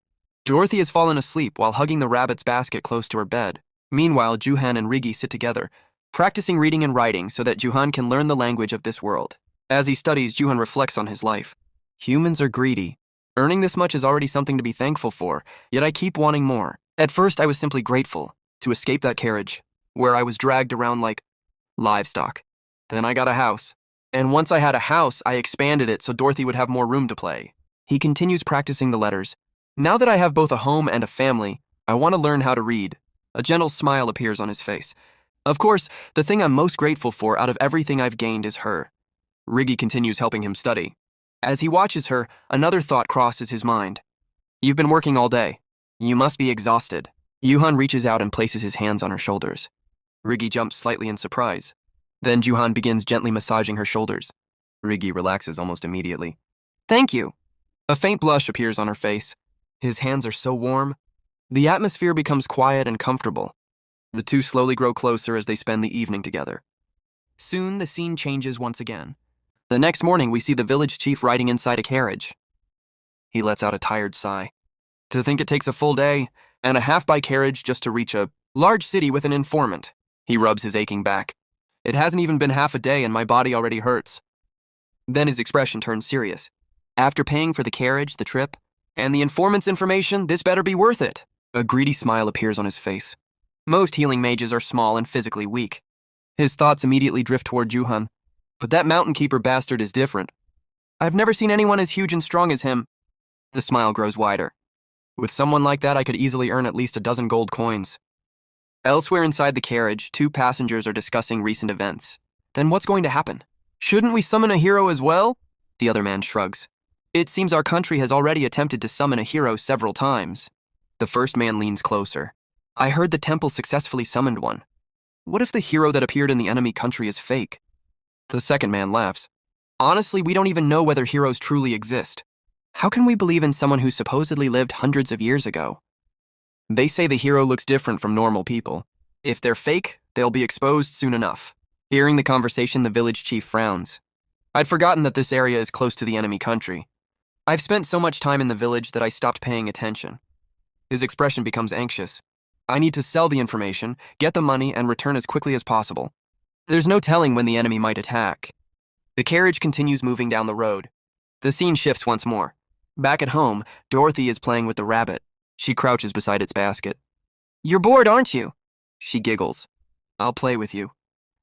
Dorothy has fallen asleep while hugging the rabbit's basket close to her bed. Meanwhile, Juhan and Riggy sit together, practicing reading and writing so that Juhan can learn the language of this world. As he studies, Juhan reflects on his life. Humans are greedy. Earning this much is already something to be thankful for, yet I keep wanting more. At first, I was simply grateful to escape that carriage, where I was dragged around like livestock. Then I got a house. And once I had a house, I expanded it so Dorothy would have more room to play. He continues practicing the letters. Now that I have both a home and a family, I want to learn how to read. A gentle smile appears on his face. Of course, the thing I'm most grateful for out of everything I've gained is her. Riggy continues helping him study. As he watches her, another thought crosses his mind. You've been working all day. You must be exhausted. Juhan reaches out and places his hands on her shoulders. Riggy jumps slightly in surprise. Then Juhan begins gently massaging her shoulders. Riggy relaxes almost immediately. Thank you. A faint blush appears on her face. His hands are so warm. The atmosphere becomes quiet and comfortable. The two slowly grow closer as they spend the evening together. Soon, the scene changes once again. The next morning, we see the village chief riding inside a carriage. He lets out a tired sigh. To think it takes a full day and a half by carriage just to reach a large city with an informant. He rubs his aching back. It hasn't even been half a day and my body already hurts. Then his expression turns serious. After paying for the carriage, the trip, and the informant's information, this better be worth it. A greedy smile appears on his face. Most healing mages are small and physically weak. His thoughts immediately drift toward Juhan. But that mountain keeper bastard is different. I've never seen anyone as huge and strong as him. The smile grows wider. With someone like that, I could easily earn at least a dozen gold coins. Elsewhere inside the carriage, two passengers are discussing recent events. Then what's going to happen? Shouldn't we summon a hero as well? The other man shrugs. It seems our country has already attempted to summon a hero several times. The first man leans closer. I heard the temple successfully summoned one. What if the hero that appeared in the enemy country is fake? The second man laughs. Honestly, we don't even know whether heroes truly exist. How can we believe in someone who supposedly lived hundreds of years ago? They say the hero looks different from normal people. If they're fake, they'll be exposed soon enough. Hearing the conversation, the village chief frowns. I'd forgotten that this area is close to the enemy country. I've spent so much time in the village that I stopped paying attention. His expression becomes anxious. I need to sell the information, get the money, and return as quickly as possible. There's no telling when the enemy might attack. The carriage continues moving down the road. The scene shifts once more. Back at home, Dorothy is playing with the rabbit. She crouches beside its basket. You're bored, aren't you? She giggles. I'll play with you.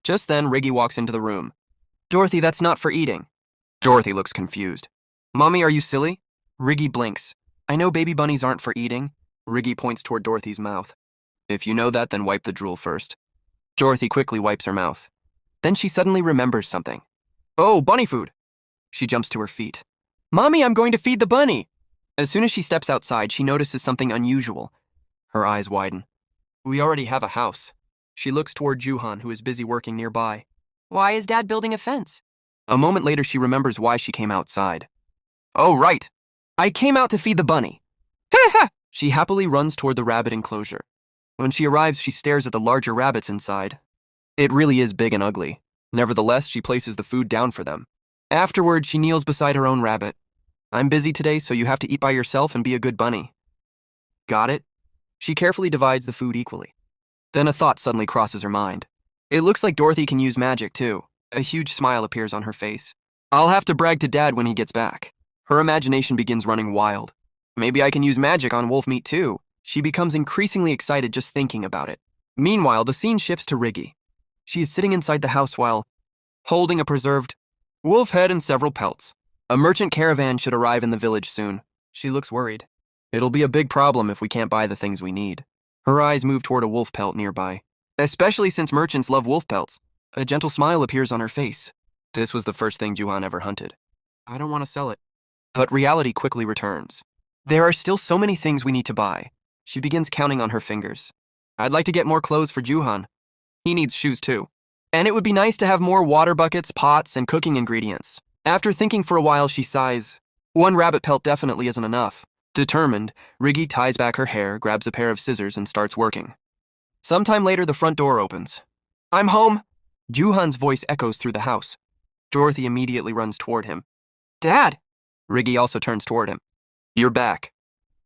Just then, Riggy walks into the room. Dorothy, that's not for eating. Dorothy looks confused. Mommy, are you silly? Riggy blinks. I know baby bunnies aren't for eating. Riggy points toward Dorothy's mouth. If you know that, then wipe the drool first. Dorothy quickly wipes her mouth. Then she suddenly remembers something. Oh, bunny food! She jumps to her feet. Mommy, I'm going to feed the bunny! As soon as she steps outside, she notices something unusual. Her eyes widen. We already have a house. She looks toward Juhan, who is busy working nearby. Why is Dad building a fence? A moment later, she remembers why she came outside. Oh, right. I came out to feed the bunny. Ha ha! She happily runs toward the rabbit enclosure. When she arrives, she stares at the larger rabbits inside. It really is big and ugly. Nevertheless, she places the food down for them. Afterward, she kneels beside her own rabbit. I'm busy today, so you have to eat by yourself and be a good bunny. Got it? She carefully divides the food equally. Then a thought suddenly crosses her mind. It looks like Dorothy can use magic, too. A huge smile appears on her face. I'll have to brag to Dad when he gets back. Her imagination begins running wild. Maybe I can use magic on wolf meat, too. She becomes increasingly excited just thinking about it. Meanwhile, the scene shifts to Riggy. She is sitting inside the house while holding a preserved wolf head and several pelts. A merchant caravan should arrive in the village soon. She looks worried. It'll be a big problem if we can't buy the things we need. Her eyes move toward a wolf pelt nearby. Especially since merchants love wolf pelts. A gentle smile appears on her face. This was the first thing Juhan ever hunted. I don't want to sell it. But reality quickly returns. There are still so many things we need to buy. She begins counting on her fingers. I'd like to get more clothes for Juhan. He needs shoes too. And it would be nice to have more water buckets, pots, and cooking ingredients. After thinking for a while, she sighs. One rabbit pelt definitely isn't enough. Determined, Riggy ties back her hair, grabs a pair of scissors, and starts working. Sometime later, the front door opens. I'm home! Juhan's voice echoes through the house. Dorothy immediately runs toward him. Dad! Riggy also turns toward him. You're back.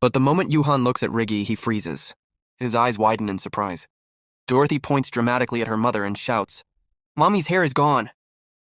But the moment Juhan looks at Riggy, he freezes. His eyes widen in surprise. Dorothy points dramatically at her mother and shouts, Mommy's hair is gone.